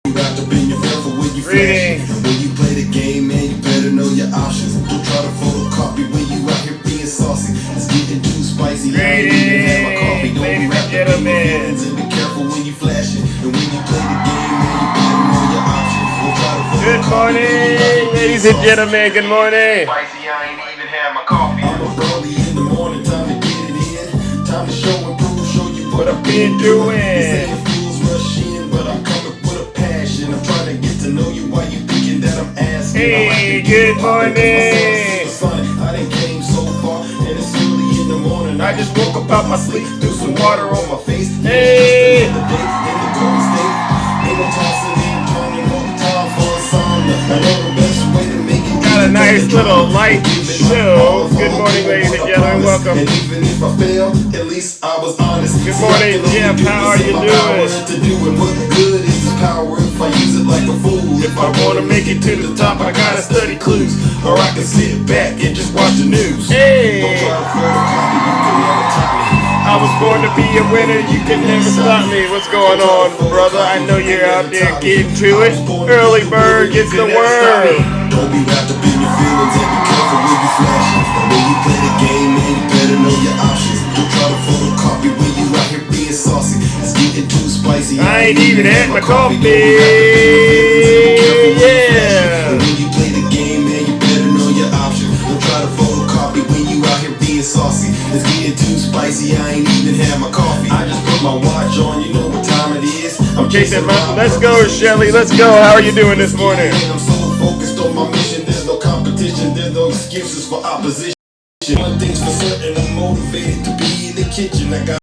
Greetings. When you play the game, man, you better know your options. Don't try to photocopy when you out here being saucy. It's getting too spicy. Greetings, ladies and gentlemen. And be careful when you flash it. And when you play the game, man, you better know your options. Don't try to Good morning, ladies and gentlemen. Good morning. Spicy, I ain't even had my coffee. I'm up early in the morning, time to get it in. Time to show and prove, show you what I've been doing. They say the fools rush in, but I'm coming with a passion. I'm trying to get to know you while you thinking that I'm asking. Hey, good morning. I done came so far, and it's early in the morning. I just woke up out my sleep, threw some water on my face. Hey. Just another day in the Golden State. Ain't no tossing and turning, no time for a sauna. I know the best way to make it. Got a nice little light show. Good morning, ladies and gentlemen. Welcome. And even if I fail, at least I was honest. Good morning, Jeff. How are you doing? To do and what good is this power if I use it like a fool? If I wanna make it to the top, I gotta study clues, or I can sit back and just watch the news. Hey. Don't try to photocopy, you can never top me. I was born to be a winner. You can never stop me. What's going on, brother? I know you're out there getting to it. Early bird gets the worm. Don't be wrapped up in your feelings and be careful when you flash. And when you play the game, man, you better know your options. Don't try to photocopy when you out here being saucy. It's getting too spicy. I ain't even had my coffee. Yeah. And when you play the game, man, you better know your options. Don't try to photocopy when you out here being saucy. It's getting too spicy. I ain't even had my coffee. I just put my watch on. You know what time it is. I'm chasing my. Let's go, Shelly. Let's go. How are you doing this morning? I'm so focused on my mission. There's no competition. There's no excuses for opposition. One thing's for certain, I'm motivated to be in the kitchen. I got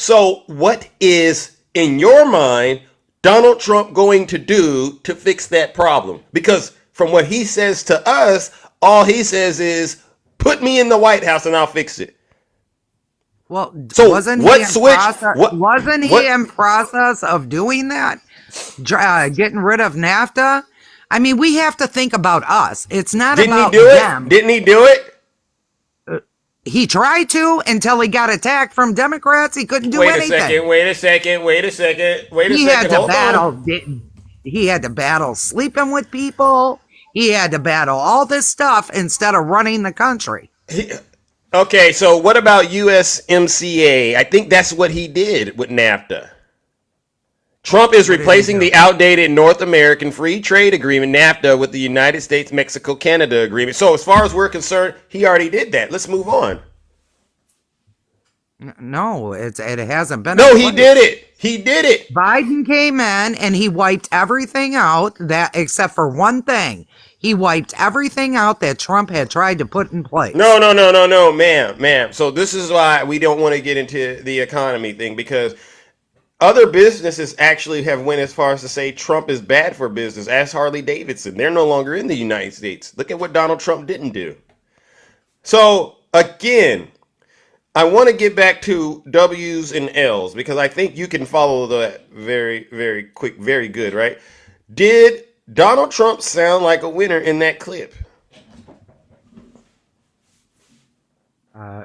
So what is, in your mind, Donald Trump going to do to fix that problem? Because from what he says to us, all he says is, put me in the White House and I'll fix it. Well, So wasn't what he in switch? process? What? Wasn't he What? in process of doing that? Getting rid of NAFTA? I mean, we have to think about us. It's not Didn't he about do them. it? Didn't he do it? He tried to until he got attacked from Democrats. He couldn't do Wait a anything. second. Wait a second. Wait a second. Wait a He second. had to Hold battle. on. He had to battle sleeping with people. He had to battle all this stuff instead of running the country. Okay, so what about USMCA? I think that's what he did with NAFTA. Trump is What did he replacing do? the outdated North American Free Trade Agreement, NAFTA, with the United States, Mexico, Canada agreement. So as far as we're concerned, he already did that. Let's move on. No, it hasn't been. No, in he place. did it. He did it. Biden came in and he wiped everything out that except for one thing. He wiped everything out that Trump had tried to put in place. No, ma'am. So this is why we don't want to get into the economy thing, because other businesses actually have went as far as to say Trump is bad for business. Ask Harley Davidson. They're no longer in the United States. Look at what Donald Trump didn't do. So again, I want to get back to W's and L's because I think you can follow that very, very quick, very good, right? Did Donald Trump sound like a winner in that clip?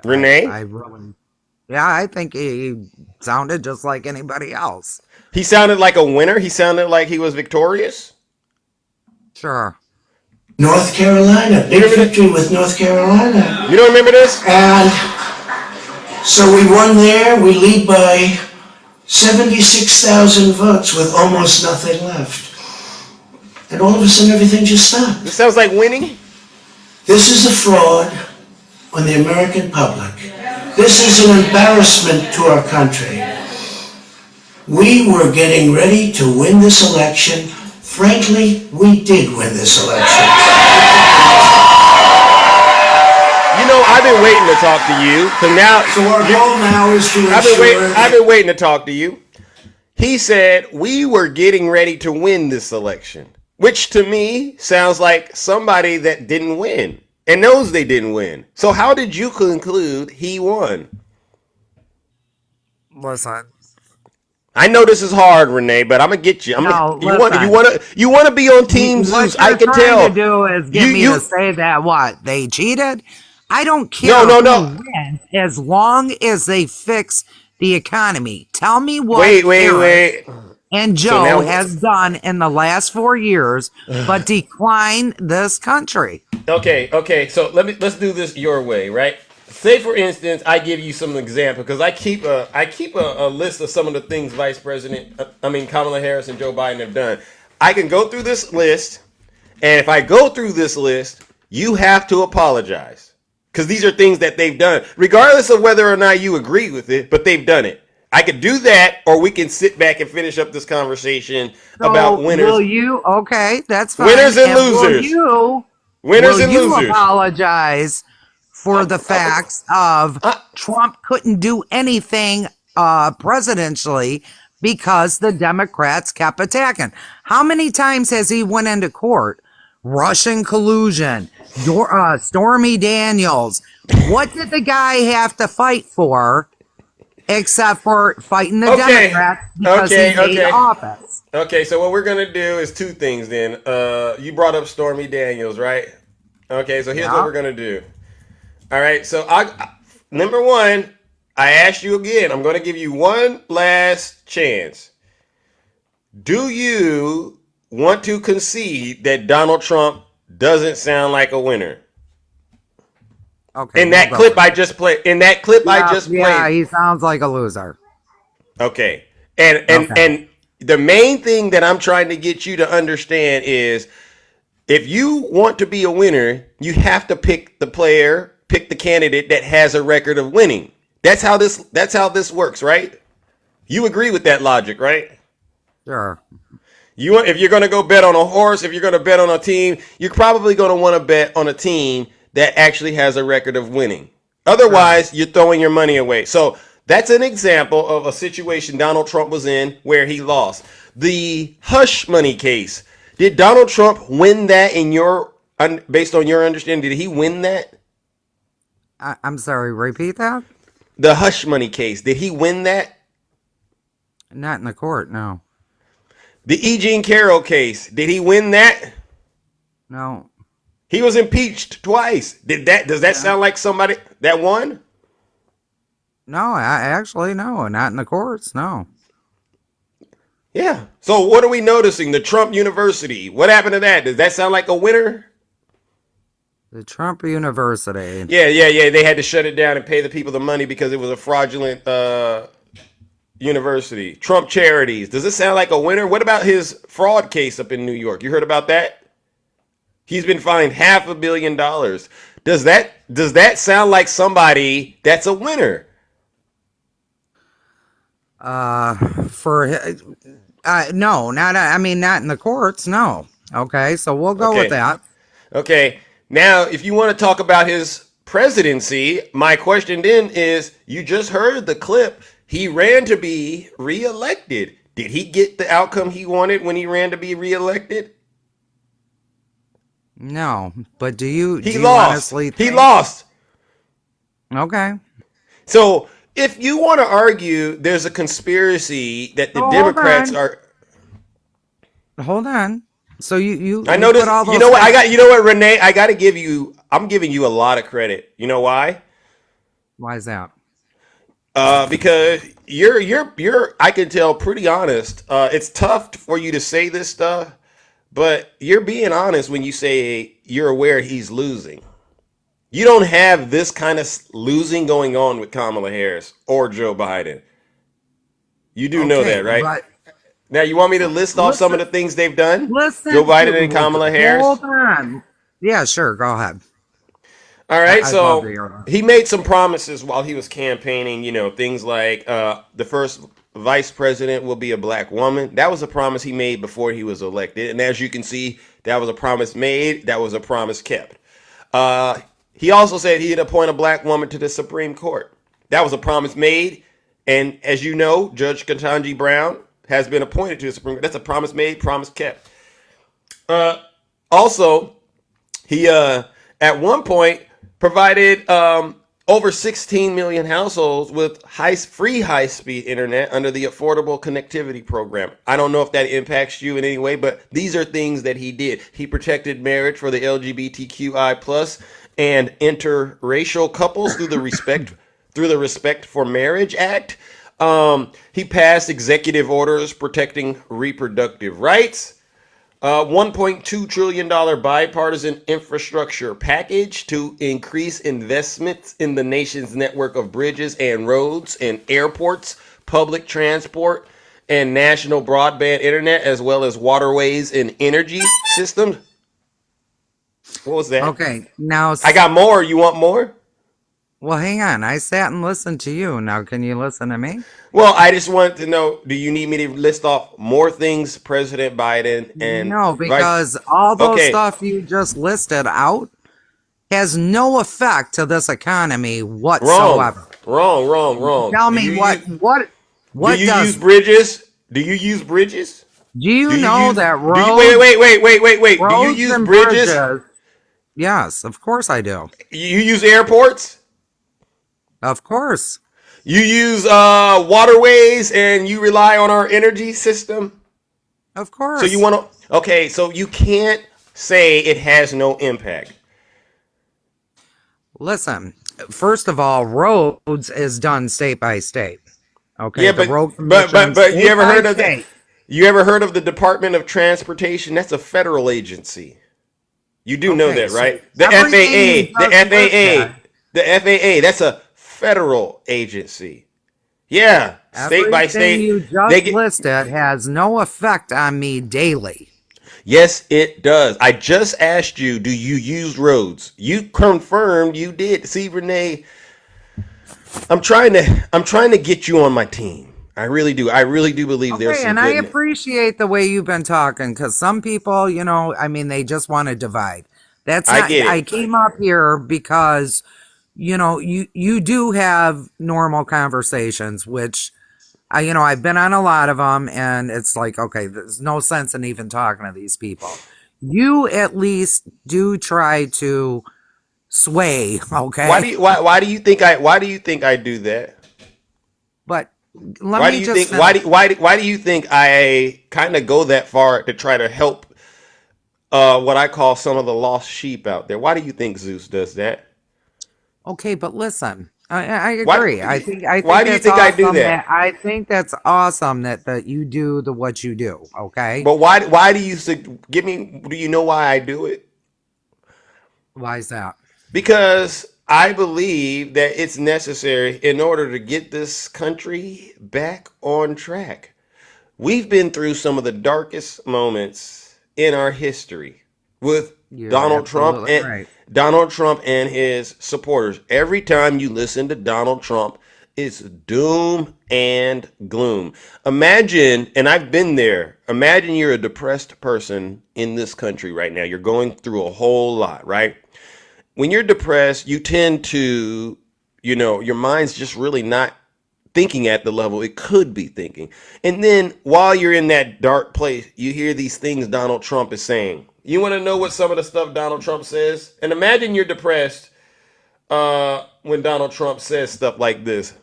Renee? I think he sounded just like anybody else. He sounded like a winner? He sounded like he was victorious? Sure. North Carolina, big victory with North Carolina. You don't remember this? And so we won there. We lead by 76,000 votes with almost nothing left. And all of a sudden everything just stopped. This sounds like winning? This is a fraud on the American public. This is an embarrassment to our country. We were getting ready to win this election. Frankly, we did win this election. You know, I've been waiting to talk to you. So now, So our goal now is to I've been waiting to talk to you. He said we were getting ready to win this election, which to me sounds like somebody that didn't win and knows they didn't win. So how did you conclude he won? Listen. I know this is hard, Renee, but I'm gonna get you. You want to be on Team Zeus. I can tell. What you're trying to do is get me to say that what they cheated. I don't care. No. Who wins, as long as they fix the economy. Tell me what. Wait. And Joe has done in the last 4 years, but decline this country. Okay. So let's do this your way, right? Say for instance, I give you some example because I keep a list of some of the things Kamala Harris and Joe Biden have done. I can go through this list, and if I go through this list, you have to apologize because these are things that they've done, regardless of whether or not you agree with it. But they've done it. I could do that, or we can sit back and finish up this conversation about winners. Will you? Okay, that's fine. Winners and losers. Winners and will you losers. Apologize for the facts of Trump couldn't do anything presidentially because the Democrats kept attacking. How many times has he went into court? Russian collusion, Stormy Daniels. What did the guy have to fight for except for fighting the Democrats because he made office? Okay, so what we're going to do is two things then. You brought up Stormy Daniels, right? Okay, so here's what we're going to do. All right, so number one, I asked you again. I'm going to give you one last chance. Do you want to concede that Donald Trump doesn't sound like a winner? Okay. In that clip I just played. Yeah, he sounds like a loser. Okay. And the main thing that I'm trying to get you to understand is if you want to be a winner, you have to pick the candidate that has a record of winning. That's how this works, right? You agree with that logic, right? Sure. If you're going to go bet on a horse, if you're going to bet on a team, you're probably going to want to bet on a team that actually has a record of winning. Otherwise, you're throwing your money away. So That's an example of a situation Donald Trump was in where he lost. The hush money case. Did Donald Trump win that in your based on your understanding? Did he win that? I'm sorry, repeat that? The hush money case. Did he win that? Not in the court, no. The E. Jean Carroll case. Did he win that? No. He was impeached twice. Does that sound like somebody that won? No, I actually no, not in the courts, no. Yeah. So what are we noticing? The Trump University. What happened to that? Does that sound like a winner? The Trump University. Yeah. They had to shut it down and pay the people the money because it was a fraudulent university. Trump Charities. Does this sound like a winner? What about his fraud case up in New York? You heard about that? He's been fined $500 million. Does that sound like somebody that's a winner? No, not I mean not in the courts, no. Okay, so we'll go with that. Okay. Now, if you want to talk about his presidency, my question then is, you just heard the clip. He ran to be reelected. Did he get the outcome he wanted when he ran to be reelected? No, but do you He you lost. honestly He think- lost. Okay. So if you want to argue there's a conspiracy that the Oh, hold Democrats on. are, Hold on. So you I know this. put all You those know what? things- You know what, Renee? I got to give you. I'm giving you a lot of credit. You know why? Why is that? Because you're. I can tell pretty honest. It's tough for you to say this stuff, but you're being honest when you say you're aware he's losing. You don't have this kind of losing going on with Kamala Harris or Joe Biden. You do know Okay, that, right? but Now, you want me to list off some of the things they've done? Joe Biden and Kamala Harris? Hold on. Yeah, sure. Go ahead. All right, I'd love to so hear that. he made some promises while he was campaigning, things like the first vice president will be a black woman. That was a promise he made before he was elected. And as you can see, that was a promise made. That was a promise kept. He also said he'd appoint a black woman to the Supreme Court. That was a promise made. And as you know, Judge Ketanji Brown has been appointed to the Supreme Court. That's a promise made, promise kept. Also, he at one point provided over 16 million households with free high-speed internet under the Affordable Connectivity Program. I don't know if that impacts you in any way, but these are things that he did. He protected marriage for the LGBTQI plus and interracial couples through the Respect for Marriage Act. He passed executive orders protecting reproductive rights. $1.2 trillion bipartisan infrastructure package to increase investments in the nation's network of bridges and roads and airports, public transport, and national broadband internet, as well as waterways and energy systems. What was that? Okay. Now I got more. You want more? well, hang on. I sat and listened to you. Now can you listen to me? Well, I just wanted to know, do you need me to list off more things President Biden and No, because all those Okay. stuff you just listed out has no effect to this economy whatsoever. Wrong. Tell Do me you what use- what do you does use bridges? Do you use bridges? do you Do you know use- that do roads, you, wait. Do you roads use and bridges? Yes, of course I do. You use airports? Of course. You use waterways and you rely on our energy system? Of course. So you want to Okay, so you can't say it has no impact. Listen, first of all, roads is done state by state. Okay. Yeah, the but road but commission's you state ever by heard of state. You ever heard of the Department of Transportation? That's a federal agency. You do know Okay, that, so right? The everything FAA, you just listed- the FAA, that's a federal agency. Yeah, state by Everything state. you just They get, listed has no effect on me daily. yes, it does. I just asked you, do you use roads? You confirmed you did. See, Renee, I'm trying to get you on my team. I really do. I really do believe there's Okay, some and I goodness. appreciate the way you've been talking because some people, I mean, they just want to divide. That's I not. get it. I came up here because you do have normal conversations, which I've been on a lot of them, and it's like, okay, there's no sense in even talking to these people. You at least do try to sway, okay? Why do you think I do that? But let Why me do you just think why do you think I kind of go that far to try to help what I call some of the lost sheep out there? Why do you think Zeus does that? Okay, but listen, I Why agree. I why think do you that's think I do awesome. that? I think that's awesome that you do what you do. Okay, But why do you give me do you know why I do it? why is that? Because I believe that it's necessary in order to get this country back on track. We've been through some of the darkest moments in our history with You're Donald Trump absolutely and right. his supporters. Every time you listen to Donald Trump, it's doom and gloom. Imagine, and I've been there. Imagine you're a depressed person in this country right now. You're going through a whole lot, right? When you're depressed, you tend to, your mind's just really not thinking at the level it could be thinking. And then while you're in that dark place, you hear these things Donald Trump is saying. You want to know what some of the stuff Donald Trump says? And imagine you're depressed when Donald Trump says stuff like this.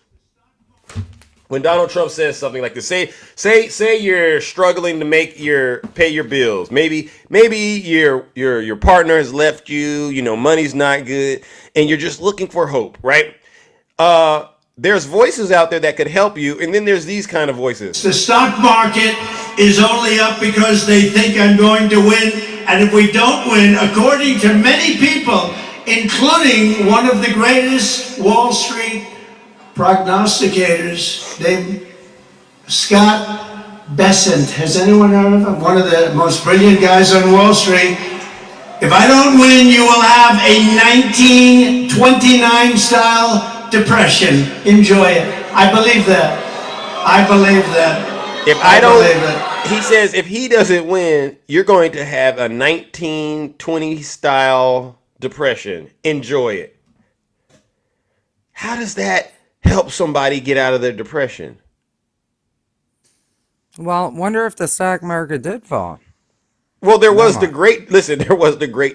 When Donald Trump says something like this, say you're struggling to pay your bills. Maybe your partner has left you, money's not good, and you're just looking for hope, right? There's voices out there that could help you, and then there's these kind of voices. The stock market is only up because they think I'm going to win. And if we don't win, according to many people, including one of the greatest Wall Street prognosticators named Scott Bessent. Has anyone heard of him? One of the most brilliant guys on Wall Street. If I don't win, you will have a 1929 style depression. Enjoy it. I believe that. I believe that. If I don't, he says if he doesn't win, you're going to have a 1920 style depression. Enjoy it. How does that help somebody get out of their depression? Well, wonder if the stock market did fall. Well, there was the Great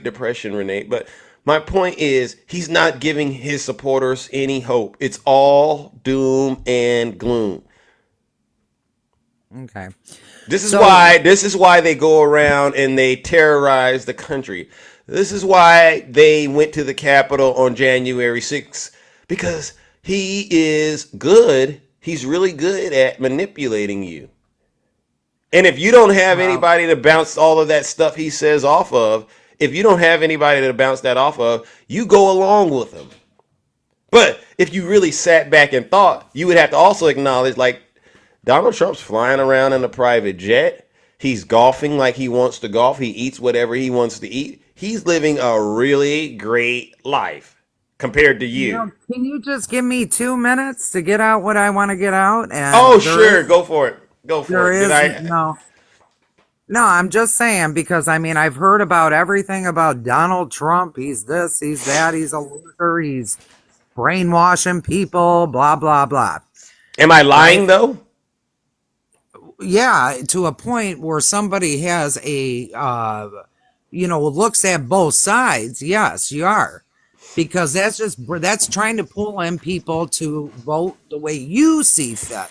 Depression, Renee, but my point is he's not giving his supporters any hope. It's all doom and gloom. Okay. This is why they go around and they terrorize the country. This is why they went to the Capitol on January 6th, because he is good. He's really good at manipulating you. And if you don't have anybody to bounce all of that stuff he says off of, if you don't have anybody to bounce that off of, you go along with him. But if you really sat back and thought, you would have to also acknowledge, like, Donald Trump's flying around in a private jet. He's golfing like he wants to golf. He eats whatever he wants to eat. He's living a really great life compared to you. Can you just give me 2 minutes to get out what I want to get out? And sure. Go for it. Go for it. No, I'm just saying, because I've heard about everything about Donald Trump. He's this, he's that, he's a looter, he's brainwashing people, blah, blah, blah. Am I lying though? Yeah, to a point where somebody has looks at both sides. Yes, you are. Because that's trying to pull in people to vote the way you see fit.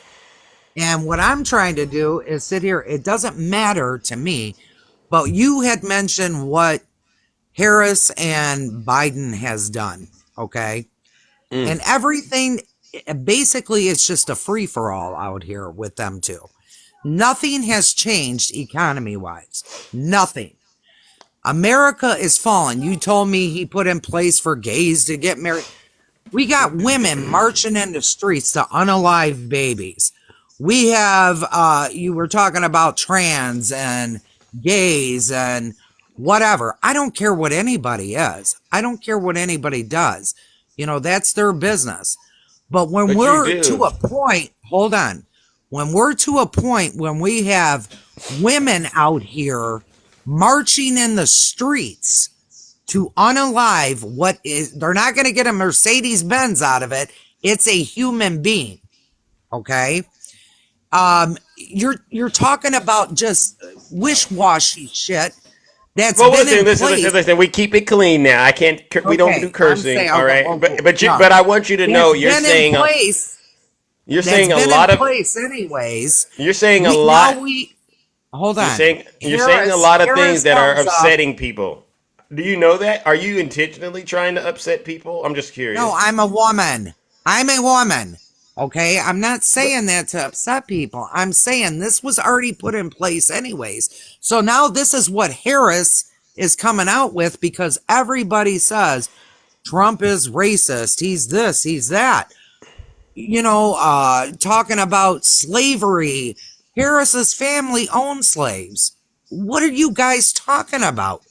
And what I'm trying to do is sit here. It doesn't matter to me, but you had mentioned what Harris and Biden has done. Okay. And everything, basically, it's just a free for all out here with them too. Nothing has changed economy wise. Nothing. America is falling. You told me he put in place for gays to get married. We got women marching in the streets to unalive babies. We have, you were talking about trans and gays and whatever. I don't care what anybody is. I don't care what anybody does. That's their business. But when we're to a point, hold on. When we're to a point when we have women out here marching in the streets to unalive what is, they're not going to get a Mercedes Benz out of it. It's a human being. Okay. You're talking about just wish-washy shit that's Well, been in listen. We keep it clean now. I can't. We don't Okay, do I'm cursing. saying, All okay, right. okay, no. But I want you to know That's been in place. you're That's saying a been lot in of place anyways. you're saying a We lot. now we hold You're on. saying a lot of things Harris that are comes up. upsetting people. Do you know that? Are you intentionally trying to upset people? I'm just curious. No, I'm a woman. I'm a woman. Okay, I'm not saying that to upset people. I'm saying this was already put in place anyways. So now this is what Harris is coming out with because everybody says Trump is racist. He's this, he's that. Talking about slavery. Harris's family owned slaves. What are you guys talking about?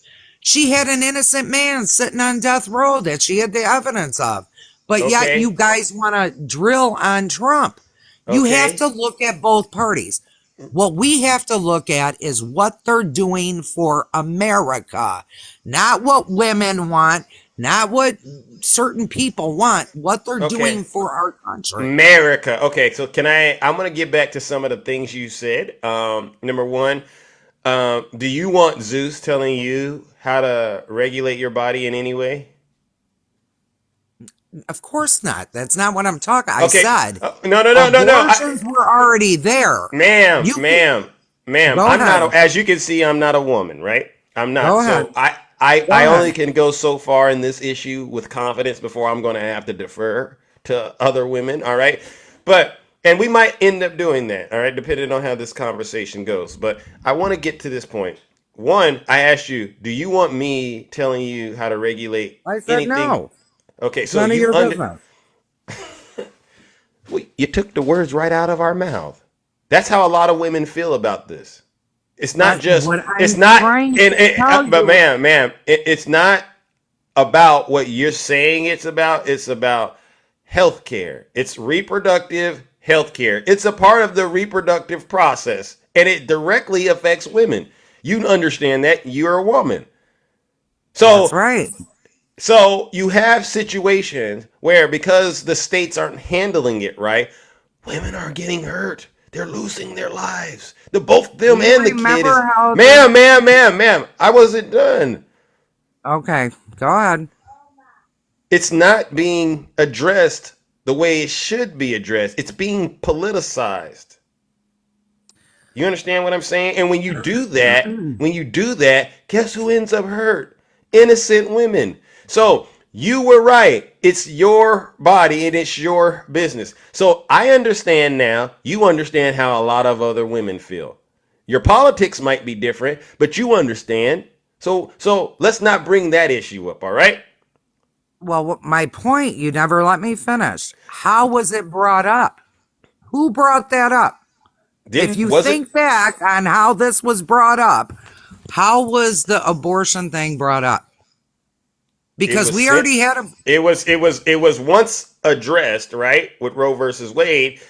She had an innocent man sitting on death row that she had the evidence of. But yet Okay. you guys want to drill on Trump. You have Okay. to look at both parties. What we have to look at is what they're doing for America, not what women want, not what certain people want, what they're doing Okay. for our country. America. Okay, so I'm gonna get back to some of the things you said. Number one, do you want Zeus telling you how to regulate your body in any way? Of course not. That's not what I'm talking. I Okay. said No. abortions were already there. Ma'am, You can, ma'am. go I'm not. ahead. As you can see, I'm not a woman, right? I'm not. Go So ahead. Go I only ahead. can go so far in this issue with confidence before I'm going to have to defer to other women. All right, and we might end up doing that. All right, depending on how this conversation goes. But I want to get to this point. One, I asked you, do you want me telling you how to regulate I said anything? no. Okay, It's so none of your business. you took the words right out of our mouth. That's how a lot of women feel about this. It's not But just. what It's I'm not. trying to tell But you, ma'am, it's not about what you're saying. It's about. It's about healthcare. It's reproductive healthcare. It's a part of the reproductive process, and it directly affects women. You understand that you're a woman. that's So right. so you have situations where because the states aren't handling it right, women are getting hurt. They're losing their lives. The both Do them you and the kid is remember how the ma'am. I wasn't done. Okay, go ahead. It's not being addressed the way it should be addressed. It's being politicized. You understand what I'm saying? And when you do that, guess who ends up hurt? Innocent women. So you were right. It's your body and it's your business. So I understand now. You understand how a lot of other women feel. Your politics might be different, but you understand. So let's not bring that issue up, all right? Well, my point, you never let me finish. How was it brought up? Who brought that up? If Didn't you was it think back on how this was brought up, how was the abortion thing brought up? it Because was we sent already had a it was once addressed, right, with Roe versus Wade.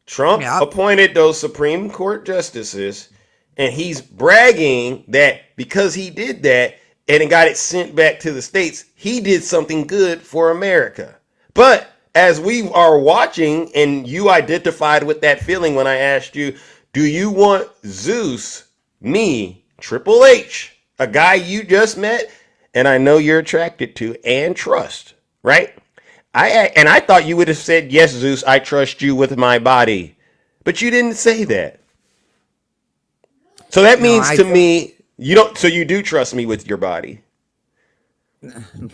Trump yep. appointed those Supreme Court justices, and he's bragging that because he did that and it got it sent back to the states, he did something good for America. But as we are watching, and you identified with that feeling when I asked you, do you want Zeus, me, Triple H, a guy you just met, and I know you're attracted to and trust, right? I thought you would have said, yes, Zeus, I trust you with my body. But you didn't say that. So that No, means I to just me, you don't, so you do trust me with your body.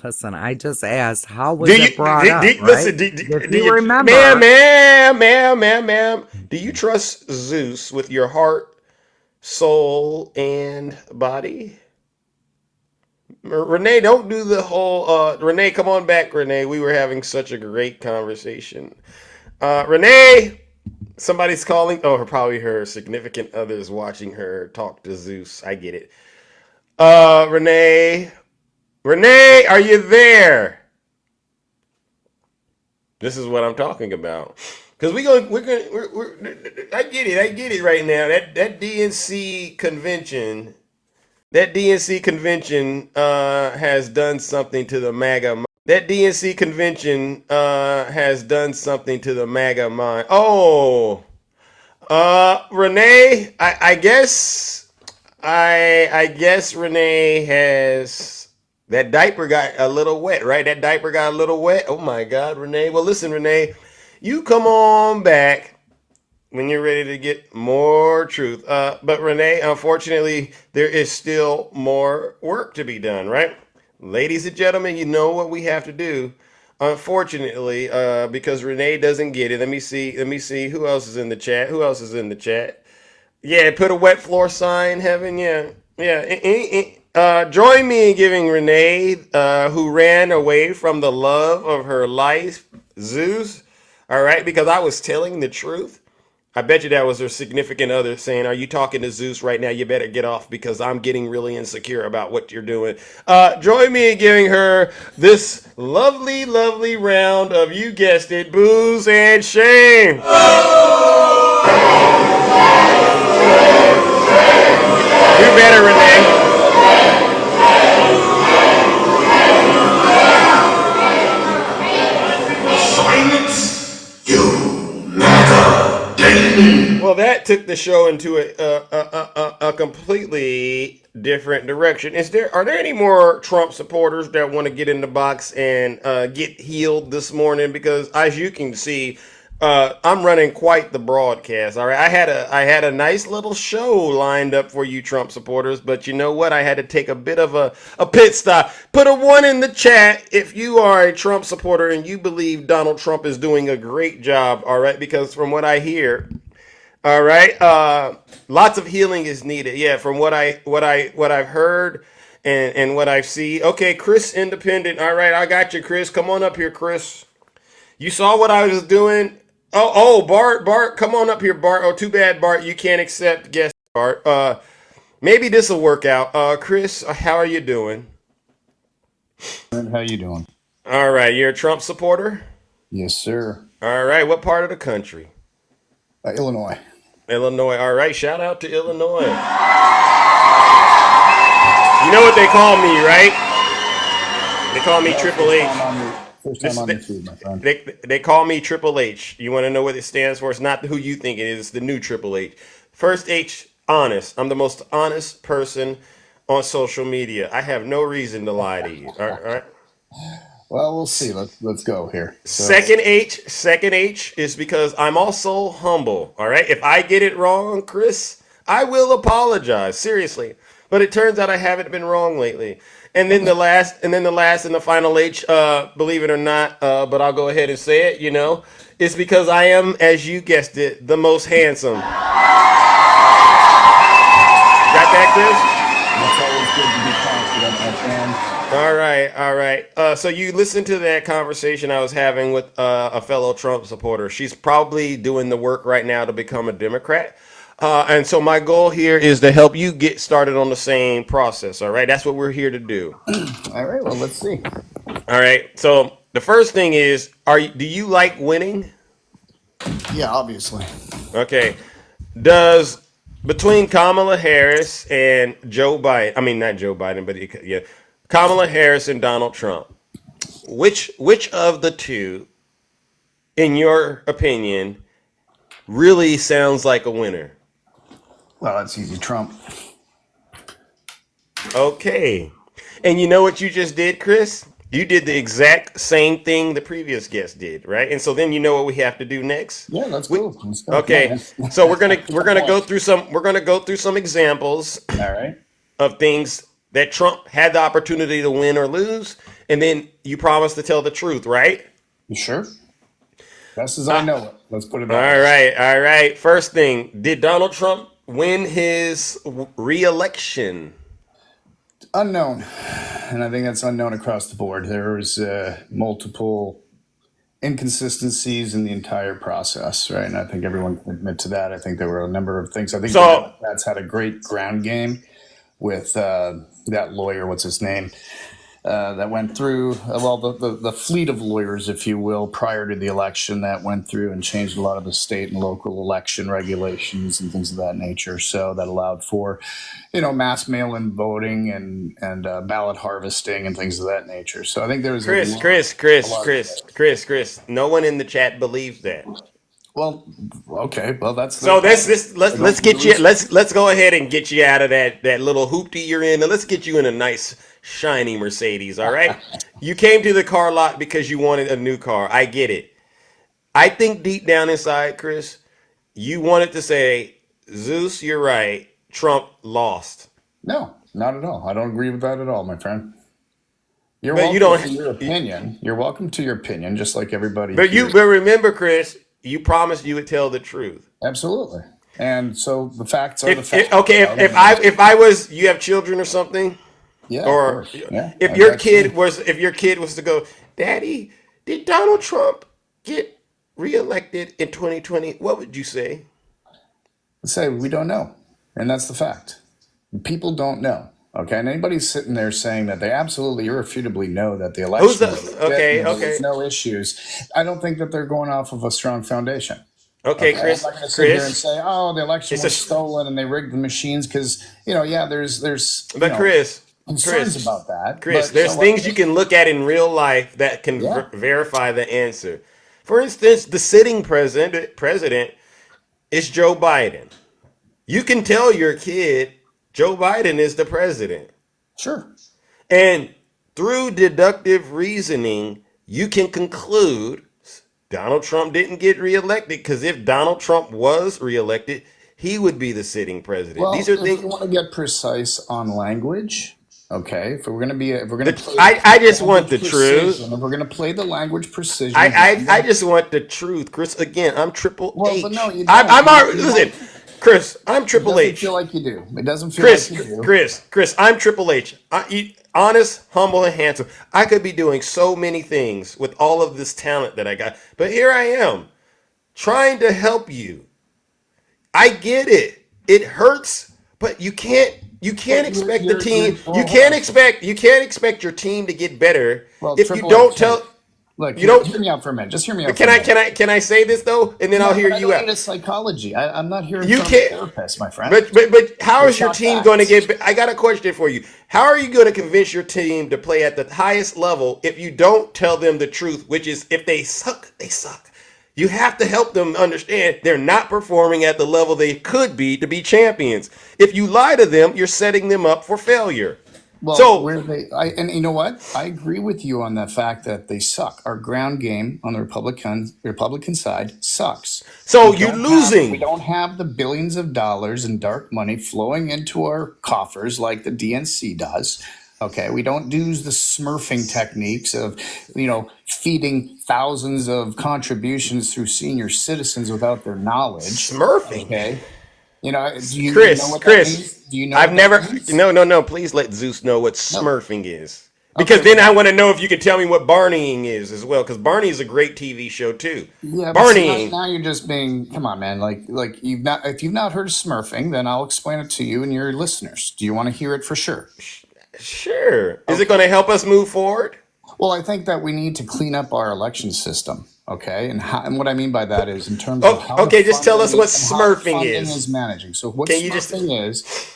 listen. I just asked, how Do was you, it brought up? listen, Right? If do you you, ma'am, remember, ma'am, do you trust Zeus with your heart, soul, and body? Renee, don't do the whole, Renee, come on back, Renee. We were having such a great conversation. Renee, somebody's calling. Oh, probably her significant others watching her talk to Zeus. I get it. Renee, are you there? This is what I'm talking about. Because I get it right now. That DNC convention That DNC convention has done something to the MAGA. That DNC convention has done something to the MAGA mind. Oh, Renee, I guess Renee has that diaper got a little wet, right? That diaper got a little wet. Oh my God, Renee. Well, listen, Renee, you come on back when you're ready to get more truth. But Renee, unfortunately, there is still more work to be done, right? Ladies and gentlemen, you know what we have to do. Unfortunately, because Renee doesn't get it. Let me see. Let me see who else is in the chat. Who else is in the chat? Yeah, put a wet floor sign, Heaven. Yeah, yeah. Join me in giving Renee, who ran away from the love of her life, Zeus. All right, because I was telling the truth. I bet you that was her significant other saying, "Are you talking to Zeus right now? You better get off because I'm getting really insecure about what you're doing." Join me in giving her this lovely, lovely round of, you guessed it, booze and shame. Do better, Renee. Silence, you never did. Well, that took the show into a completely different direction. Are there any more Trump supporters that want to get in the box and get healed this morning? Because as you can see, I'm running quite the broadcast. All right, I had a nice little show lined up for you Trump supporters, but you know what? I had to take a bit of a pit stop. Put a 1 in the chat if you are a Trump supporter and you believe Donald Trump is doing a great job. All right, because from what I hear. All right. Lots of healing is needed. Yeah, from what I've heard and what I see. Okay, Chris Independent. All right, I got you, Chris. Come on up here, Chris. You saw what I was doing. Oh, Bart, come on up here, Bart. Oh, too bad, Bart. You can't accept guest, Bart. Maybe this will work out. Chris, how are you doing? How you doing? All right, you're a Trump supporter. Yes, sir. All right, what part of the country? Illinois. Illinois. All right, shout out to Illinois. You know what they call me, right? They call me Triple H. First time on the feed, my friend. They call me Triple H. You want to know what it stands for? It's not who you think it is. It's the new Triple H. First H, honest. I'm the most honest person on social media. I have no reason to lie to you. All right. Well, we'll see. Let's go here. So, Second H is because I'm also humble. All right. If I get it wrong, Chris, I will apologize. Seriously. But it turns out I haven't been wrong lately. And then the last and the final H, believe it or not, but I'll go ahead and say it, it's because I am, as you guessed it, the most handsome. Got that, It's always good to be confident, my friend. All right. So you listened to that conversation I was having with a fellow Trump supporter. She's probably doing the work right now to become a Democrat. And so my goal here is to help you get started on the same process. All right. That's what we're here to do. All right. Well, let's see. All right. So the first thing is, do you like winning? Yeah, obviously. Okay. Between Kamala Harris and Joe Biden, I mean, not Joe Biden, but yeah, Kamala Harris and Donald Trump, which of the two, in your opinion, really sounds like a winner? Well, that's easy. Trump. Okay. And you know what you just did, Chris? You did the exact same thing the previous guest did, right? And so then you know what we have to do next? Yeah, let's go. Let's go. Okay. So we're gonna go through some examples All right. of things that Trump had the opportunity to win or lose, and then you promise to tell the truth, right? You sure? Best as I know it. Let's put it that way. All right. First thing, did Donald Trump win his re-election? Unknown. And I think that's unknown across the board. There was multiple inconsistencies in the entire process, right? And I think everyone can admit to that. I think there were a number of things. I think the Democrats had a great ground game with that lawyer, what's his name? that went through, the fleet of lawyers, if you will, prior to the election that went through and changed a lot of the state and local election regulations and things of that nature. So that allowed for, mass mail-in voting and ballot harvesting and things of that nature. So I think there was Chris. No one in the chat believes that. well, okay, well that's So let's get you let's go ahead and get you out of that little hoopty you're in, and let's get you in a nice shiny Mercedes. All right, you came to the car lot because you wanted a new car. I get it. I think deep down inside, Chris, you wanted to say, Zeus, you're right. Trump lost. No, not at all. I don't agree with that at all, my friend. You're But you welcome don't. to your opinion. You're welcome to your opinion, just like everybody But here. remember, Chris, you promised you would tell the truth. Absolutely. And so the facts are the If, facts. okay, right? if I was, you have children or something, Yeah, of or course. Yeah, if I your got kid you. was to go, Daddy, did Donald Trump get reelected in 2020? What would you say? Say we don't know, and that's the fact. People don't know. Okay, and anybody's sitting there saying that they absolutely irrefutably know that the Who's election the was okay? legit and there Okay, was no issues. I don't think that they're going off of a strong foundation. okay, Okay, I'm Chris, not going to sit here and Chris. say, "Oh, the election It's was a stolen and they rigged the machines," because there's but concerns Chris, about that. Chris. But There's things you can look at in real life that can yeah, verify the answer. For instance, the sitting president is Joe Biden. You can tell your kid Joe Biden is the president. sure. And through deductive reasoning, you can conclude Donald Trump didn't get reelected because if Donald Trump was reelected, he would be the sitting president. These Well, are if things. you want to get precise on language, okay, if we're going to play I just want language the truth. precision, if we're going to play the language precision I game, just want the truth, Chris. Again, I'm Triple well, but H. no, you I'm don't. already, listen, Chris. I'm It Triple doesn't H. feel like you do. It doesn't feel like you do. Chris, I'm Triple H. Honest, humble, and handsome. I could be doing so many things with all of this talent that I got, but here I am trying to help you. I get it. It hurts, but you can't Well, expect the team. hold on. You can't expect your team to get better Well, if you Triple don't H, hey, tell. look, You don't. hear me out for a minute. Just hear me out for Can a I minute. say this though, and then I'll No, hear but I you don't out. need a psychology. I'm not here in You front of a can't. therapist, my friend. But how is It's your not team going to facts. get? I got a question for you. How are you going to convince your team to play at the highest level if you don't tell them the truth, which is if they suck, they suck. You have to help them understand they're not performing at the level they could be to be champions. If you lie to them, you're setting them up for failure. Well, So, and you know what? I agree with you on the fact that they suck. Our ground game on the Republican side sucks. so We you're don't have we losing. don't have the billions of dollars in dark money flowing into our coffers like the DNC does. Okay, we don't do the smurfing techniques of, feeding thousands of contributions through senior citizens without their knowledge. Smurfing. Okay, do you know what that Chris, means? Do you know I've what never. that means? No. Please let Zeus know what No. Smurfing is, Okay, because then I want to know if you can tell me what Barneying is as well. Because Barney is a great TV show too. yeah, but see, Barneying. now you're just being, come on, man. Like if you've not heard of smurfing, then I'll explain it to you and your listeners. Do you want to hear it for sure? Sure. Is it Okay. going to help us move forward? Well, I think that we need to clean up our election system. Okay, and what I mean by that is in terms of how the Okay, just tell us funding what and how the smurfing funding is. is managing. So what Can you just smurfing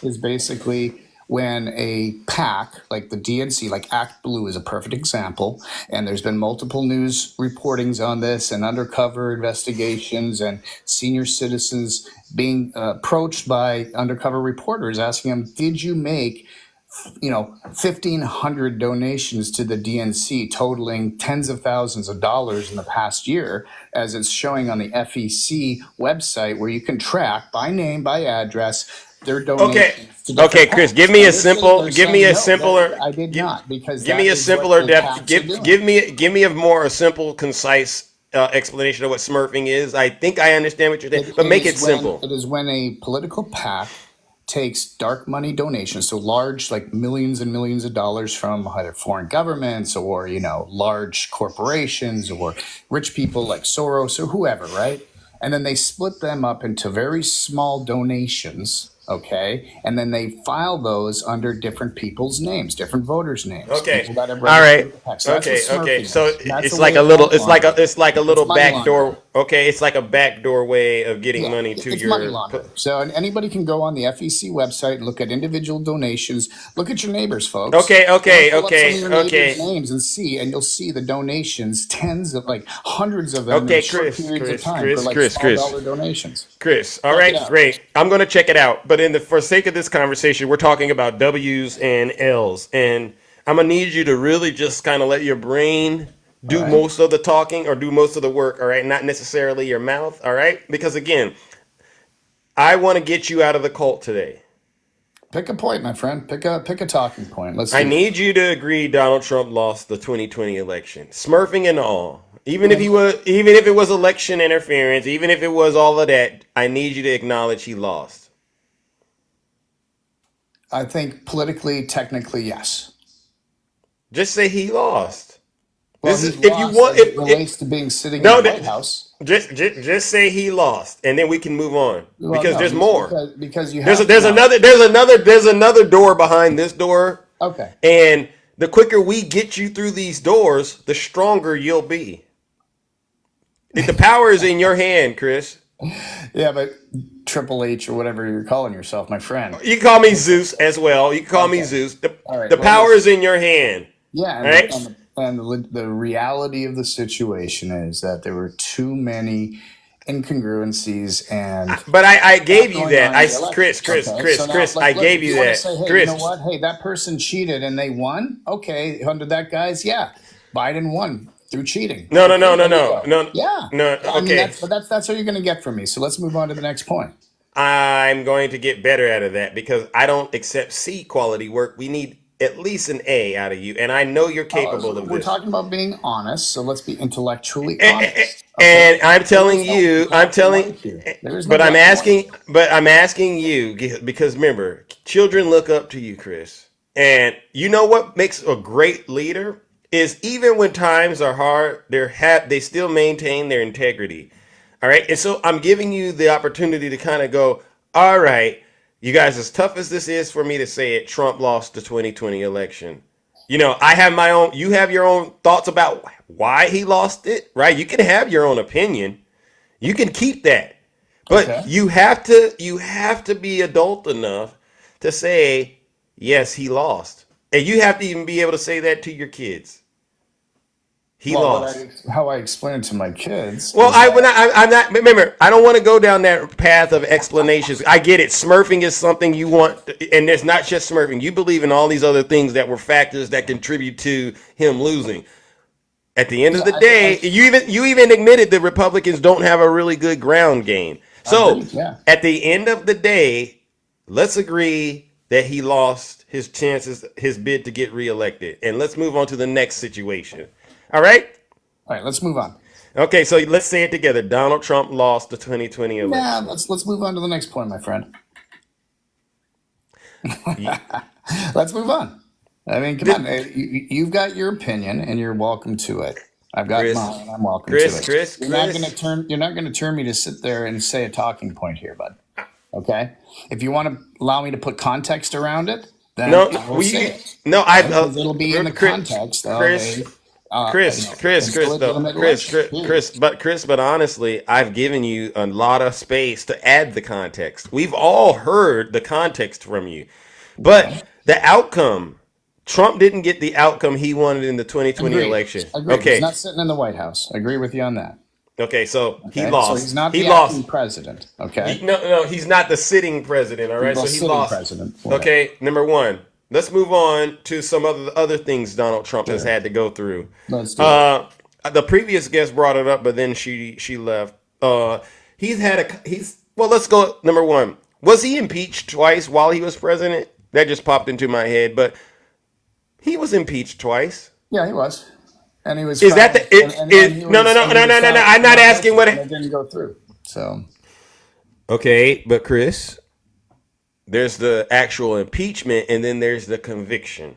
is basically when a PAC like the DNC, like Act Blue is a perfect example, and there's been multiple news reportings on this and undercover investigations and senior citizens being approached by undercover reporters asking them, "Did you make 1,500 donations to the DNC totaling tens of thousands of dollars in the past year," as it's showing on the FEC website, where you can track by name, by address, their Okay. donations to Okay, different Chris, PACs. give me a No, simpler I did give, not, because give that me a is what simpler the depth PACs are doing. give me a simple concise explanation of what smurfing is. I think I understand what you're saying, but make it simple. It is when a political PAC takes dark money donations, so large, like millions and millions of dollars from either foreign governments or large corporations or rich people like Soros or whoever, right? And then they split them up into very small donations Okay, and then they file those under different people's names, different voters' names. Okay. People that have All right. registered tax. So that's what Okay. Okay. Smurfing So is. That's it's a like way a of little. money laundering. It's like a It's little money back laundering. door. Okay. It's like a backdoor way of getting Yeah, money to it's money your. laundering. So anybody can go on the FEC website and look at individual donations. Look at your neighbors, folks. Okay. Go and Okay. pull up some of Okay. your neighbors' Okay. names and see, and you'll see the donations, tens of like hundreds of them in Okay. short Chris. periods of Chris. time for Chris. like Chris. small Chris. dollar donations. Chris. All Check it right. out. Great. I'm gonna check it out. But for sake of this conversation, we're talking about W's and L's, and I'm gonna need you to really just kind of let your brain All do right. most of the talking or do most of the work. All right. Not necessarily your mouth. All right. Because again, I want to get you out of the cult today. Pick a point, my friend. Pick a talking point. Let's I do it. need you to agree Donald Trump lost the 2020 election. Smurfing and all. Even if it was election interference, even if it was all of that, I need you to acknowledge he lost. I think politically, technically, yes. Just say he lost. Well, This is he's if you lost want as it if relates to being sitting no in the that- White House. just say he lost and then we can move on Well, because no, there's more. because you There's have there's another door behind this door. Okay. And the quicker we get you through these doors, the stronger you'll be. The power is in your hand, Chris. Yeah, but Triple H or whatever you're calling yourself, my friend. You can call me Zeus as well. You can call me Zeus. All right, The well, power is in your hand. Yeah, and, Right. the reality of the situation is that there were too many incongruencies and But I gave you going that. on I in the election. Chris, Okay, so now, Chris. like, I look, gave if you wanna that. say, hey, Chris. you know what? Hey, that person cheated and they won. Okay, under that guy's, yeah, Biden won through cheating. No. There you go. Yeah. No. I mean, Okay. that's what you're going to get from me. So let's move on to the next point. I'm going to get better out of that because I don't accept C quality work. We need at least an A out of you, and I know you're capable of We're this. talking about being honest, so let's be intellectually And, honest. and I'm telling There is no you, black I'm and telling, white here. There is no but I'm black and asking, but I'm asking you because remember, children look up to you, Chris. And you know what makes a great leader is even when times are hard, they still maintain their integrity. All right, and so I'm giving you the opportunity to kind of go, all right, you guys, as tough as this is for me to say it, Trump lost the 2020 election. You know, I have my own, you have your own thoughts about why he lost it, right? You can have your own opinion. You can keep that. But Okay. you have to be adult enough to say, yes, he lost. And you have to even be able to say that to your kids. He Well, lost. how I explain it to my kids. Well, is I'm not. Remember, I don't want to go down that path of explanations. I get it. Smurfing is something you want, and it's not just smurfing. You believe in all these other things that were factors that contribute to him losing. At the end of the day, you even admitted the Republicans don't have a really good ground game. So, Agreed, yeah. at the end of the day, let's agree that he lost his chances, his bid to get reelected, and let's move on to the next situation. All right. All right, let's move on. Okay, so let's say it together. Donald Trump lost the 2020 election. Yeah, let's move on to the next point, my friend. Let's move on. I mean, come on. You've got your opinion, and you're welcome to it. I've got Chris, mine. I'm welcome Chris, to it. Chris, You're not Chris. going to turn. You're not going to turn me to sit there and say a talking point here, bud. Okay. If you want to allow me to put context around it, then No, I will we, say it. no, I. Because it'll be in the Chris, context of Chris, Chris, but honestly, I've given you a lot of space to add the context. We've all heard the context from you, but the outcome, Trump didn't get the outcome he wanted in the 2020 election. Agreed. Okay, He's not sitting in the White House. I agree with you on that. okay, so he Okay? lost. So he's not he the lost. acting president. Okay. No, he's not the sitting president. All right, Well, so he sitting lost. president. Okay, number one. Let's move on to some other things Donald Trump has had to go through. Let's do it. The previous guest brought it up, but then she left. Let's go. Number one, was he impeached twice while he was president? That just popped into my head, but he was impeached twice. Yeah, he was. And he was. Is that found- the- and is- he no, was- no, no, and he no, was no, no, found no, I'm not not asking what guilty, and it didn't go through. So Okay, but Chris, there's the actual impeachment, and then there's the conviction.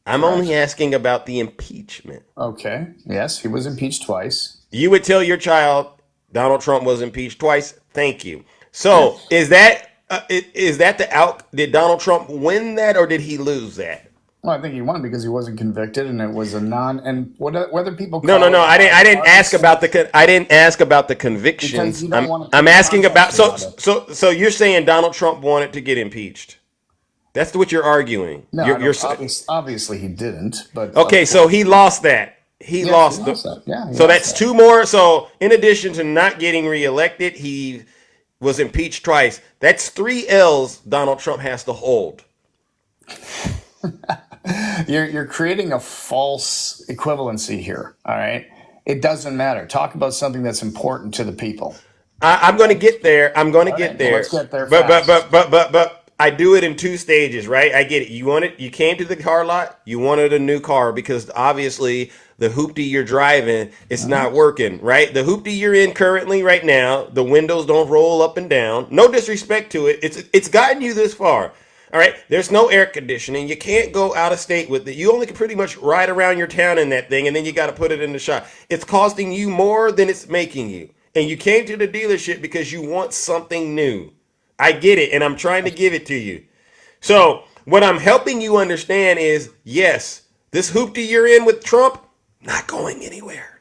I'm only asking about the impeachment. okay, yes, he was impeached twice. You would tell your child Donald Trump was impeached twice. Thank you. So is that Is that the out? Did Donald Trump win that, or did he lose that? Well, I think he won because he wasn't convicted, and it was a non. And whether people No, call no, it no. I didn't ask arson, about I didn't ask about the because convictions. you don't want to I'm put asking about. context around it. So you're saying Donald Trump wanted to get impeached? That's what you're arguing. No, You're, I you're don't, obviously he didn't, but of okay. So course, he lost that. He yeah, he lost lost that. Yeah, he So lost that's that. two more. So in addition to not getting reelected, he was impeached twice. That's 3 L's Donald Trump has to hold. You're creating a false equivalency here. All right, it doesn't matter. Talk about something that's important to the people. I'm going to get there. I'm going to All get right, well, there. let's get there But fast. I do it in 2 stages, right? I get it. You came to the car lot. You wanted a new car because obviously the hoopty you're driving it's not working, right? The hoopty you're in currently right now, the windows don't roll up and down. No disrespect to it. It's gotten you this far. All right, there's no air conditioning. You can't go out of state with it. You only can pretty much ride around your town in that thing, and then you got to put it in the shop. It's costing you more than it's making you. And you came to the dealership because you want something new. I get it, and I'm trying to give it to you. So, what I'm helping you understand is yes, this hoopty you're in with Trump, not going anywhere.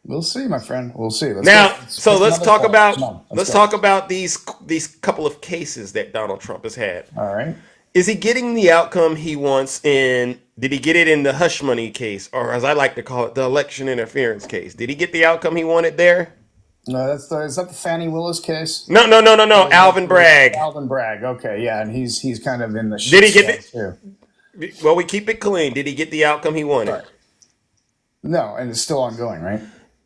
We'll see, my friend. We'll see. Let's Now, go. Let's so pick let's another talk call. about Come on, let's let's go. talk about these couple of cases that Donald Trump has had. All right. Is he getting the outcome he wants in? Did he get it in the hush money case, or as I like to call it, the election interference case? Did he get the outcome he wanted there? No, is that the Fannie Willis case? No, no, no, no, no. Or Alvin Bragg. Alvin Bragg. Okay, yeah, and he's kind of in the Did he shit get too. Well, we keep it clean. Did he get the outcome he wanted? Right. No, and it's still ongoing, right?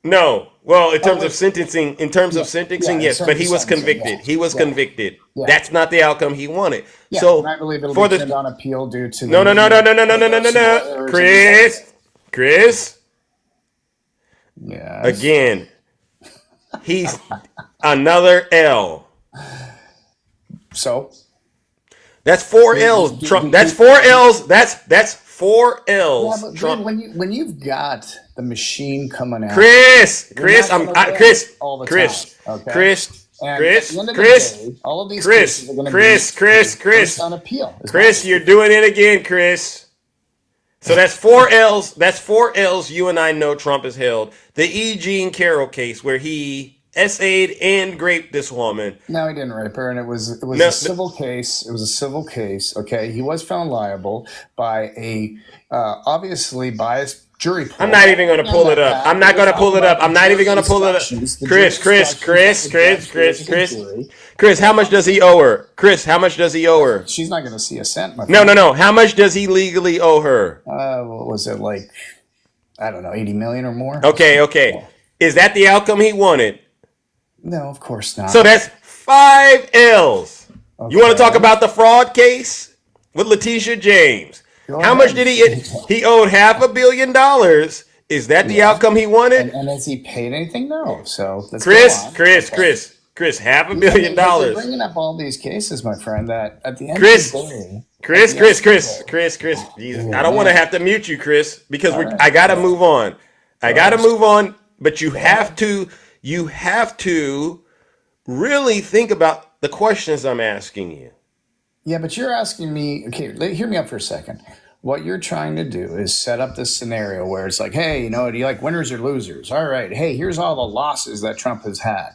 No. Well, in terms wait. of sentencing, Yeah, in yes, terms but he of was sentencing, convicted. yeah. He was Yeah. convicted. Yeah. That's not the outcome he wanted. Yeah, So and I believe it'll for be turned the on appeal due to no, no, no, no, no, no, no, no, no, no, some no, lawyers Chris, Yes. again, he's another L. So That's 4 L's. Trump. That's 4 L's. That's 4 yeah, L's. but Trump. dude, when you've got the machine coming out, Chris, you're Chris, not I'm gonna win Chris, all the Chris, time, okay? Chris, And Chris, at the end of the Chris, day, all of these Chris, cases are going to Chris, be Chris, first on appeal. Chris, you're doing it again, Chris. So that's 4 L's. That's 4 L's you and I know Trump has held. The E. Jean Carroll case where he essayed and raped this woman. No, he didn't rape her, and it was No, a civil case. It was a civil case. Okay, he was found liable by a obviously biased jury pool. I'm not even going to pull it up. I'm not going to pull it up. I'm not even going to pull it up. Chris, how much does he owe her? Chris, how much does he owe her? She's not going to see a cent. My No, friend. no, no. How much does he legally owe her? What was it like? I don't know, 80 million or more. Okay, okay. Is that the outcome he wanted? No, of course not. So that's 5 L's. You want to talk Okay. about the fraud case with Letitia James? Go How much ahead. did he owed $500 million. Is that the outcome he wanted? And has he paid anything? No. So let's Chris, go on. Chris, $500 I mean, million. but you're bringing up all these cases, my friend. That at the end Chris, of the day, Chris, at the Chris, end Chris, of the day- Chris, Chris. Jesus, Ooh, I don't want to man. have to mute you, Chris, because All right. I gotta move on. I gotta Alright. move on. But you have to really think about the questions I'm asking you. Yeah, but you're asking me. Okay, hear me out for a second. What you're trying to do is set up this scenario where it's like, hey, do you like winners or losers? All right, hey, here's all the losses that Trump has had.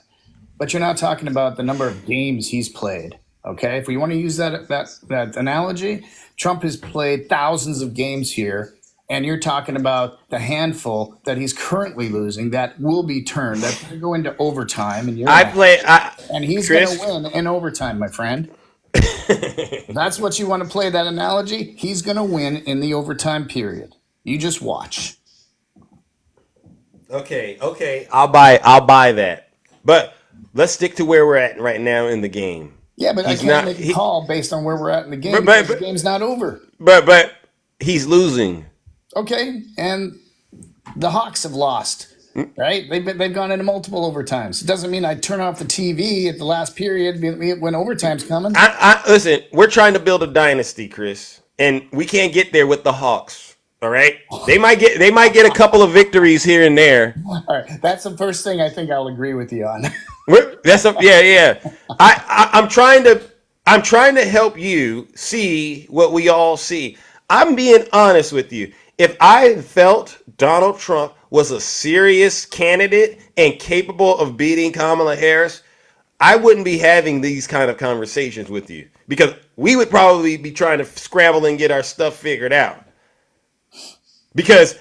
But you're not talking about the number of games he's played. Okay, if we want to use that analogy, Trump has played thousands of games here, and you're talking about the handful that he's currently losing that will be turned, that will go into overtime, and and he's going Chris. to win in overtime, my friend. That's what you want to play that analogy. He's going to win in the overtime period. You just watch. Okay. I'll buy that. But let's stick to where we're at right now in the game. Yeah, but He's I can't not- make a he- call based on where we're at in the game But- because but- the game's not over. But he's losing. Okay, and the Hawks have lost. Right? They've gone into multiple overtimes. It doesn't mean I turn off the TV at the last period when overtime's coming. Listen, we're trying to build a dynasty, Chris, and we can't get there with the Hawks. All right, they might get a couple of victories here and there. All right, that's the first thing I think I'll agree with you on. Yeah. I'm trying to I'm trying to help you see what we all see. I'm being honest with you. If I felt Donald Trump was a serious candidate and capable of beating Kamala Harris, I wouldn't be having these kind of conversations with you because we would probably be trying to scramble and get our stuff figured out. Because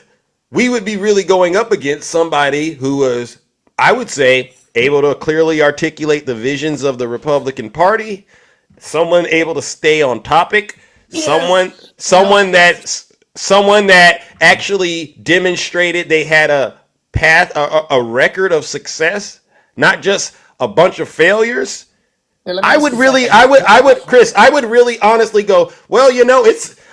we would be really going up against somebody who was, I would say, able to clearly articulate the visions of the Republican Party, someone able to stay on topic, someone that actually demonstrated they had a path, a record of success, not just a bunch of failures. Hey, let me I ask would you really, something. Chris, I would really honestly go, well,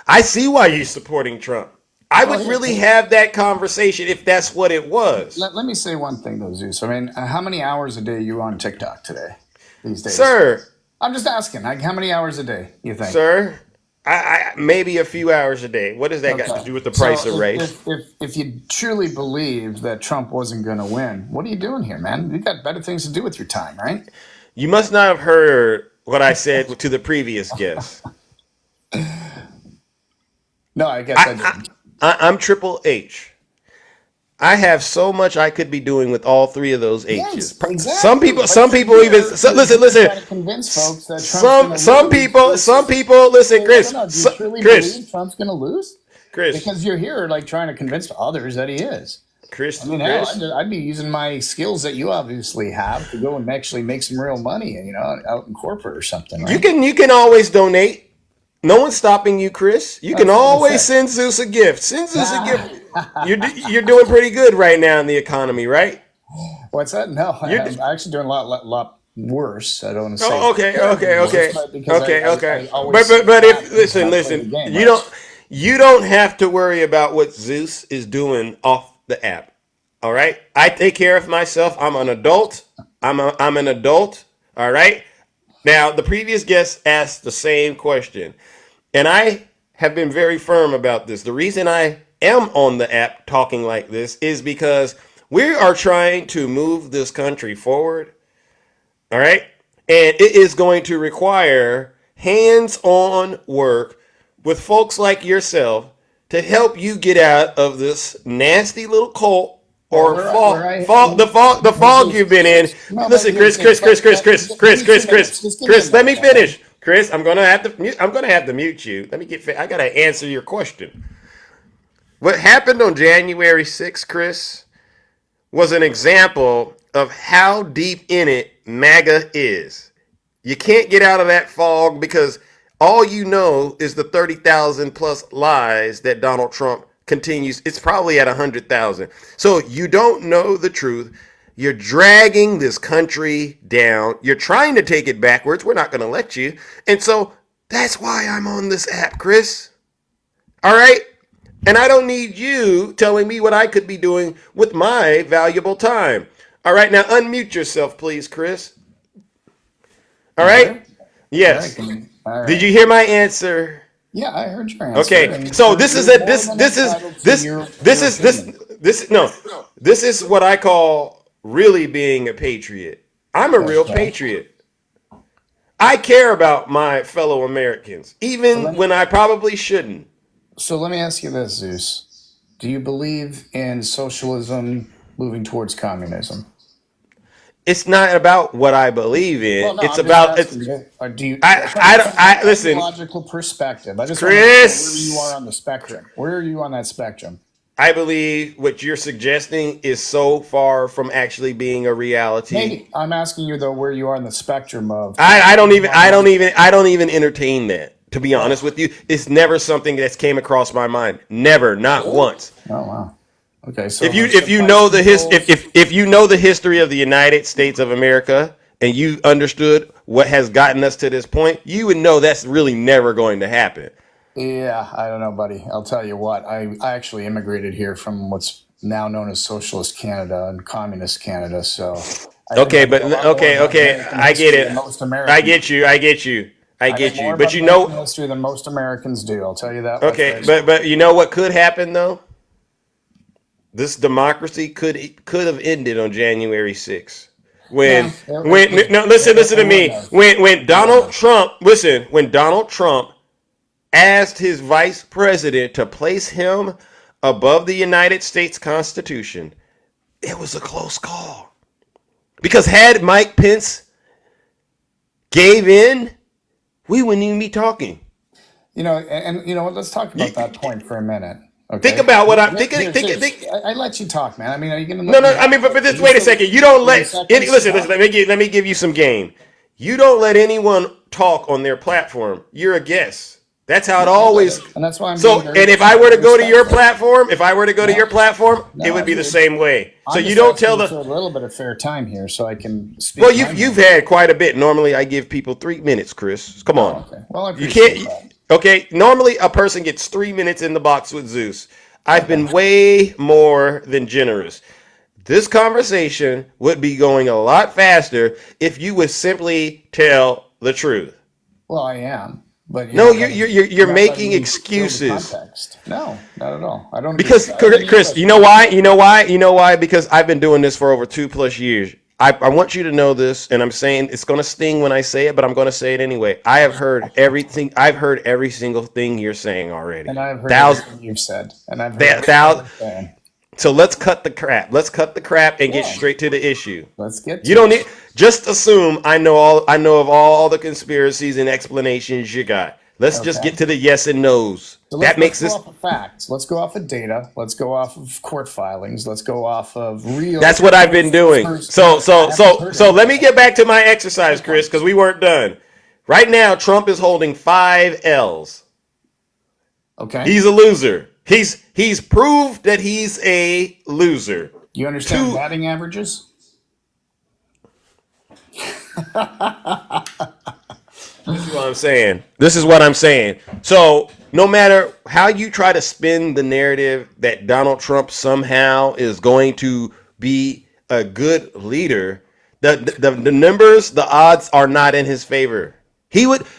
I see why you're supporting Trump. I would really have that conversation if that's what it was. Let me say one thing though, Zeus. I mean, how many hours a day are you on TikTok today, these days? Sir, I'm just asking, like, how many hours a day you think? sir, I maybe a few hours a day. What does that got to do with the price So of race? if you truly believe that Trump wasn't going to win, what are you doing here, man? You got better things to do with your time, right? You must not have heard what I said to the previous guest. No, I guess I didn't. I'm Triple H. I have so much I could be doing with all three of those H's. Yes, exactly. Some people But even listen. trying to convince folks that Trump's Some gonna lose some versus- people listen, No, Chris. no, no. Do you truly Chris, believe Trump's going to lose? Chris, Because you're here, like, trying to convince others that he is. Chris, I mean, hell, Chris. I'd be using my skills that you obviously have to go and actually make some real money, out in corporate or something, right? You can always donate. No one's stopping you, Chris. You can That's what I always said. send Zeus a gift. Send Zeus a gift. You're doing pretty good right now in the economy, right? What's that? No, You're- I'm actually doing a lot worse. I don't want to say. Oh, okay. But because I always But if have listen, to play the game, right? you don't have to worry about what Zeus is doing off the app. All right, I take care of myself. I'm an adult. I'm an adult. All right. Now the previous guest asked the same question, and I have been very firm about this. The reason I am on the app talking like this is because we are trying to move this country forward. All right. And it is going to require hands on work with folks like yourself to help you get out of this nasty little cult or the fog you've been in. No, Listen, but Chris, just give me a let me minute, finish. Chris, I'm gonna have to mute you. I gotta answer your question. What happened on January 6th, Chris, was an example of how deep in it MAGA is. You can't get out of that fog because all you know is the 30,000 plus lies that Donald Trump continues. It's probably at 100,000. So you don't know the truth. You're dragging this country down. You're trying to take it backwards. We're not going to let you. And so that's why I'm on this app, Chris. All right? And I don't need you telling me what I could be doing with my valuable time. All right, now unmute yourself, please, Chris. All right? Yes. All right. Did you hear my answer? Yeah, I heard your answer. Okay. And So you're this is more a than this entitled to your opinion. this is what I call really being a patriot. I'm a real right. patriot. I care about my fellow Americans, even when I probably shouldn't. So let me ask you this, Zeus. Do you believe in socialism moving towards communism? It's not about what I believe in. Well, no, It's I'm just about asking you, or do you? listen, Logical perspective. I just Chris. want to know where you are on the spectrum. Where are you on that spectrum? I believe what you're suggesting is so far from actually being a reality. Maybe I'm asking you though where you are on the spectrum of. I don't even entertain that. To be honest with you, it's never something that's came across my mind. Never, not once. Oh wow. Okay, so If you know the if you know the history of the United States of America and you understood what has gotten us to this point, you would know that's really never going to happen. Yeah, I don't know, buddy. I'll tell you what. I actually immigrated here from what's now known as Socialist Canada and Communist Canada. So Okay, but okay, I get it. Most I Americans. get you. I know more But about you know, American history than most Americans do. I'll tell you that. much okay, right but you know what could happen though? This democracy could have ended on January 6th. When No, no, listen to it me. would have. When Donald Trump, listen, when Donald Trump asked his vice president to place him above the United States Constitution, it was a close call. Because had Mike Pence gave in, we wouldn't even be talking. And you know what? Let's talk about that point for a minute. Okay. Think about what I'm thinking. I let you talk, man. I mean, are you going to No, no. I mean, but just wait a second. You don't let any. Listen. Let me give you some game. You don't let anyone talk on their platform. You're a guest. That's how it always. And that's why I'm So, being very and if I were to go to your respectful. platform, it would be the same way. So you don't tell for a little bit of fair time here, so I can speak. Well, you've had quite a bit. Normally, I give people 3 minutes, Chris. Come on. Okay. Well, I You appreciate can't. that. Okay. Normally, a person gets 3 minutes in the box with Zeus. I've been way more than generous. This conversation would be going a lot faster if you would simply tell the truth. Well, I am, but No, know, you're not making letting me build excuses. context. No, not at all. I don't Because I think Chris, you know why? You know why? Because I've been doing this for over 2+ years. I want you to know this, and I'm saying it's going to sting when I say it, but I'm going to say it anyway. I have heard everything. I've heard every single thing you're saying already. And I've heard Thousands. everything you've said, and I've heard That- everything you're saying. So let's cut the crap. Let's cut the crap and get Yeah. straight to the issue. Let's get. To You don't it. need just assume I know of all the conspiracies and explanations you got. Let's just Okay. get to the yes and no's. So That makes let's this. go off of facts. Let's go off of data. Let's go off of court filings. Let's go off of real. That's what I've been doing. First- So let me get back to my exercise, Chris, because we weren't done. Right now, Trump is holding 5 L's. Okay. He's a loser. He's proved that he's a loser. You understand Two- batting averages? This is what I'm saying. This is what I'm saying. So no matter how you try to spin the narrative that Donald Trump somehow is going to be a good leader, the numbers, the odds are not in his favor.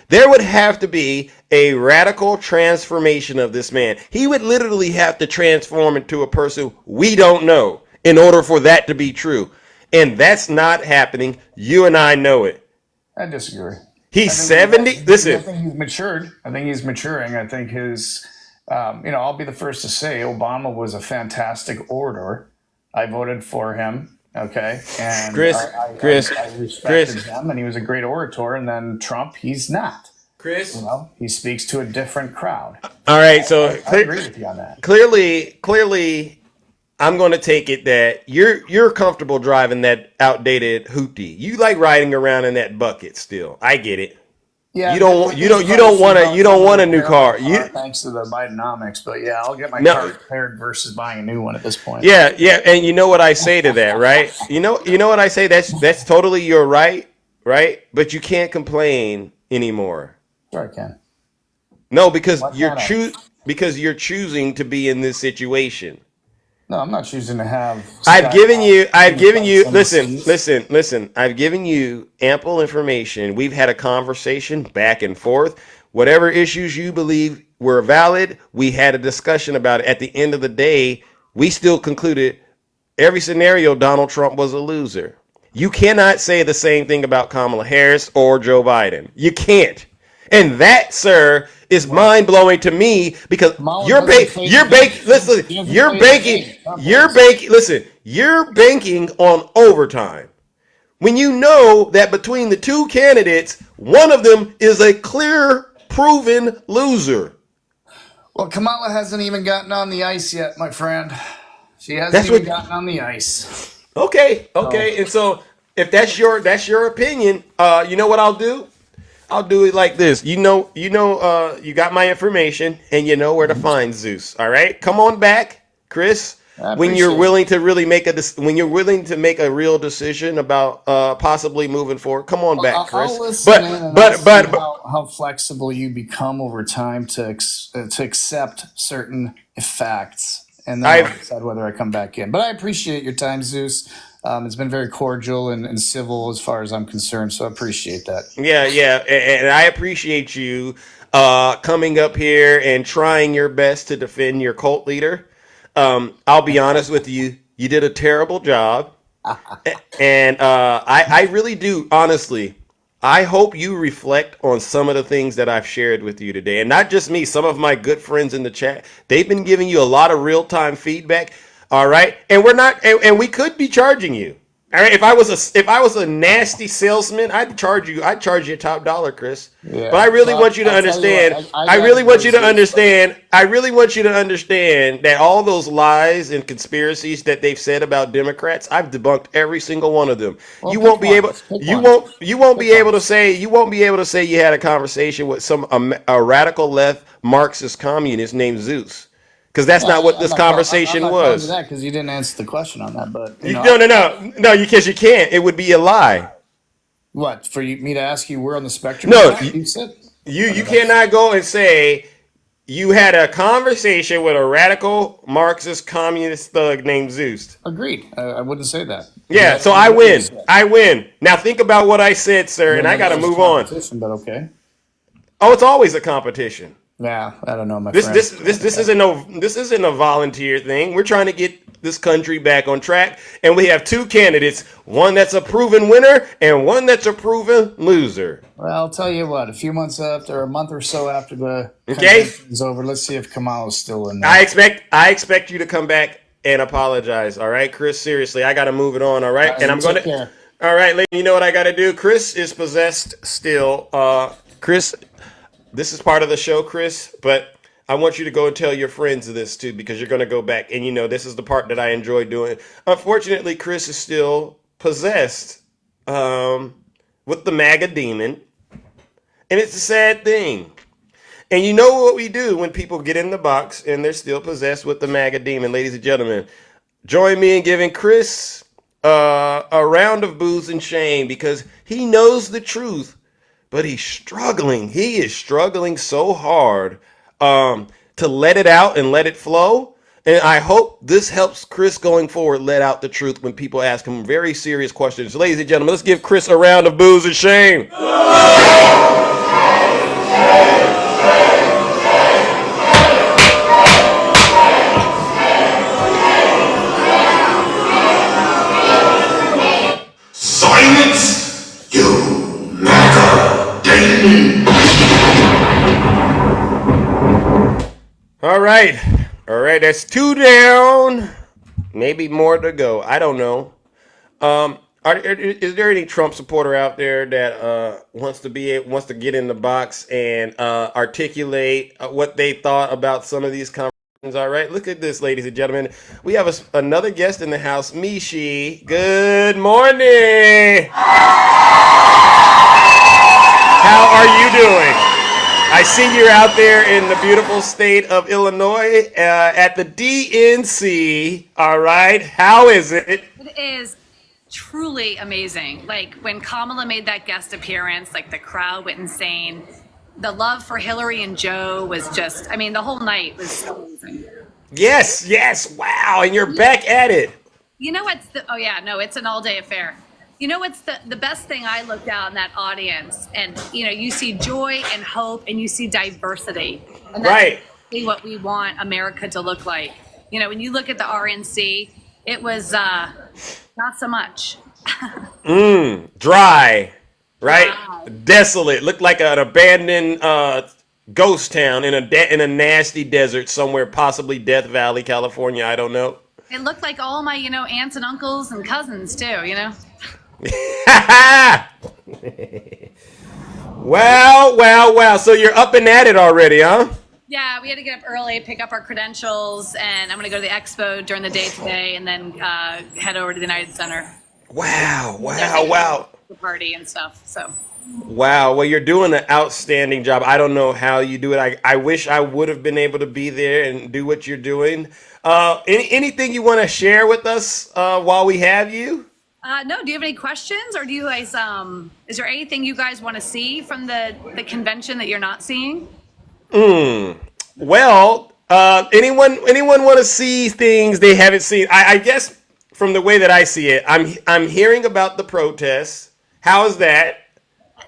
There would have to be a radical transformation of this man. He would literally have to transform into a person we don't know in order for that to be true. And that's not happening. You and I know it. I disagree. He's I 70. Listen, think he's matured. I think he's maturing. I think his, I'll be the first to say Obama was a fantastic orator. I voted for him. Okay. And Chris, I respected him, and he was a great orator. And then Trump, he's not. Chris. Well, he speaks to a different crowd. All right. So I agree with you on that. clearly, I'm going to take it that you're comfortable driving that outdated hoopty. You like riding around in that bucket still. I get it. Yeah, You don't want a new car. Thanks to the Bidenomics, but yeah, I'll get my No. car repaired versus buying a new one at this point. Yeah, and you know what I say to that, right? You know what I say. That's totally your right? But you can't complain anymore. Sure I can. No, because Why can't I? because you're choosing to be in this situation. No, I'm not choosing to have. I've given you, Tendencies. listen. I've given you ample information. We've had a conversation back and forth. Whatever issues you believe were valid, we had a discussion about it. At the end of the day, we still concluded every scenario Donald Trump was a loser. You cannot say the same thing about Kamala Harris or Joe Biden. You can't. And that, sir, is mind blowing to me because Kamala you're doesn't play the game. You're banking on overtime. When you know that between the two candidates, one of them is a clear, proven loser. Well, Kamala hasn't even gotten on the ice yet, my friend. She hasn't That's even what- gotten on the ice. Okay. And so if that's your opinion, you know what I'll do? I'll do it like this. You got my information and you know where to find Zeus. All right, come on back, Chris. I When you're appreciate willing to really when you're willing to make a real decision about possibly moving forward, come on back, Chris. I'll listen in and I'll see but how flexible you become over time to accept certain facts, and then I'll decide whether I come back in. But I appreciate your time, Zeus. It's been very cordial and civil as far as I'm concerned, so I appreciate that. yeah, and I appreciate you coming up here and trying your best to defend your cult leader. I'll be honest with you. You did a terrible job. And I really do, honestly. I hope you reflect on some of the things that I've shared with you today. And not just me, some of my good friends in the chat, they've been giving you a lot of real time feedback. All right. And we're not, and we could be charging you. All right. If I was a nasty salesman, I'd charge you top dollar, Chris. Yeah. But I really Well, want you to I'll tell you what, understand. I I got really want you to those- understand. I really want you to understand that all those lies and conspiracies that they've said about Democrats, I've debunked every single one of them. Well, You pick won't be able. ones, pick You ones. won't. You won't be Pick able to ones. say. You won't be able to say you had a conversation with a radical left Marxist communist named Zeus, because that's not what this conversation I'm not calling you was. that because you didn't answer the question on that. But No. Because you can't. It would be a lie. what for me to ask you? We're on the spectrum. No, of that? You said You cannot go and say you had a conversation with a radical Marxist communist thug named Zeus. agreed. I wouldn't say that. Yeah, so I win. I win. Now think about what I said, sir, and I got to move on. But okay. Oh, it's always a competition. Yeah, I don't know, my This friend. this isn't a volunteer thing. We're trying to get this country back on track, and we have two candidates: one that's a proven winner and one that's a proven loser. Well, I'll tell you what. A month or so after the Okay. convention is over, let's see if Kamala's still in there. I expect you to come back and apologize. All right, Chris. Seriously, I got to move it on. All right, and I'm going Take to. care. All right, lady. You know what I got to do? Chris is possessed still. Chris, this is part of the show, Chris. But I want you to go and tell your friends this too, because you're going to go back, and you know this is the part that I enjoy doing. Unfortunately, Chris is still possessed with the MAGA demon, and it's a sad thing. And you know what we do when people get in the box and they're still possessed with the MAGA demon, ladies and gentlemen. Join me in giving Chris a round of booze and shame, because he knows the truth, but he's struggling. He is struggling so hard to let it out and let it flow. And I hope this helps Chris going forward let out the truth when people ask him very serious questions. Ladies and gentlemen, let's give Chris a round of booze and shame. Silence, you MAGA demon! All right. All right. That's two down. Maybe more to go. I don't know. Is there any Trump supporter out there that wants to get in the box and articulate what they thought about some of these conversations? All right. Look at this, ladies and gentlemen. We have another guest in the house, Mishi. Good morning. How are you doing? I see you're out there in the beautiful state of Illinois at the DNC. All right. How is it? It is truly amazing. Like when Kamala made that guest appearance, like the crowd went insane. The love for Hillary and Joe was just, I mean, the whole night was so amazing. Yes. Wow. And you're back at it. You know what's oh yeah, no, it's an all day affair. You know what's the best thing? I looked out in that audience and, you see joy and hope and you see diversity. And that's Right. exactly what we want America to look like. When you look at the RNC, it was not so much. Dry. Right? Dry. Desolate. Looked like an abandoned ghost town in a nasty desert somewhere, possibly Death Valley, California. I don't know. It looked like all my, aunts and uncles and cousins too, Wow. So you're up and at it already, huh? Yeah, we had to get up early, pick up our credentials, and I'm going to go to the expo during the day today and then head over to the United Center. Wow. The party and stuff, so. Wow. Well, you're doing an outstanding job. I don't know how you do it. I wish I would have been able to be there and do what you're doing. Anything you want to share with us while we have you? No, do you have any questions, or do you guys, is there anything you guys want to see from the convention that you're not seeing? Well, anyone want to see things they haven't seen? I guess from the way that I see it, I'm hearing about the protests. How is that?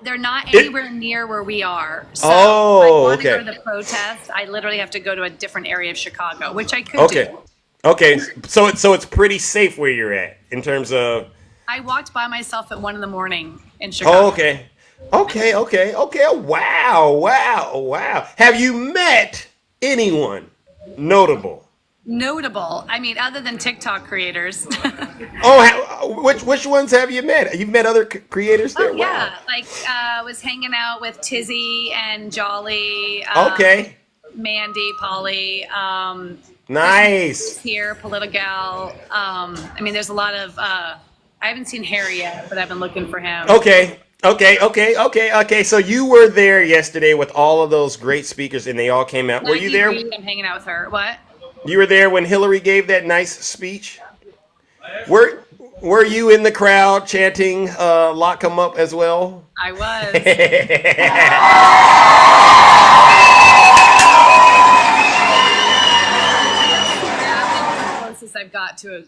They're not anywhere near where we are. So Oh, I want to okay. go to the protest. I literally have to go to a different area of Chicago, which I could Okay. do. Okay, so it's pretty safe where you're at in terms of. I walked by myself at 1 a.m. in Oh, Chicago. okay, okay. Wow, wow, wow. Have you met anyone notable? Notable. I mean, other than TikTok creators. Oh, which ones have you met? You've met other creators Oh there. Wow. yeah, like was hanging out with Tizzy and Jolly, Okay. Mandy, Polly, Nice. here, Politigal. I mean, there's a lot of. I haven't seen Harry yet, but I've been looking for him. Okay. So you were there yesterday with all of those great speakers, and they all came out. Were you Maggie there? Reed, I'm hanging out with her. What? You were there when Hillary gave that nice speech. Were you in the crowd chanting "Lock 'em up" as well? I was. Yeah, closest I've got to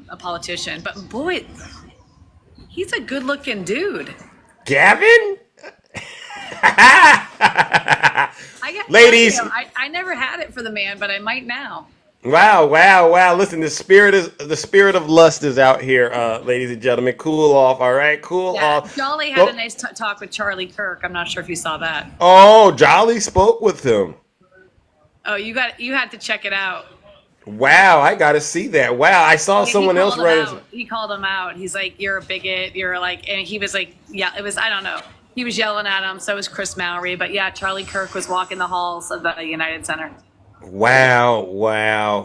a politician, but boy, he's a good-looking dude. Gavin? I got Ladies. I never had it for the man, but I might now. Wow. Listen, the spirit of lust is out here, ladies and gentlemen. Cool off, all right? Cool Yeah, off. Jolly had Go- a nice talk with Charlie Kirk. I'm not sure if you saw that. Oh, Jolly spoke with him. Oh, you had to check it out. Wow, I got to see that. Wow, I saw He someone else called him write. out. He called him out. He's like, "You're a bigot. You're like," and he was like, "Yeah." It was, I don't know. He was yelling at him. So was Chris Mowry. But yeah, Charlie Kirk was walking the halls of the United Center. Wow.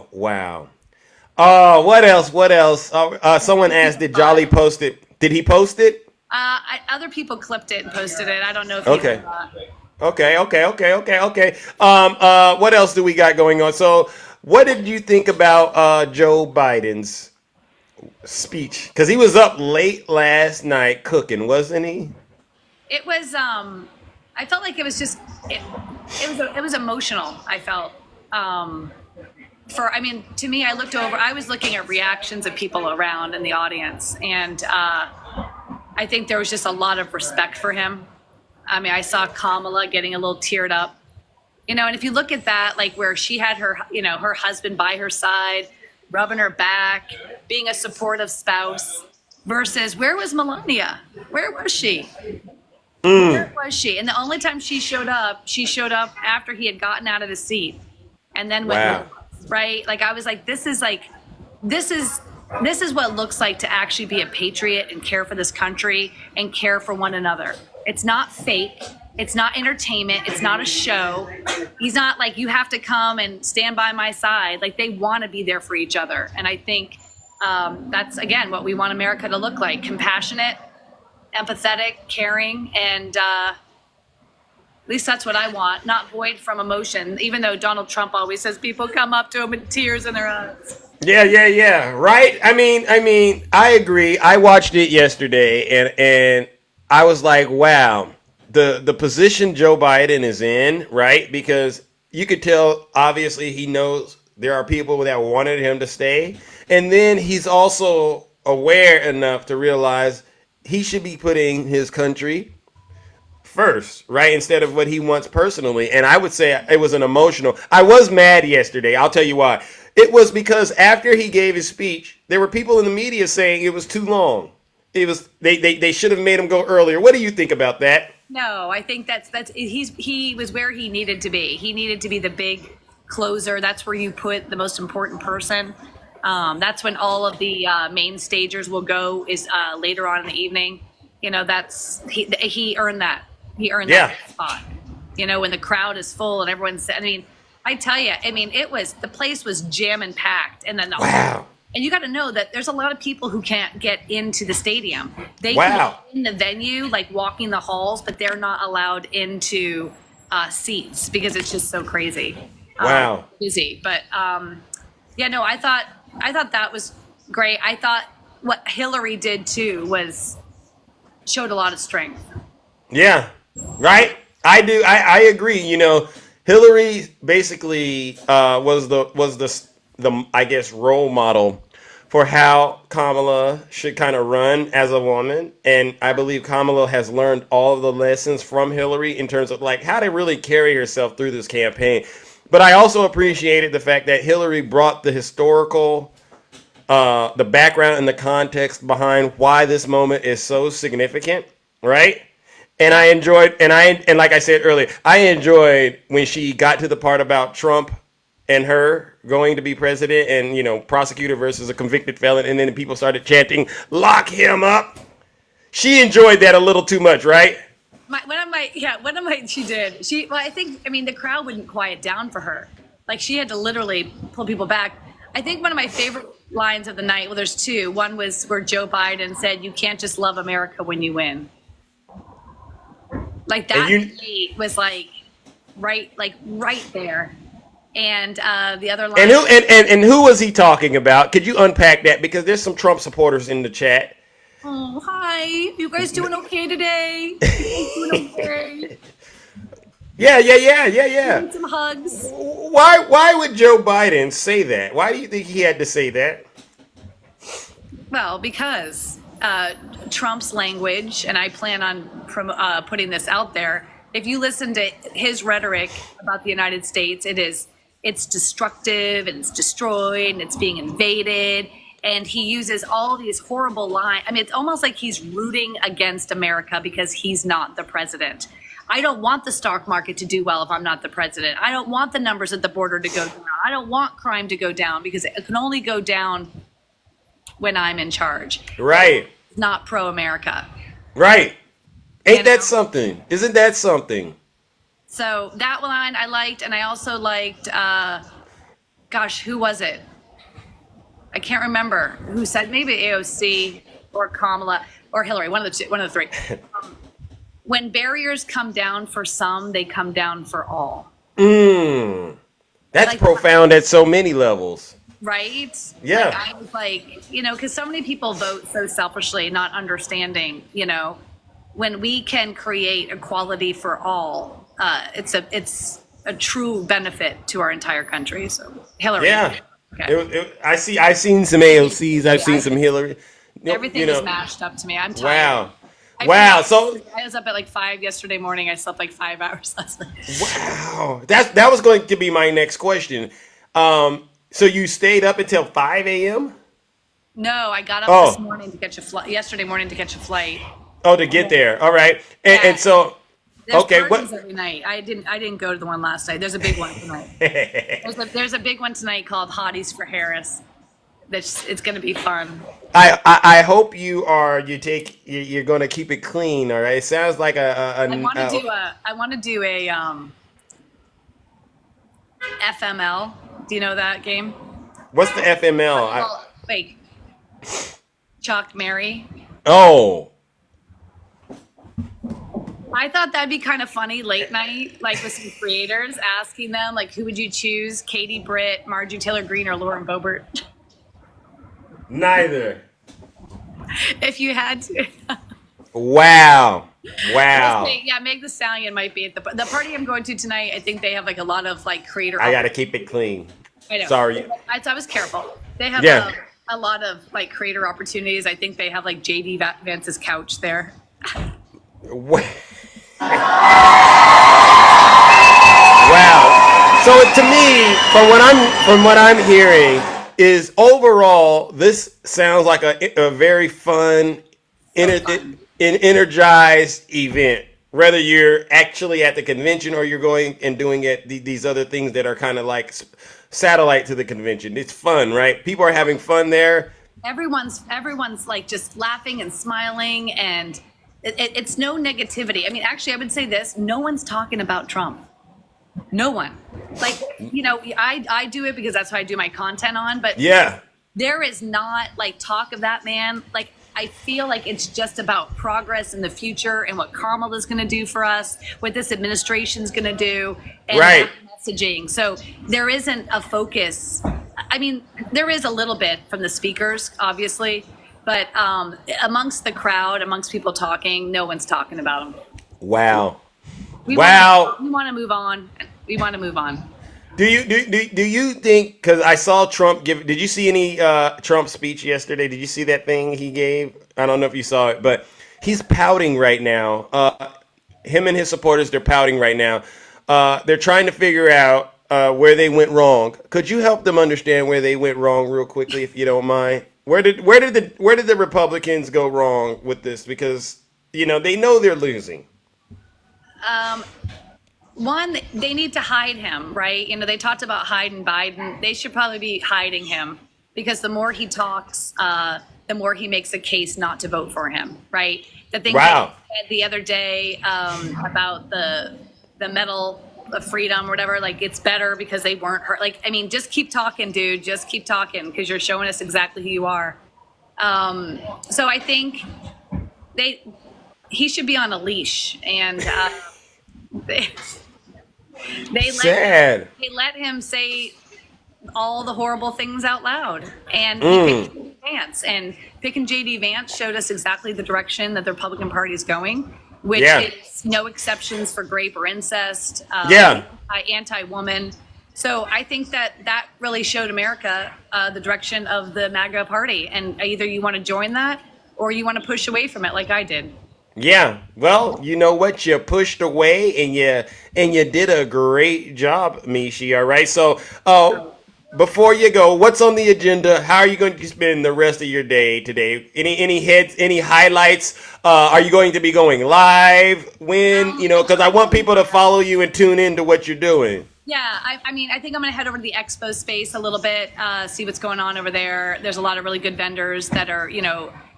What else? Someone asked, did Jolly post it? Did he post it? Other people clipped it and posted it. I don't know if Okay. he did that. Okay. What else do we got going on? So, what did you think about Joe Biden's speech? Because he was up late last night cooking, wasn't he? It was. I felt like it was just. It was emotional. I felt. I mean, to me, I was looking at reactions of people around in the audience, and I think there was just a lot of respect for him. I mean, I saw Kamala getting a little teared up, and if you look at that, like where she had her, her husband by her side, rubbing her back, being a supportive spouse, versus where was Melania? Where was she? Where was she? And the only time she showed up after he had gotten out of the seat, and then went Wow. right. Like I was like, this is what it looks like to actually be a patriot and care for this country and care for one another. It's not fake. It's not entertainment. It's not a show. He's not like, you have to come and stand by my side. Like they want to be there for each other. And I think that's, again, what we want America to look like: compassionate, empathetic, caring, and at least that's what I want, not void from emotion, even though Donald Trump always says people come up to him with tears in their eyes. Yeah. Right? I mean, I agree. I watched it yesterday, and I was like, wow, the position Joe Biden is in, right? Because you could tell, obviously, he knows there are people that wanted him to stay, and then he's also aware enough to realize he should be putting his country first, right? Instead of what he wants personally. And I would say it was an emotional. I was mad yesterday. I'll tell you why. It was because after he gave his speech, there were people in the media saying it was too long. It was they should have made him go earlier. What do you think about that? No, I think he was where he needed to be. He needed to be the big closer. That's where you put the most important person. That's when all of the main stagers will go, is later on in the evening. He earned that. He earned Yeah. that spot. When the crowd is full and everyone's, I tell you, the place was jam and packed. And then Wow. and you got to know that there's a lot of people who can't get into the stadium. They Wow. can get in the venue, like walking the halls, but they're not allowed into seats because it's just so crazy. Wow. Busy. But I thought that was great. I thought what Hillary did too showed a lot of strength. Yeah. Right? I do. I agree. Hillary basically was the I guess role model for how Kamala should kind of run as a woman, and I believe Kamala has learned all of the lessons from Hillary in terms of like how to really carry herself through this campaign. But I also appreciated the fact that Hillary brought the historical, the background and the context behind why this moment is so significant, right? And I enjoyed, and like I said earlier, I enjoyed when she got to the part about Trump and her going to be president, and prosecutor versus a convicted felon, and then people started chanting, "Lock him up." She enjoyed that a little too much, right? She did. I mean, the crowd wouldn't quiet down for her. Like, she had to literally pull people back. I think one of my favorite lines of the night, well, there's two. One was where Joe Biden said, "You can't just love America when you win." Like, that was right there. And the other line. And who was he talking about? Could you unpack that? Because there's some Trump supporters in the chat. Oh, hi. You guys doing okay today? You guys doing okay? Yeah. Need some hugs. Why would Joe Biden say that? Why do you think he had to say that? Well, because Trump's language, and I plan on putting this out there. If you listen to his rhetoric about the United States, it's destructive, and it's destroyed, and it's being invaded. And he uses all these horrible lines. I mean, it's almost like he's rooting against America because he's not the president. I don't want the stock market to do well if I'm not the president. I don't want the numbers at the border to go down. I don't want crime to go down because it can only go down when I'm in charge. Right. It's not pro-America. Right. Ain't that something? Isn't that something? So that line I liked, and I also liked, who was it? I can't remember who said, maybe AOC or Kamala or Hillary, one of the three. When barriers come down for some, they come down for all. That's profound at so many levels. Right? Yeah. I was because so many people vote so selfishly, not understanding, when we can create equality for all, it's a true benefit to our entire country. So Hillary. Yeah. Okay. I've seen some AOCs. I've seen some Hillary. Everything is mashed up to me. I'm tired. Wow. So I was up at 5 yesterday morning. I slept 5 hours last night. Wow. That was going to be my next question. So you stayed up until 5 a.m.? No, I got up this morning to catch a flight. Yesterday morning to catch a flight. Oh, to get there. All right. And so. There's okay, parties every night. I didn't go to the one last night. There's a big one tonight. there's a big one tonight called Hotties for Harris. It's going to be fun. I hope you're going to keep it clean. All right. It sounds like I want to do a FML. Do you know that game? What's the FML? Wait. Chalk Mary. Oh. I thought that'd be kind of funny late night, with some creators asking them, who would you choose? Katie Britt, Marjorie Taylor Greene, or Lauren Boebert? Neither. If you had to. Wow. Yeah, Meg the Stallion might be at the party I'm going to tonight. I think they have a lot of creator. I got to keep it clean. I know. Sorry. I was careful. They have a lot of creator opportunities. I think they have JD Vance's couch there. Wow. So to me, from what I'm hearing, is overall this sounds like a very fun, energized event. Whether you're actually at the convention or you're going and doing these other things that are kind of satellite to the convention. It's fun, right? People are having fun there. Everyone's just laughing and smiling, and it's no negativity. I mean, actually, I would say this: no one's talking about Trump. No one. I do it because that's what I do my content on. But yeah, there is not talk of that man. I feel like it's just about progress in the future and what Kamala's going to do for us, what this administration's going to do, and right. Messaging. So there isn't a focus. I mean, there is a little bit from the speakers, obviously, but amongst the crowd, amongst people talking, no one's talking about him. Wow. We want to move on. We want to move on. Do you think, because I saw Trump did you see any Trump speech yesterday? Did you see that thing he gave? I don't know if you saw it, but he's pouting right now. Him and his supporters, they're pouting right now. They're trying to figure out where they went wrong. Could you help them understand where they went wrong real quickly, if you don't mind? Where did the Republicans go wrong with this? Because they know they're losing. One, they need to hide him, right? They talked about hiding Biden. They should probably be hiding him because the more he talks, the more he makes a case not to vote for him, right? The thing Wow. that he said the other day about the Medal of Freedom or whatever, like it's better because they weren't hurt. Like, I mean, just keep talking, dude. Just keep talking because you're showing us exactly who you are. So I think he should be on a leash, and they Sad. let him say all the horrible things out loud, and he picked JD Vance, and picking JD Vance showed us exactly the direction that the Republican Party is going, which Yeah. is no exceptions for rape or incest, Yeah. anti-woman. So I think that really showed America the direction of the MAGA party, and either you want to join that or you want to push away from it, like I did. Yeah. Well, you know what? You pushed away and you did a great job, Mishi. All right. So, before you go, what's on the agenda? How are you going to spend the rest of your day today? Any highlights? Are you going to be going live? When? Because I want people to follow you and tune into what you're doing. Yeah, I mean, I think I'm going to head over to the expo space a little bit, see what's going on over there. There's a lot of really good vendors that are,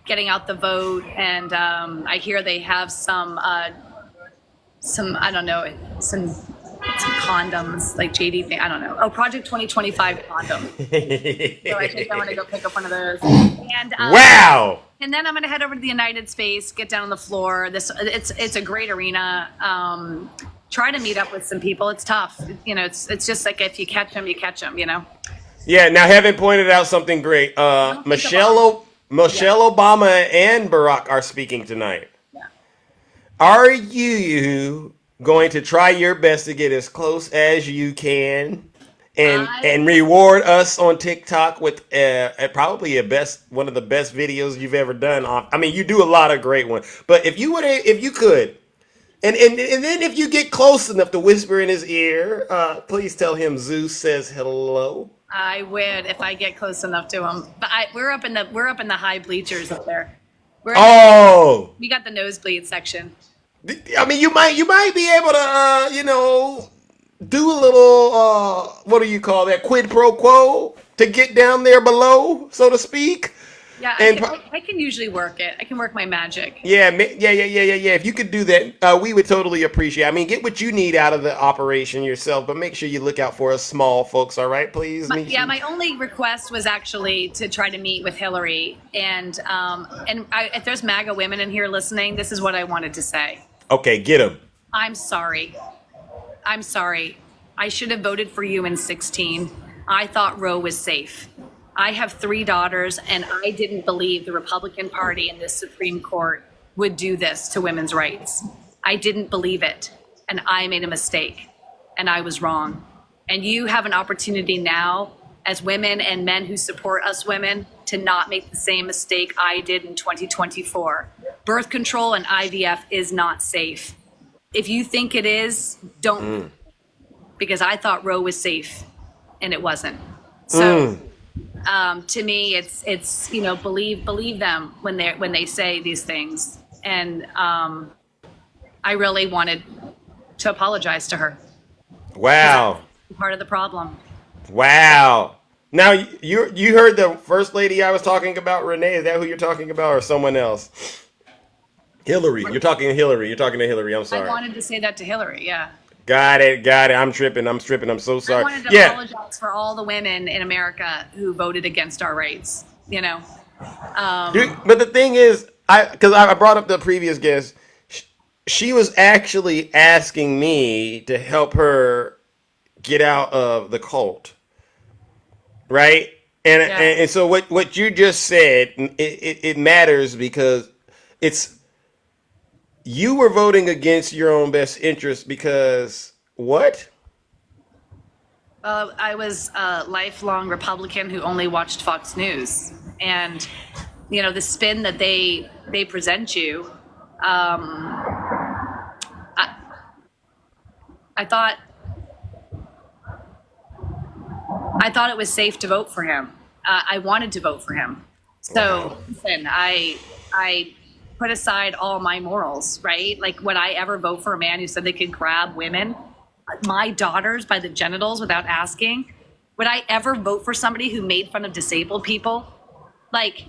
getting out the vote, and I hear they have some I don't know, some condoms like JD. I don't know. Oh, Project 2025 condom. So I think I want to go pick up one of those. And Wow. And then I'm going to head over to the United Space, get down on the floor. It's a great arena. Try to meet up with some people. It's tough. It's just like if you catch them, you catch them. Yeah. Now, Heaven pointed out something great. Michelle Obama and Barack are speaking tonight. Yeah. Are you going to try your best to get as close as you can and reward us on TikTok with probably one of the best videos you've ever done? I mean, you do a lot of great ones, but if you could, and then if you get close enough to whisper in his ear, please tell him Zeus says hello. I would if I get close enough to him. But we're up in the high bleachers up there. We got the nosebleed section. I mean, you might be able to do a little what do you call that, quid pro quo, to get down there below, so to speak. Yeah, And I can usually work it. I can work my magic. yeah. If you could do that, we would totally appreciate it. I mean, get what you need out of the operation yourself, but make sure you look out for us small folks. All right, please. My only request was actually to try to meet with Hillary, and if there's MAGA women in here listening, this is what I wanted to say. Okay, get him. I'm sorry. I should have voted for you in 2016. I thought Roe was safe. I have 3 daughters, and I didn't believe the Republican Party in this Supreme Court would do this to women's rights. I didn't believe it, and I made a mistake, and I was wrong. And you have an opportunity now, as women and men who support us women, to not make the same mistake I did in 2024. Birth control and IVF is not safe. If you think it is, don't, because I thought Roe was safe, and it wasn't. So. To me, it's believe them when they say these things, and I really wanted to apologize to her. Wow. Part of the problem. Wow. Now you heard the first lady I was talking about, Renee. Is that who you're talking about, or someone else? Hillary. You're talking to Hillary. I'm sorry. I wanted to say that to Hillary. Yeah. Got it. I'm tripping. I'm so sorry. I wanted to apologize for all the women in America who voted against our rights. Dude, but the thing is, because I brought up the previous guest, she was actually asking me to help her get out of the cult, right? And so what you just said, it matters because you were voting against your own best interest because what? I was a lifelong Republican who only watched Fox News, and the spin that they present you. I thought I thought it was safe to vote for him. I wanted to vote for him. So listen, I put aside all my morals, right? Like, would I ever vote for a man who said they could grab women, my daughters, by the genitals without asking? Would I ever vote for somebody who made fun of disabled people? Like,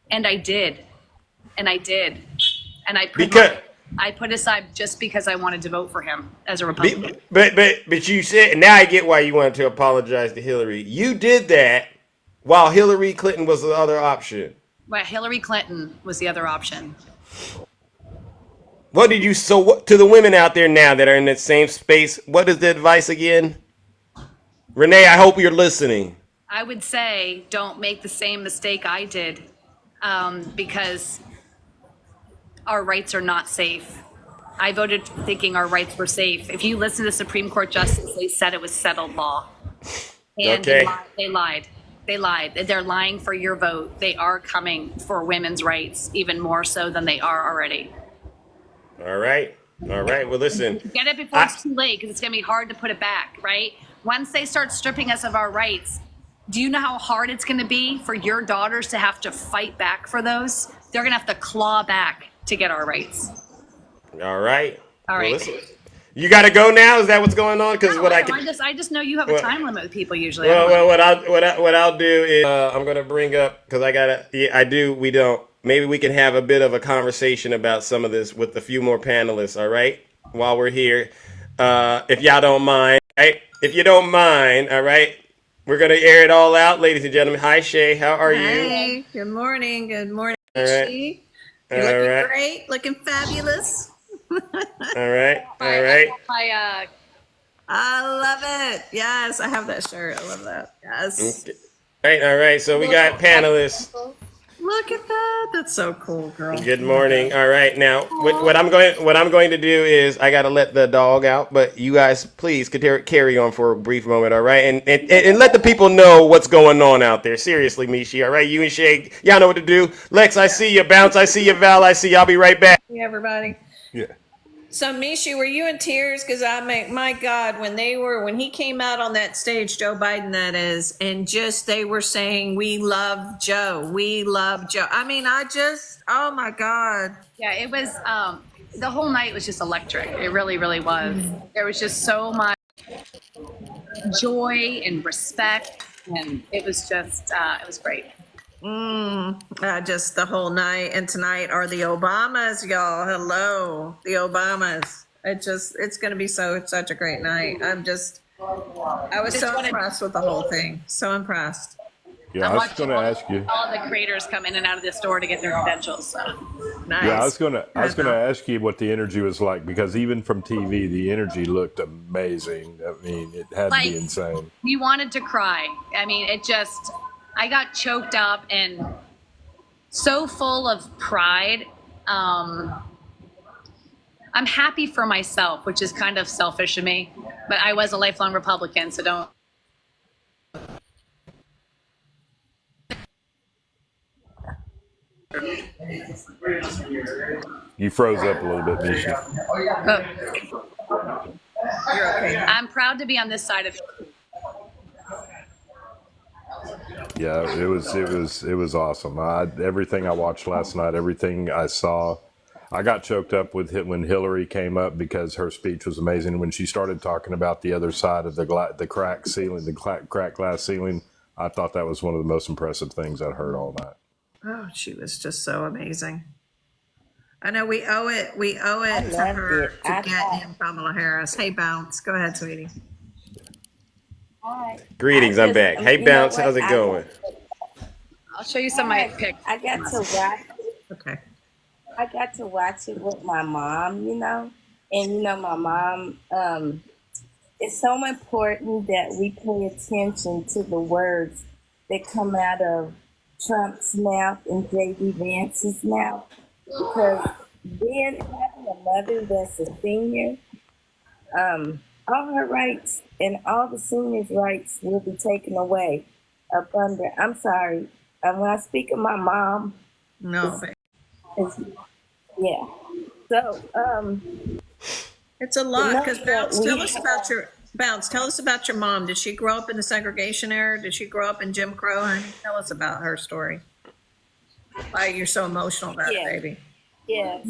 and I did. And I did. And I put aside just because I wanted to vote for him as a Republican. But you said, now I get why you wanted to apologize to Hillary. You did that while Hillary Clinton was the other option. But Hillary Clinton was the other option. What did you, so what, to the women out there now that are in that same space, what is the advice again? Renee, I hope you're listening. I would say don't make the same mistake I did, because our rights are not safe. I voted thinking our rights were safe. If you listen to the Supreme Court justice, they said it was settled law. And Okay. they lied. They lied. They're lying for your vote. They are coming for women's rights, even more so than they are already. All right. All right. Well, listen. Get it before it's too late, because it's going to be hard to put it back, right? Once they start stripping us of our rights, do you know how hard it's going to be for your daughters to have to fight back for those? They're going to have to claw back to get our rights. All right. All right. Well, listen. You got to go now? Is that what's going on? Because No, what I just know you have a Well- time limit with people usually. I don't know. Well, what I'll do is I'm gonna bring up, because we don't. Maybe we can have a bit of a conversation about some of this with a few more panelists. All right, while we're here, if y'all don't mind, right? If you don't mind, all right, we're gonna air it all out, ladies and gentlemen. Hi, Shay, how are you? Hey, good morning. Good morning. All right. She. All You're looking right. great, looking fabulous. All right, all right. I love it. Yes, I have that shirt. I love that. Yes. All right. So we got panelists. Look at that. That's so cool, girl. Good morning. All right, now what I'm going to do is I got to let the dog out, but you guys please carry on for a brief moment, all right? And let the people know what's going on out there. Seriously, Mishi, all right? You and Shay, y'all know what to do. Lex, I see you. Bounce, I see you. Val, I see you. I'll be right back. Hey, everybody. Yeah. So, Mishi, were you in tears? Because my God, when he came out on that stage, Joe Biden, that is, and just they were saying, "We love Joe. We love Joe." I mean, oh my God. Yeah, it was, the whole night was just electric. It really, really was. There was just so much joy and respect, and it was just, it was great. Just the whole night, and tonight are the Obamas, y'all. Hello, the Obamas. It's going to be such a great night. I was so impressed with the whole thing. So impressed. Yeah, I was going to ask you. All the creators come in and out of the store to get their credentials. So. Nice. Yeah, I was going to ask you what the energy was like, because even from TV, the energy looked amazing. I mean, it had to be insane. You wanted to cry. I mean, I got choked up and so full of pride. I'm happy for myself, which is kind of selfish of me, but I was a lifelong Republican, so don't. You froze up a little bit, Misha. I'm proud to be on this side of it. Yeah, it was awesome. Everything I watched last night, everything I saw, I got choked up with it when Hillary came up, because her speech was amazing. When she started talking about the other side of the cracked ceiling, the cracked glass ceiling, I thought that was one of the most impressive things I'd heard all night. Oh, she was just so amazing. I know we owe it to her to get in Kamala Harris. Hey, Bounce, go ahead, sweetie. Greetings, I'm back. Hey, Bounce, how's it going? I'll show you some of my pics. I got to watch. Okay. I got to watch it with my mom, and my mom. It's so important that we pay attention to the words that come out of Trump's mouth and J.D. Vance's mouth, because then having a mother that's a senior, all her rights and all the seniors' rights will be taken away up under. I'm sorry. When I speak of my mom, No, yeah. So, it's a lot. Because Bounce, tell us about Bounce, tell us about your mom. Did she grow up in the segregation era? Did she grow up in Jim Crow? Honey? Tell us about her story. Why you're so emotional about it, Yeah. baby. Yes.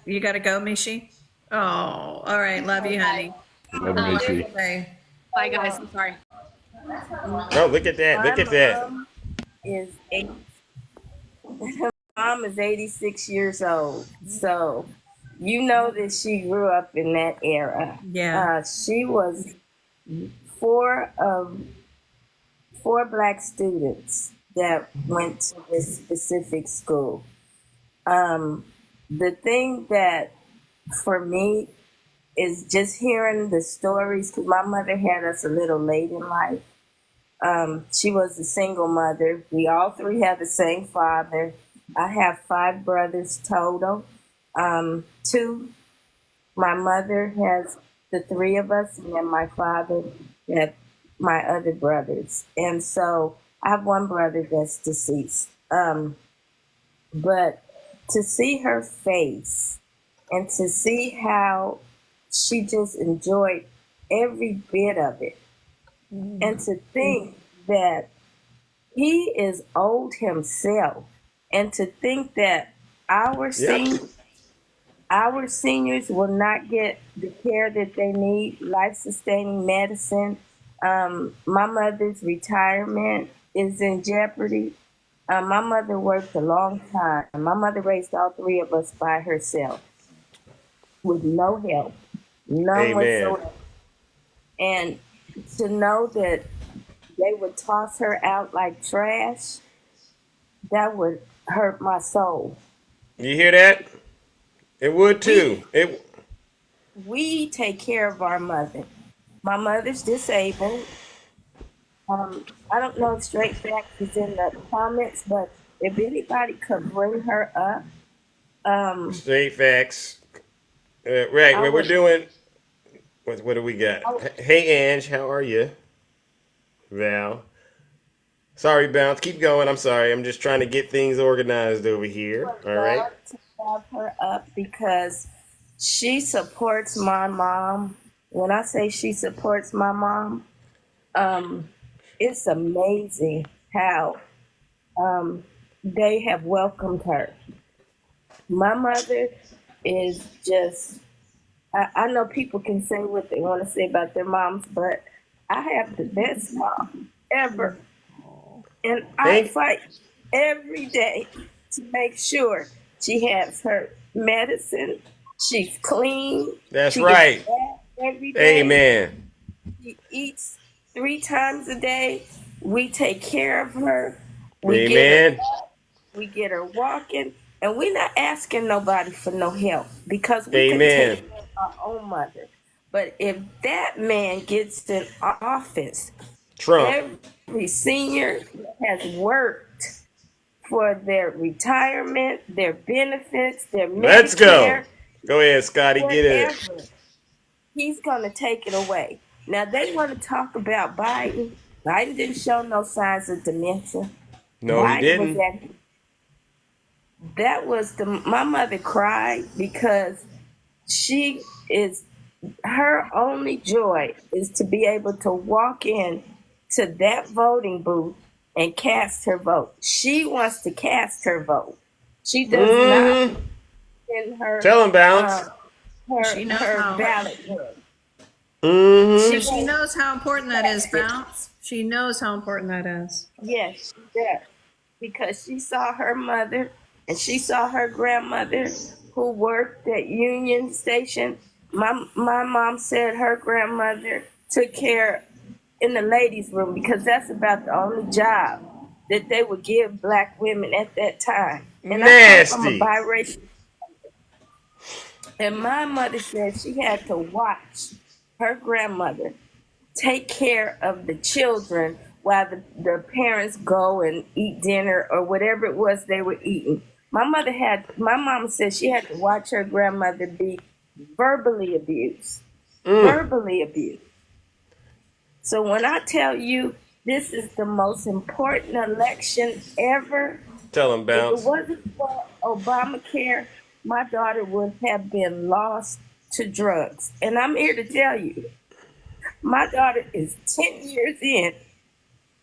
You gotta go, Mishi. Oh, all right. Love you, honey. Love you, Michi. Okay. Bye, guys. I'm sorry. Oh, look at that. Look at that. Mom is eight. Mom is 86 years old, so you know that she grew up in that era. Yeah. She was four black students that went to this specific school. The thing that for me is just hearing the stories, because my mother had us a little late in life. She was a single mother. We all three have the same father. I have 5 brothers total. 2. My mother has the 3 of us, and then my father had my other brothers. And so I have 1 brother that's deceased. But to see her face and to see how she just enjoyed every bit of it, and to think that he is old himself, and to think that our seniors will not get the care that they need, life-sustaining medicine. My mother's retirement is in jeopardy. My mother worked a long time. My mother raised all 3 of us by herself with no help, none Amen. whatsoever. And to know that they would toss her out like trash, that would hurt my soul. You hear that? It would too. We take care of our mother. My mother's disabled. I don't know if straight facts is in the comments, but if anybody could bring her up, Straight facts. Right. I We're would- doing. What do we got? Hey, Ange, how are you? Val. Sorry, Bounce. Keep going. I'm sorry. I'm just trying to get things organized over here. All right. love to have her up because she supports my mom. When I say she supports my mom, it's amazing how they have welcomed her. My mother is just, I know people can say what they want to say about their moms, but I have the best mom ever. And I fight every day to make sure she has her medicine. She's clean. That's She right. gets bath every day. Amen. She eats 3 times a day. We take care of her. We get her Amen. up, we get her walking, and we're not asking nobody for no help because we can Amen. take care of our own mother. But if that man gets in office, Trump. every senior has worked for their retirement, their benefits, their Let's go. Medicare, Go ahead, Scotty. Get it. whatever. He's going to take it away. Now, they want to talk about Biden. Biden didn't show no signs of dementia. No, he didn't. My mother cried because her only joy is to be able to walk in to that voting booth and cast her vote. She wants to cast her vote. She does not in her Tell him, Bounce. She knows her how. ballot book. She knows how important that is, Bounce. She knows how important that is. Yes, she does. Because she saw her mother and she saw her grandmother who worked at Union Station. My mom said her grandmother took care in the ladies' room because that's about the only job that they would give black women at that time. And I come from a Nasty. biracial. And my mother said she had to watch her grandmother take care of the children while the parents go and eat dinner or whatever it was they were eating. My mom said she had to watch her grandmother be verbally abused. Verbally abused. So when I tell you this is the most important election ever, Tell him, if Bounce. it wasn't for Obamacare, my daughter would have been lost to drugs. And I'm here to tell you, My daughter is 10 years in,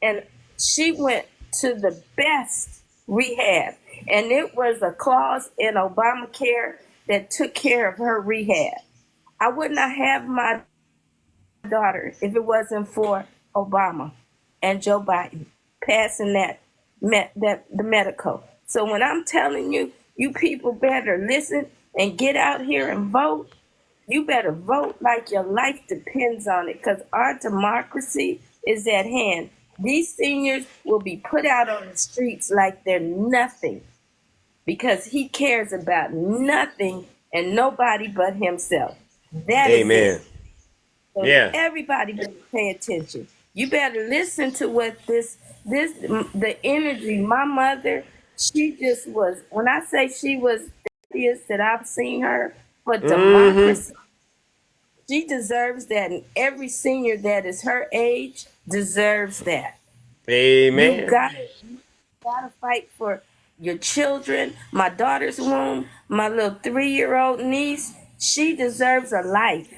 and she went to the best rehab. And it was a clause in Obamacare that took care of her rehab. I would not have my daughter if it wasn't for Obama and Joe Biden passing the medical. So when I'm telling you, you people better listen and get out here and vote. You better vote like your life depends on it, because our democracy is at hand. These seniors will be put out on the streets like they're nothing, because he cares about nothing and nobody but himself. That is Amen. it. So Yeah. everybody better pay attention. You better listen to what the energy. My mother, she just was, when I say she was the happiest that I've seen her for democracy, she deserves that. And every senior that is her age deserves that. You Amen. gotta fight for your children. My daughter's womb, my little 3-year-old niece, she deserves a life.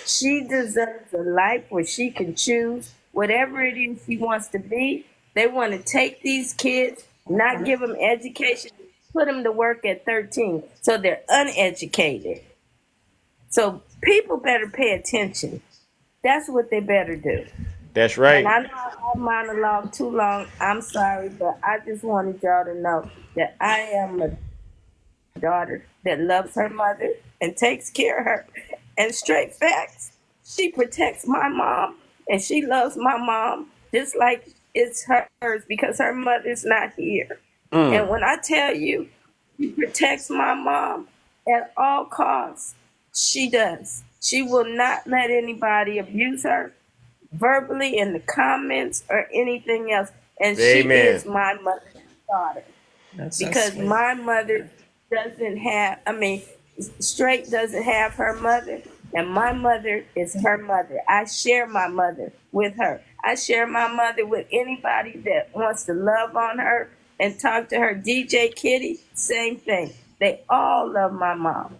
She deserves a life where she can choose whatever it is she wants to be. They want to take these kids, not give them education, put them to work at 13, so they're uneducated. So people better pay attention. That's what they better do. That's And right. I know I monologue too long. I'm sorry, but I just wanted y'all to know that I am a daughter that loves her mother and takes care of her. And straight facts, she protects my mom and she loves my mom just like it's hers, because her mother's not here. And when I tell you, she protects my mom at all costs. She does. She will not let anybody abuse her verbally in the comments or anything else. And she Amen. is my mother's daughter, That's so because sweet. my mother doesn't have, Straight doesn't have her mother, and my mother is her mother. I share my mother with her. I share my mother with anybody that wants to love on her and talk to her. DJ Kitty, same thing. They all love my mom.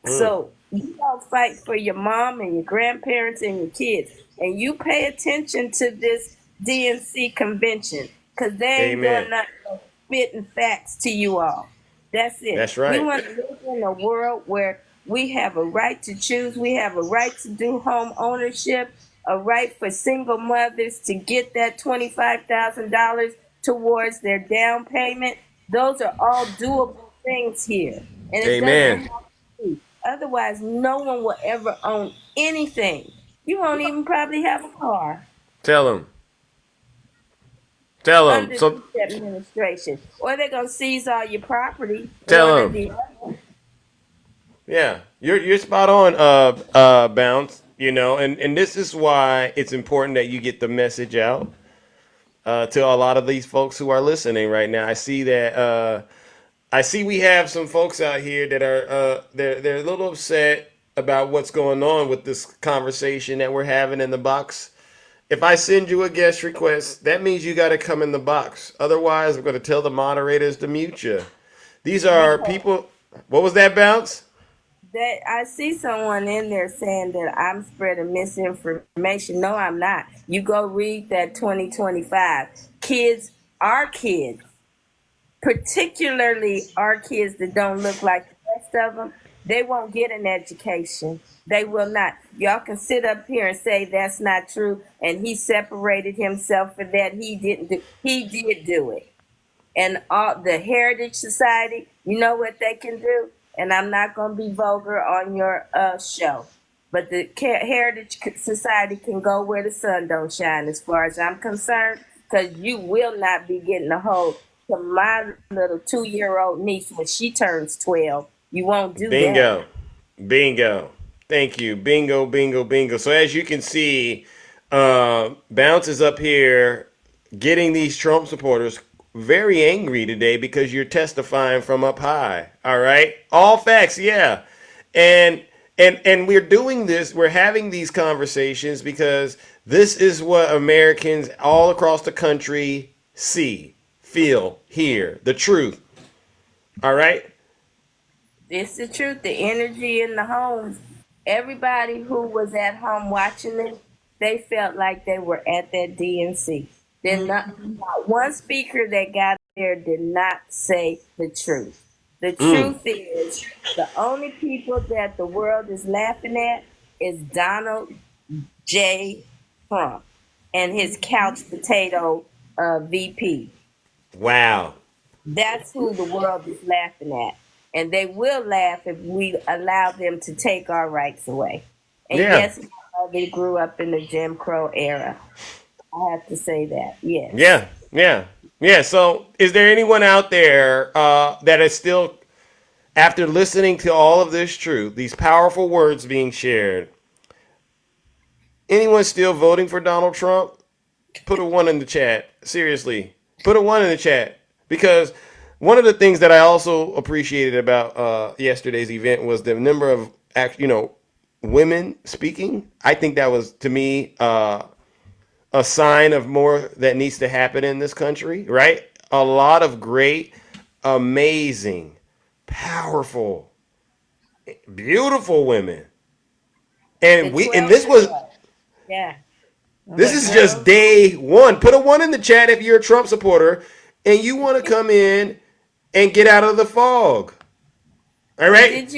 So you all fight for your mom and your grandparents and your kids, and you pay attention to this DNC convention, because they ain't Amen. doing nothing but spitting facts to you all. That's it. That's We right. want to live in a world where we have a right to choose. We have a right to do home ownership, a right for single mothers to get that $25,000 towards their down payment. Those are all doable things here. And it doesn't Amen. have to be. Otherwise, no one will ever own anything. You won't even probably have a car Tell them. Tell them. under So this administration. Or they're going to seize all your property. tell One or them. the other. Yeah, you're spot on, Bounce. You know, and this is why it's important that you get the message out to a lot of these folks who are listening right now. I see we have some folks out here that are they're a little upset about what's going on with this conversation that we're having in the box. If I send you a guest request, that means you got to come in the box. Otherwise, I'm going to tell the moderators to mute you. These are people. What was that, Bounce? That I see someone in there saying that I'm spreading misinformation. No, I'm not. You go read that 2025. Kids, our kids, particularly our kids that don't look like the rest of them, they won't get an education. They will not. Y'all can sit up here and say that's not true, and he separated himself for that. He didn't do. He did do it. And all the Heritage Society, you know what they can do? And I'm not going to be vulgar on your show, but the Heritage Society can go where the sun don't shine, as far as I'm concerned, because you will not be getting a hold to my little 2-year-old niece when she turns 12. You won't do that. Bingo. Bingo. Thank you. Bingo, bingo, bingo. So as you can see, Bounce is up here getting these Trump supporters very angry today because you're testifying from up high. All right. All facts. Yeah. And we're doing this. We're having these conversations because this is what Americans all across the country see, feel, hear, the truth. All right. It's the truth. The energy in the homes. Everybody who was at home watching it, they felt like they were at that DNC. Not one speaker that got there did not say the truth. The truth is, the only people that the world is laughing at is Donald J. Trump and his couch potato VP. Wow. That's who the world is laughing at. And they will laugh if we allow them to take our rights away. And Yeah. yes, they grew up in the Jim Crow era. I have to say that. Yes. Yeah. Yeah. Yeah. So, is there anyone out there that is still, after listening to all of this truth, these powerful words being shared, anyone still voting for Donald Trump? Put a one in the chat. Seriously, put a one in the chat, because one of the things that I also appreciated about yesterday's event was the number of women speaking. I think that was, to me, a sign of more that needs to happen in this country. Right? A lot of great, amazing, powerful, beautiful women, and The this 12 was. Yeah. This is just day one. Put a one in the chat if you're a Trump supporter and you want to come in and get out of the fog. All right? Did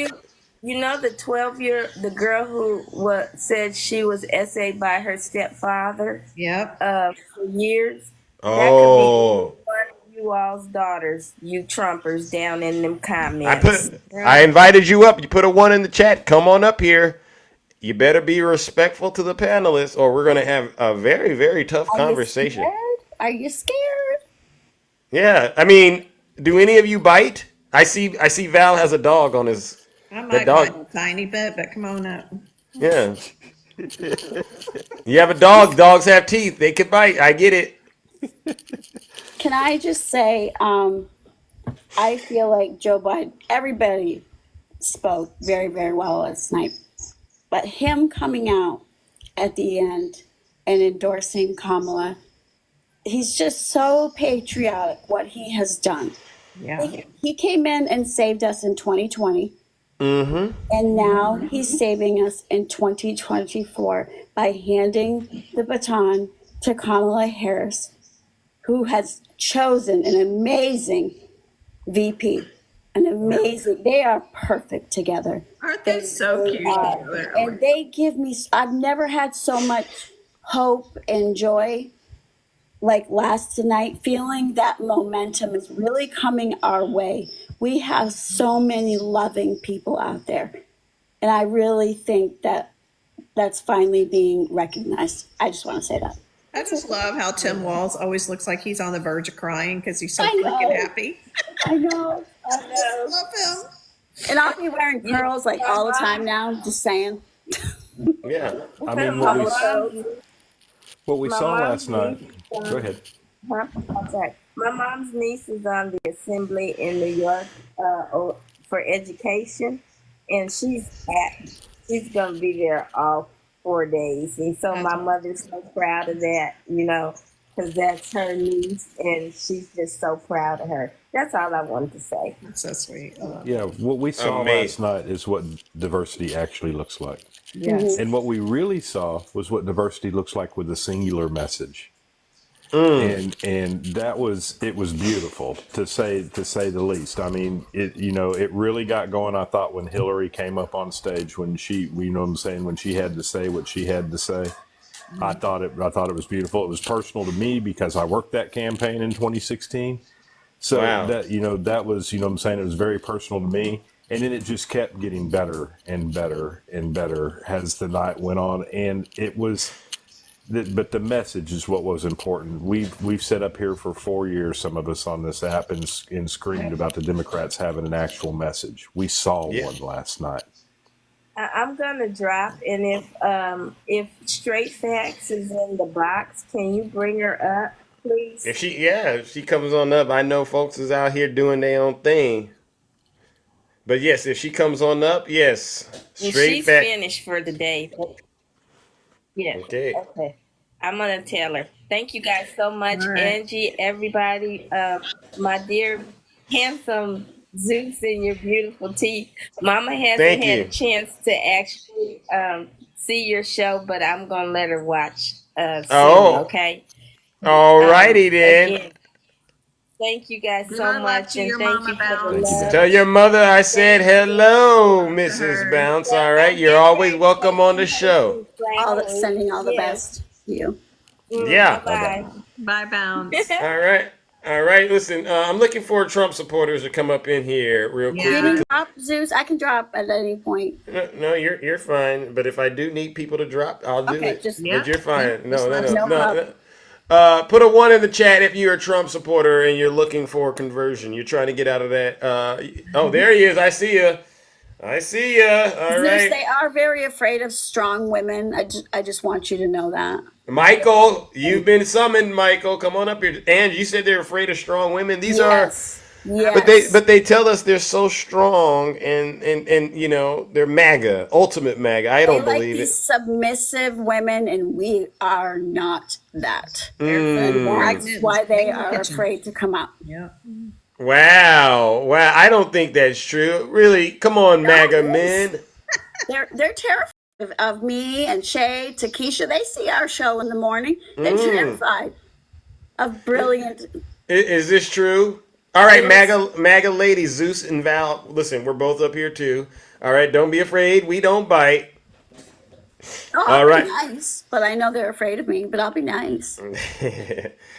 you know the 12-year, the girl who said she was essayed by her stepfather Yep. for years? Oh. That could be one of you all's daughters, you Trumpers down in them comments. I invited you up. You put a one in the chat. Come on up here. You better be respectful to the panelists, or we're going to have a very, very tough conversation. Are you scared? Yeah. I mean, do any of you bite? I see Val has a dog on his. I That might dog. bite a tiny bit, but come on up. Yeah. You have a dog. Dogs have teeth. They could bite. I get it. Can I just say, I feel like Joe Biden, everybody spoke very, very well last night. But him coming out at the end and endorsing Kamala, he's just so patriotic what he has done. Yeah. He came in and saved us in 2020. Mm-hmm. And now he's saving us in 2024 by handing the baton to Kamala Harris, who has chosen an amazing VP. They are perfect together. Aren't they so cute together? And they give me, I've never had so much hope and joy like last night, feeling that momentum is really coming our way. We have so many loving people out there. And I really think that that's finally being recognized. I just want to say that. I just love how Tim Walz always looks like he's on the verge of crying because he's so I know. freaking happy. I know. Love him. And I'll be wearing pearls like all the time now, just saying. Yeah. I mean, what we saw last night. Go ahead. Huh? I'm sorry. My mom's niece is on the assembly in New York for education, and she's going to be there all 4 days. And so my mother's so proud of that, because that's her niece, and she's just so proud of her. That's all I wanted to say. That's so sweet. Yeah, what we saw last night is what diversity actually looks like. Yes. And what we really saw was what diversity looks like with a singular message. And it was beautiful to say the least. I mean, it really got going. I thought when Hillary came up on stage, when she, when she had to say what she had to say, I thought it was beautiful. It was personal to me because I worked that campaign in 2016. So Wow. that was, it was very personal to me. And then it just kept getting better and better and better as the night went on. And it was, but the message is what was important. We've sat up here for 4 years, some of us on this app, and screamed about the Democrats having an actual message. We saw one last night. I'm gonna drop, and if Straight Facts is in the box, can you bring her up, please? If she comes on up, I know folks is out here doing their own thing. But yes, if she comes on up, yes. And Straight she's fact. finished for the day. Yeah. Okay. I'm gonna tell her. Thank you guys so much, All right. Angie, everybody. My dear, handsome Zeus and your beautiful teeth. Mama hasn't Thank had you. a chance to actually see your show, but I'm gonna let her watch soon. Oh, Okay. all righty then. Again, thank you guys so Love much, to and your thank mama you for the Thank you, love. Bounce. Tell your mother I said Thank you. hello, to Mrs. her. Bounce. All right, you're always welcome on the show. Sending all the Yes. best to you. Yeah. Bye-bye. Bye, Bounce. All right. All right. Listen, I'm looking for Trump supporters to come up in here real Yeah. You quickly. need drop, Zeus? I can drop at any point. No, you're fine. But if I do need people to drop, I'll do Okay, it. just Yeah. But you're fine. No, Just no, let us no, no no. problem. Put a 1 in the chat if you're a Trump supporter and you're looking for conversion. You're trying to get out of that. Oh, there he is. I see you. I see ya. All Zeus, right. they are very afraid of strong women. I just want you to know that. Michael, you've been summoned, Michael. Come on up here. And you said they're afraid of strong women. These are Yes. but Yes. they tell us they're so strong and you know, they're MAGA, ultimate MAGA. I They don't like believe these it. submissive women, and we are not that. Mm. And that's why they are afraid to come out. Yeah. Wow. Wow. I don't think that's true. Really? Come on, MAGA men. They're terrified of me and Shay, Takesha. They see our show in the morning. They're terrified of brilliant. Is this true? All right, Yes. MAGA ladies, Zeus and Val. Listen, we're both up here too. All right, don't be afraid. We don't bite. Oh, All I'll right. be nice, but I know they're afraid of me. But I'll be nice.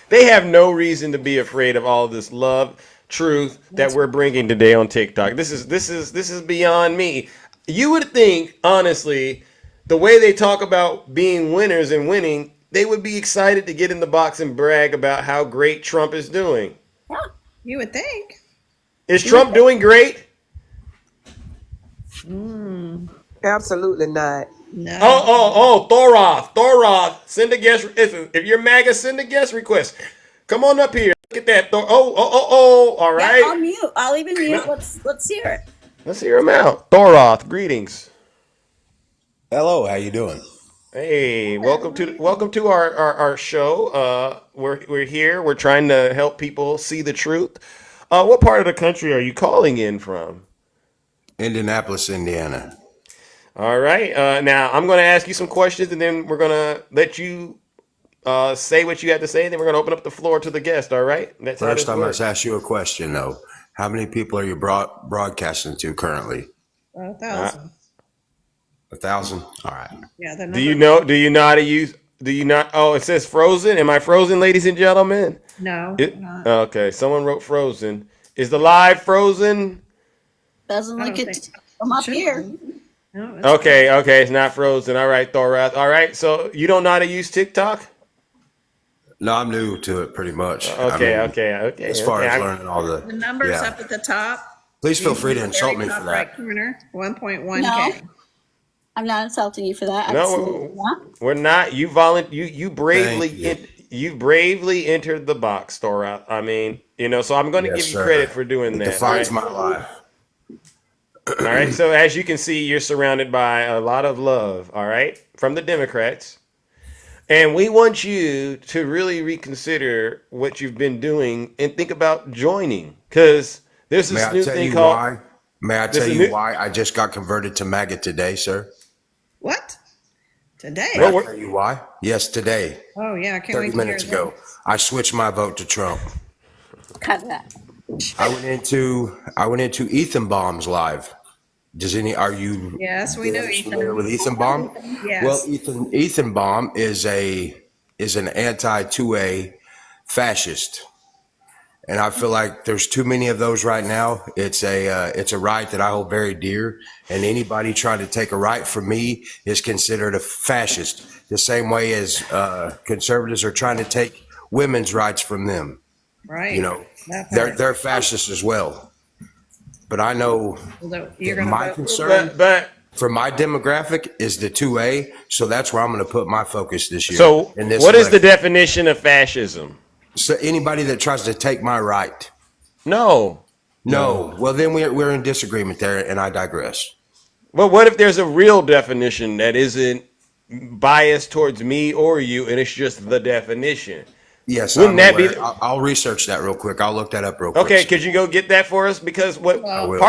They have no reason to be afraid of all this love, truth that we're bringing today on TikTok. This is beyond me. You would think, honestly, the way they talk about being winners and winning, they would be excited to get in the box and brag about how great Trump is doing. Yeah. You would think. Is Trump doing great? Absolutely not. No. Thoroth, send a guest. If you're MAGA, send a guest request. Come on up here. Look at that. All Yeah, right. I'll mute. I'll even mute. Let's hear it. Let's hear him out. Thoroth, greetings. Hello, how you doing? Hey, welcome to our show. We're here. We're trying to help people see the truth. What part of the country are you calling in from? Indianapolis, Indiana. All right. Now I'm going to ask you some questions, and then we're going to let you say what you have to say, and then we're going to open up the floor to the guest. All right. That's how First, this I works. must ask you a question, though. How many people are you broadcasting to currently? 1,000. 1,000? All right. Yeah, the Do you number. know? Do you know how to use? Do you not? Oh, it says frozen. Am I frozen, ladies and gentlemen? No, It, not. okay. Someone wrote frozen. Is the live frozen? Doesn't I like don't it think from up should here. be. No, it's Okay. Okay. It's not frozen. All right, Thorath. All right. So you don't know how to use TikTok? No, I'm new to it pretty much. Okay. Okay. As far as learning all the numbers yeah. up at the top. Please feel free to Very insult me top for right that. corner, 1.1K. No, I'm not insulting you for that. No, Absolutely not. we're not. You bravely Thank you. you bravely entered the box, Thorath. I mean, you know. So I'm going to Yes, give you sir. credit for doing It that. All defines right. my life. All right. So as you can see, you're surrounded by a lot of love. All right, from the Democrats. And we want you to really reconsider what you've been doing and think about joining. Because there's May this I new tell thing you called. why? May I There's tell a you new. why I just got converted to MAGA today, sir? What? Today? May I Well, tell you why? Yes, today. Oh, yeah, I can't 30 wait to hear minutes that. ago. I switched my vote to Trump. Cut that. I went into Ethan Baum's live. Are you Yes, we know familiar Ethan. with Ethan Baum? Well, Yes. Ethan Baum is an anti-2A fascist. And I feel like there's too many of those right now. It's a right that I hold very dear, and anybody trying to take a right from me is considered a fascist. The same way as conservatives are trying to take women's rights from them. Right. You know, That part. they're fascists as well. But I know Although you're that gonna my vote. concern But for my demographic is the 2A, so that's where I'm going to put my focus this year. so, in this what is the election. definition of fascism? So anybody that tries to take my right. No. No. Well, then we're in disagreement there, and I digress. Well, what if there's a real definition that isn't biased towards me or you, and it's just the definition? Yes, Wouldn't I'm that be? aware. I'll research that real quick. I'll look that up real quick. Okay, could you go get that for us? Because what I will.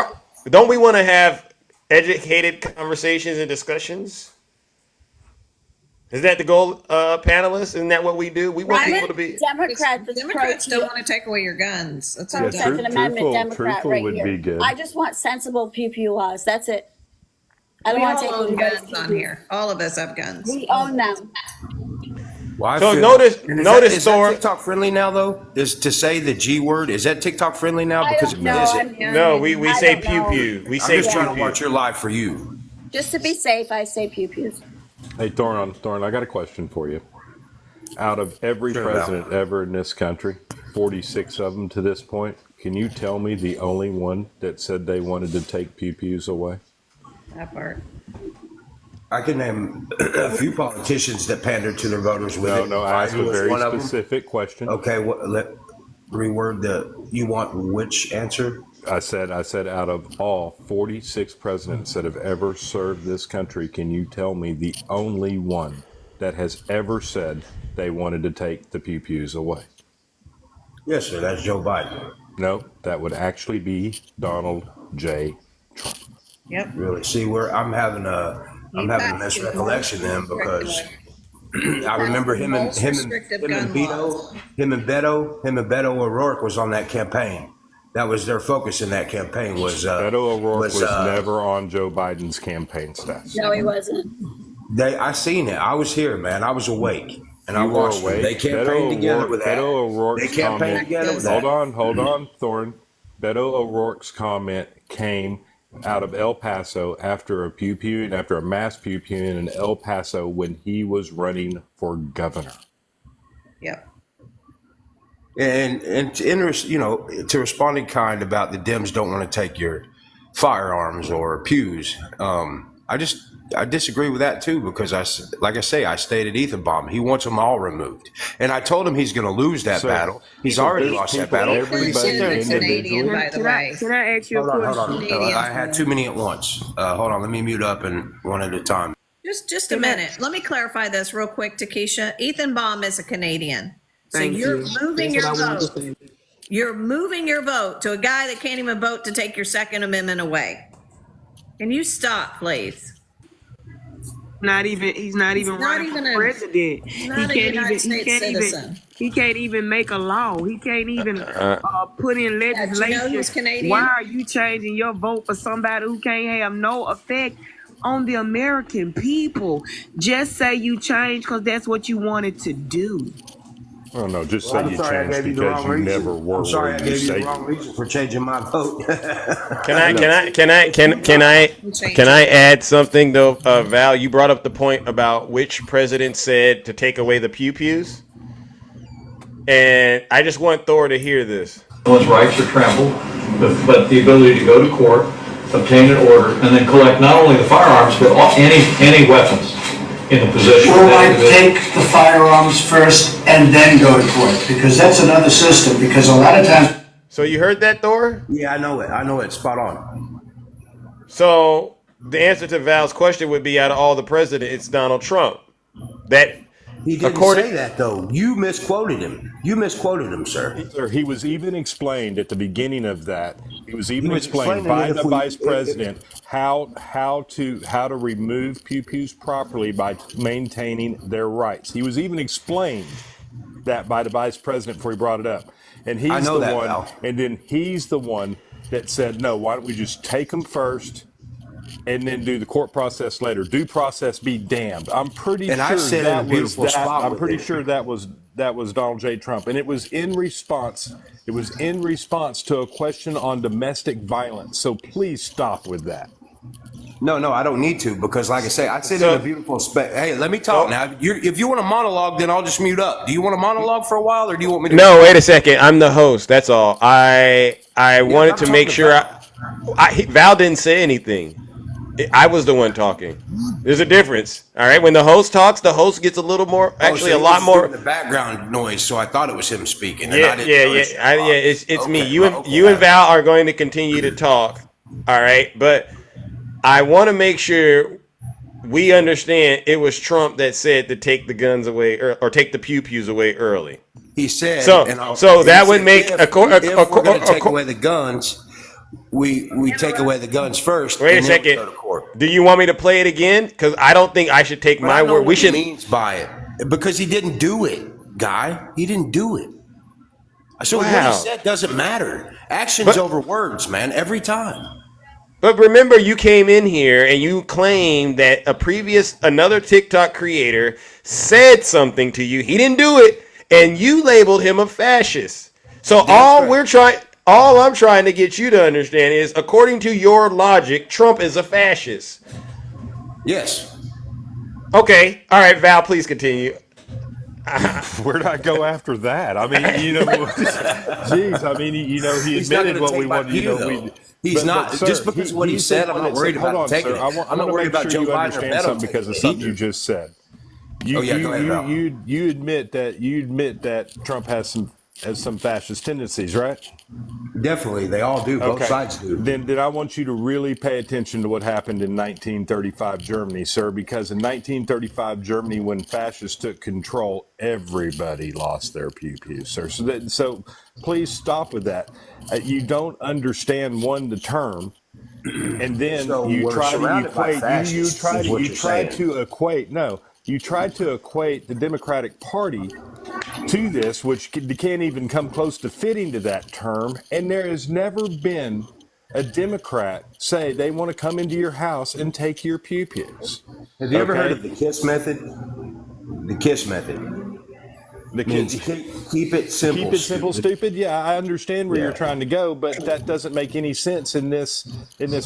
don't we want to have educated conversations and discussions? Is that the goal, panelists? Isn't that what we do? We want Right? people to be. Democrats, is Democrats pro- don't want to take away your guns. That's pro what Yeah, it Second does. Amendment Democrat truthful right would here. be good. I just want sensible pew pew laws. That's it. I don't We want to all take own anybody's guns on pew-pews. here. All of us have guns. We own them. Well, I So feel- notice, and notice, is that Thor. TikTok friendly now though? Is to say the G word, is that TikTok friendly now? I Because don't it know. isn't. No, we I say don't pew know. pew. We I'm say just pew trying to watch pew. your live for you. Just to be safe, I say pew pews. Hey, Thorne, I got a question for you. Out of every Sure, Val. president ever in this country, 46 of them to this point, can you tell me the only one that said they wanted to take pew-pews away? That part. I can name a few politicians that pandered to their voters with it. No, I asked a Biden was very one of them. specific question. Okay, reword you want which answer? I said out of all 46 presidents that have ever served this country, can you tell me the only one that has ever said they wanted to take the pew-pews away? Yes, sir. That's Joe Biden. No, that would actually be Donald J. Yep. Really? See, I'm having a misrecollection then because I remember him and Beto O'Rourke was on that campaign. That was their focus in that campaign. Beto O'Rourke was never on Joe Biden's campaign staff. No, he wasn't. I seen it. I was here, man. I was awake, and I You were watched them. awake. They campaigned together with that. Beto O'Rourke's They campaigned comment. together with that. Hold on, Thorne. Beto O'Rourke's comment came out of El Paso after a mass pew pew in El Paso when he was running for governor. Yep. And to respond in kind about the Dems don't want to take your firearms or pews. I disagree with that too because I stated Ethanbaum. He wants them all removed, and I told him he's going to lose that battle. He's already lost that battle. Canadian, by the way. Can I ask you a Hold question? on. I had too many at once. Hold on. Let me mute up and one at a time. Just a minute. Let me clarify this real quick, Takesha. Ethan Baum is a Canadian. So Thank you're you. moving That's your what I wanted to vote. say. You're moving your vote to a guy that can't even vote to take your Second Amendment away. Can you stop, please? He's not even running for president. He not a United States citizen. He can't even make a law. He can't even put in legislation. he's Canadian? Why are you changing your vote for somebody who can't have no effect on the American people? Just say you changed because that's what you wanted to do. Oh no, just say I'm you sorry I changed gave you the because wrong you reason. never were I'm sorry I where you gave you say the wrong reason for changing my vote. Can I add something though, Val? You brought up the point about which president said to take away the pew pews, and I just want Thor to hear this. One's rights are trampled, but the ability to go to court, obtain an order, and then collect not only the firearms but any weapons in the possession Or of that like individual. take the firearms first and then go to court, because that's another system, because a lot of times. So you heard that, Thor? Yeah, I know it. Spot on. So the answer to Val's question would be, out of all the presidents, it's Donald Trump. That He didn't say that though. You misquoted him. Sir. Sir, he was even explained at the beginning of that. He was explained explaining by it the if we- vice president how to remove pew pews properly by maintaining their rights. He was even explained that by the vice president before he brought it up. And he's I know the that, one. Val. And then he's the one that said, "No, why don't we just take them first?" And then do the court process later. Due process be damned. I'm pretty And I sure said in a that was beautiful that. spot I'm with pretty it. sure that was Donald J. Trump, and it was in response. It was in response to a question on domestic violence. So please stop with that. No, I don't need to because, like I say, I sit in a beautiful space. Hey, let me talk now. If you want a monologue, then I'll just mute up. Do you want a monologue for a while, or do you want me to? No, wait a second. I'm the host. That's all. I wanted to make sure. Val didn't say anything. I was the one talking. There's a difference. All right. When the host talks, the host gets a little more, actually a lot more. The background noise, so I thought it was him speaking. Yeah. It's me. You and Val are going to continue to talk. All right. But I want to make sure we understand it was Trump that said to take the guns away or take the pew pews away early. He said. So that would make if we're going to take away the guns, we take away the guns first. Wait a and then we second. go to court. Do you want me to play it again? Because I don't think I should take But my I know word. what We he should. means by it because he didn't do it, guy. He didn't do it. So what he Wow. said doesn't matter. Actions But over words, man, every time. but remember, you came in here and you claimed that another TikTok creator said something to you. He didn't do it, and you labeled him a fascist. So all I'm trying to get you to understand is, according to your logic, Trump is a fascist. Yes. Okay. All right, Val, please continue. Where'd I go after that? I mean, geez, I mean, he He's not admitted going to what we take my wanted, view, though. He's not, sir, just because of what he he's said, the I'm one not that worried said, hold about on, taking sir. it. I want I'm not to worried make about sure Joe you Biden or understand Beto something because of something you either. just said. Oh, yeah, go ahead, Val. You admit that Trump has some fascist tendencies, right? Definitely. They all do. Both Okay. sides do. Then I want you to really pay attention to what happened in 1935 Germany, sir, because in 1935 Germany, when fascists took control, everybody lost their pew-pews, sir. So please stop with that. You don't understand the term, and then So you we're try to surrounded by equate. fascists, is what You you're try saying. to equate. No, you tried to equate the Democratic Party to this, which can't even come close to fitting to that term. And there has never been a Democrat say they want to come into your house and take your pew-pews. Have you ever heard Okay? of the KISS method? The KISS method The means kids. keep it simple. Keep it simple, stupid. Yeah, I understand where Yeah. you're trying to go, but that doesn't make any sense in this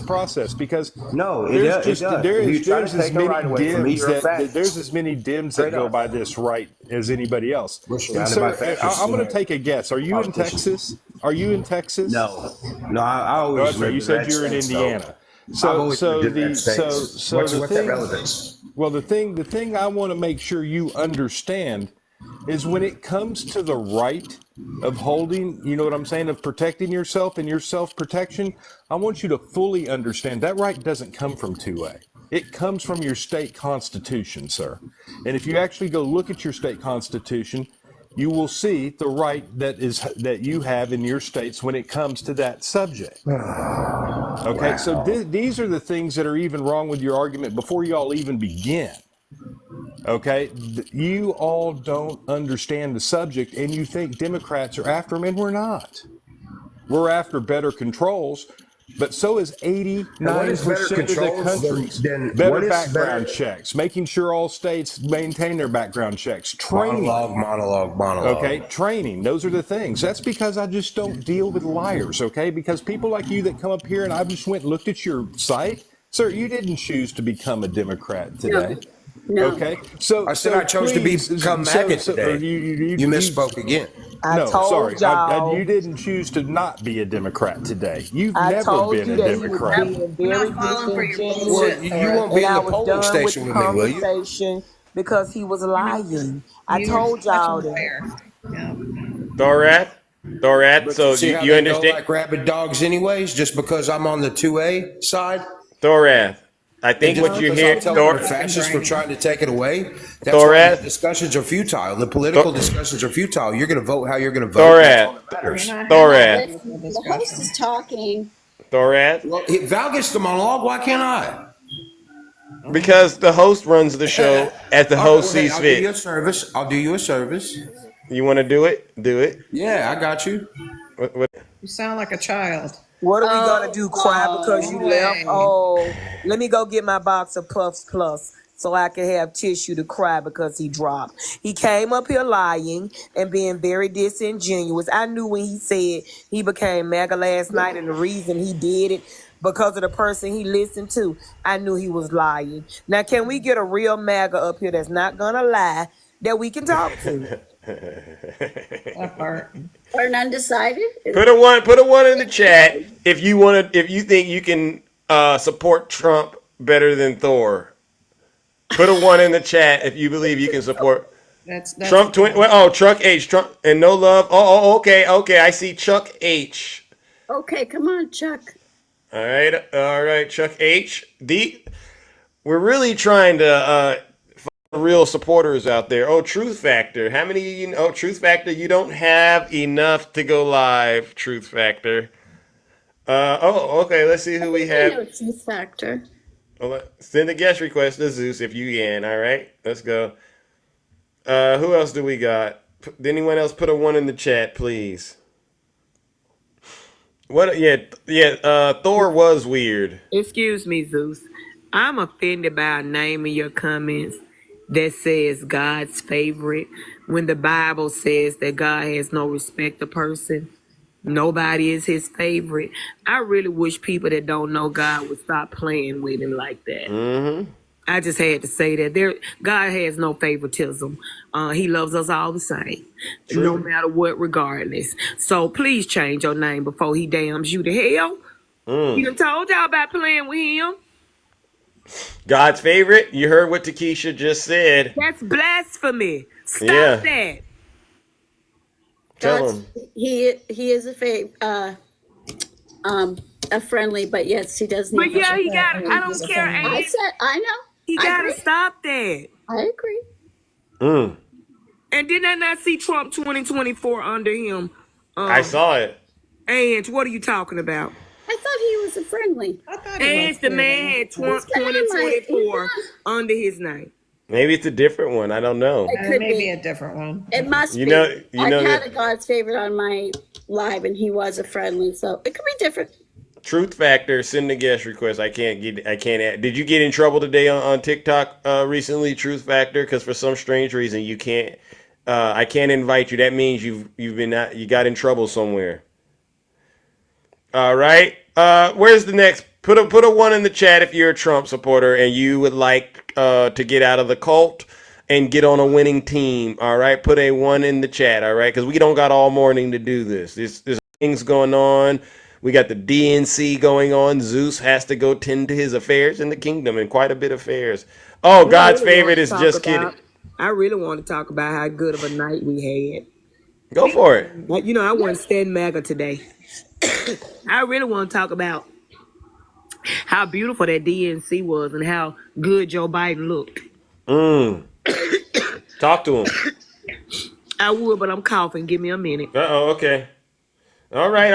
process because No, it does. If you try to there's as take a many right away from me, Dems you're a there's fascist. as many Dems Straight that go up. by this right as anybody else. We're And surrounded by sir, fascists. I'm going to take a guess. Are you in Politicians. Texas? Are you in Texas? No, I Oh, always that's right. lived You in said red you're in states, Indiana. I've always lived in red states. What's The that thing. relevance? Well, the thing I want to make sure you understand is when it comes to the right of holding, you know what I'm saying, of protecting yourself and your self-protection, I want you to fully understand that right doesn't come from 2A. It comes from your state constitution, sir. And if you actually go look at your state constitution, you will see the right that you have in your states when it comes to that subject. Okay, so these are the things that are even wrong with your argument before y'all even begin. Okay, you all don't understand the subject, and you think Democrats are after them, and we're not. We're after better controls, but so is And what is better 89% of the controls countries. than Better what is background better? checks, making sure all states maintain their background checks, training. Monologue. Okay, training. Those are the things. That's because I just don't deal with liars, okay? Because people like you that come up here and I just went and looked at your site, sir, you didn't choose to become a Democrat today. No. Okay, so I said I chose to become MAGA today. You misspoke again. I No, told sorry. y'all. You didn't choose to not be a Democrat today. You've I never told been you a that he was Democrat. being We're very not falling for your disingenuous, bullshit. You won't be and in I the was polling done with station the with me, will you? conversation because he was lying. I You're told such a y'all that. liar. Yeah. Thorat, But so you see how you they go understand? like rabid dogs anyways, just because I'm on the 2A side? Thorath, I And think just what you because hear, I'm telling the fascists for trying to take it away, that's why Thorat, the discussions are futile. The political discussions are futile. You're going to vote how you're going to vote. That's all Thorat, that matters. We're not Thorat, having a political Listen, the host discussion. is talking. Thorat, Well, if Val gets the monologue, why can't I? because the host runs the show as the All right, host well, hey, sees I'll do you a fit. service. I'll do you a service. You want to do it? Do it. Yeah, I got you. What? You sound like a child. What are we gonna do? Cry because you No left? way. Oh, let me go get my box of Puffs Plus so I can have tissue to cry because he dropped. He came up here lying and being very disingenuous. I knew when he said he became MAGA last night and the reason he did it because of the person he listened to. I knew he was lying. Now, can we get a real MAGA up here that's not gonna lie that we can talk to? That part. Or an undecided? Put a one in the chat if you think you can support Trump better than Thor. Put a one in the chat if you believe you can support That's Trump. Truck H. Trump and no love. Okay. I see Chuck H. Okay, come on, Chuck. All right, Chuck H. We're really trying to find real supporters out there. Oh, Truth Factor. How many of you know Truth Factor? You don't have enough to go live, Truth Factor. Okay. Let's see who we I have. know Truth Factor. Send a guest request to Zeus if you can. All right, let's go. Who else do we got? Did anyone else put a one in the chat, please? What? Yeah, yeah. Thor was weird. Excuse me, Zeus. I'm offended by a name in your comments that says God's favorite when the Bible says that God has no respect to person. Nobody is his favorite. I really wish people that don't know God would stop playing with him like that. Mm-hmm. I just had to say that God has no favoritism. He loves us all the same, no matter what, regardless. So please change your name before he damns you to hell. He done told y'all about playing with him. God's favorite. You heard what Takesha just said. That's blasphemy. Stop Yeah. that. Tell him. He is a friendly, but yes, he does But need. yeah, he got. I don't care. I said, I know. He I gotta agree. stop that. I agree. And did I not see Trump 2024 under him? I saw it. And what are you talking about? I thought he was a friendly. And the man had Trump 2024 under his name. Maybe it's a different one. I don't know. It could Maybe be. a different one. It must You be. know I had that a God's favorite on my live, and he was a friendly, so it could be different. Truth Factor. Send a guest request. I can't add. Did you get in trouble today on TikTok recently? Truth Factor, because for some strange reason you can't. I can't invite you. That means you got in trouble somewhere. All right. Where's the next? Put a one in the chat if you're a Trump supporter and you would like to get out of the cult and get on a winning team. All right. Put a one in the chat. All right, because we don't got all morning to do this. There's things going on. We got the DNC going on. Zeus has to go tend to his affairs in the kingdom, and quite a bit of affairs. Oh, God's favorite is just kidding. I really want to talk about how good of a night we had. Go for it. You know, I want to stand MAGA today. I really want to talk about how beautiful that DNC was and how good Joe Biden looked. Talk to him. I would, but I'm coughing. Give me a minute. Okay. All right.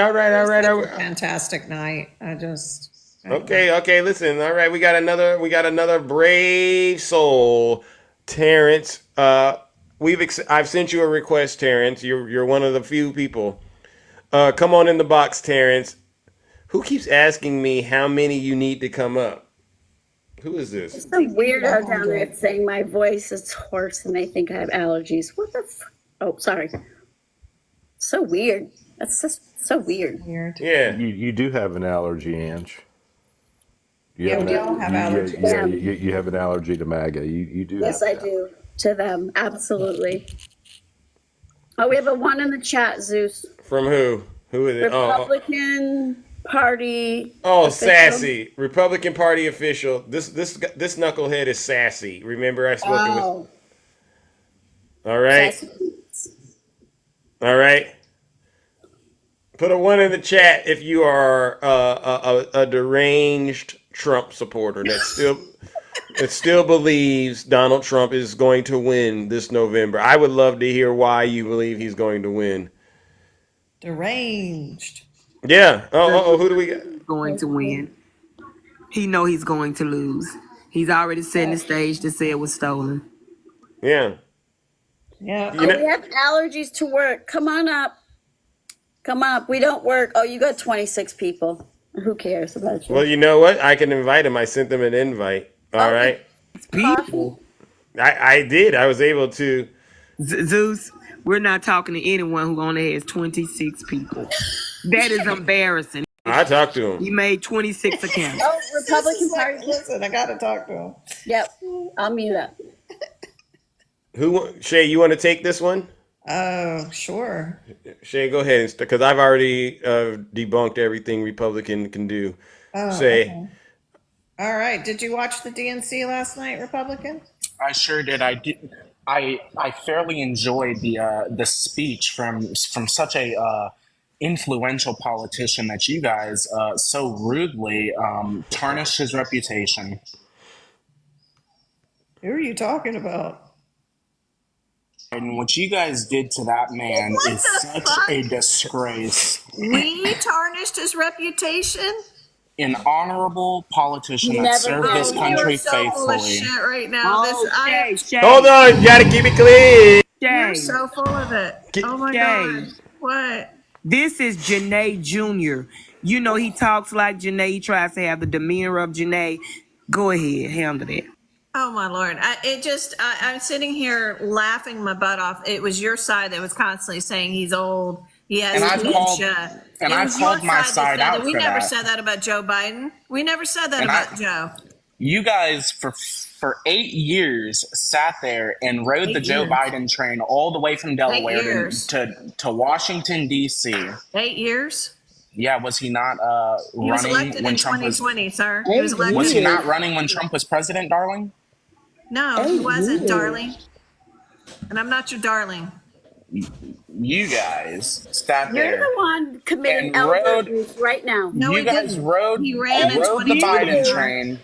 Fantastic night. Okay. Listen. All right. We got another brave soul, Terrence. I've sent you a request, Terrence. You're one of the few people. Come on in the box, Terrence. Who keeps asking me how many you need to come up? Who is this? It's some weirdo down there saying my voice is hoarse and they think I have allergies. What the? Oh, sorry. So weird. That's just so weird. Yeah. You do have an allergy, Ange. We all have allergies. You have an allergy to MAGA. You do. Yes, I do. To them, absolutely. Oh, we have a one in the chat, Zeus. From who? Who is it? Republican Party. Oh, official. Sassy. Republican Party official. This knucklehead is Sassy. Remember I spoke with. All right. Sassy. All right. Put a one in the chat if you are a deranged Trump supporter that still believes Donald Trump is going to win this November. I would love to hear why you believe he's going to win. Deranged. Yeah. Who do we got? Going to win. He know he's going to lose. He's already setting the stage to say it was stolen. Yeah. Yeah. Oh, we have allergies to work. Come on up. Come up. We don't work. Oh, you got 26 people. Who cares about you? Well, you know what? I can invite him. I sent them an invite. All right. People. I did. I was able to. Zeus, we're not talking to anyone who only has 26 people. That is embarrassing. I talked to him. He made 26 accounts. Oh, Republican Party. Listen, I got to talk to him. Yep. I'll mute up. Shay, you want to take this one? Oh, sure. Shay, go ahead, because I've already debunked everything Republican can do. Shay. Okay. All right. Did you watch the DNC last night, Republican? I sure did. I did. I fairly enjoyed the speech from such a influential politician that you guys so rudely tarnished his reputation. Who are you talking about? And what you guys did to that man is such a disgrace. We tarnished his reputation. An honorable politician that Never served this did. You are country so full of faithfully. shit right now. Hold on, you gotta keep it clean. You're so full of it. Oh my God. What? This is Janae Jr. You know he talks like Janae. He tries to have the demeanor of Janae. Go ahead, handle it. Oh my Lord. I'm sitting here laughing my butt off. It was your side that was constantly saying he's old. He has And I've called, dementia. and It I've was your called my that side said out that. We for never that. said that about Joe Biden. We never said that And about Joe. You guys for 8 years sat there and rode the 8 Joe years. Biden train all the way from Delaware years. to Washington D.C. 8 years. Yeah, was he not He was running elected when in Trump was? 2020, sir. He was elected. Was he not running when Trump was president, darling? No, he wasn't, darling. And I'm not your darling. You guys sat You're there the one committing and elder rode. abuse right now. No, You he guys didn't. rode He ran in rode the 2020. Biden train.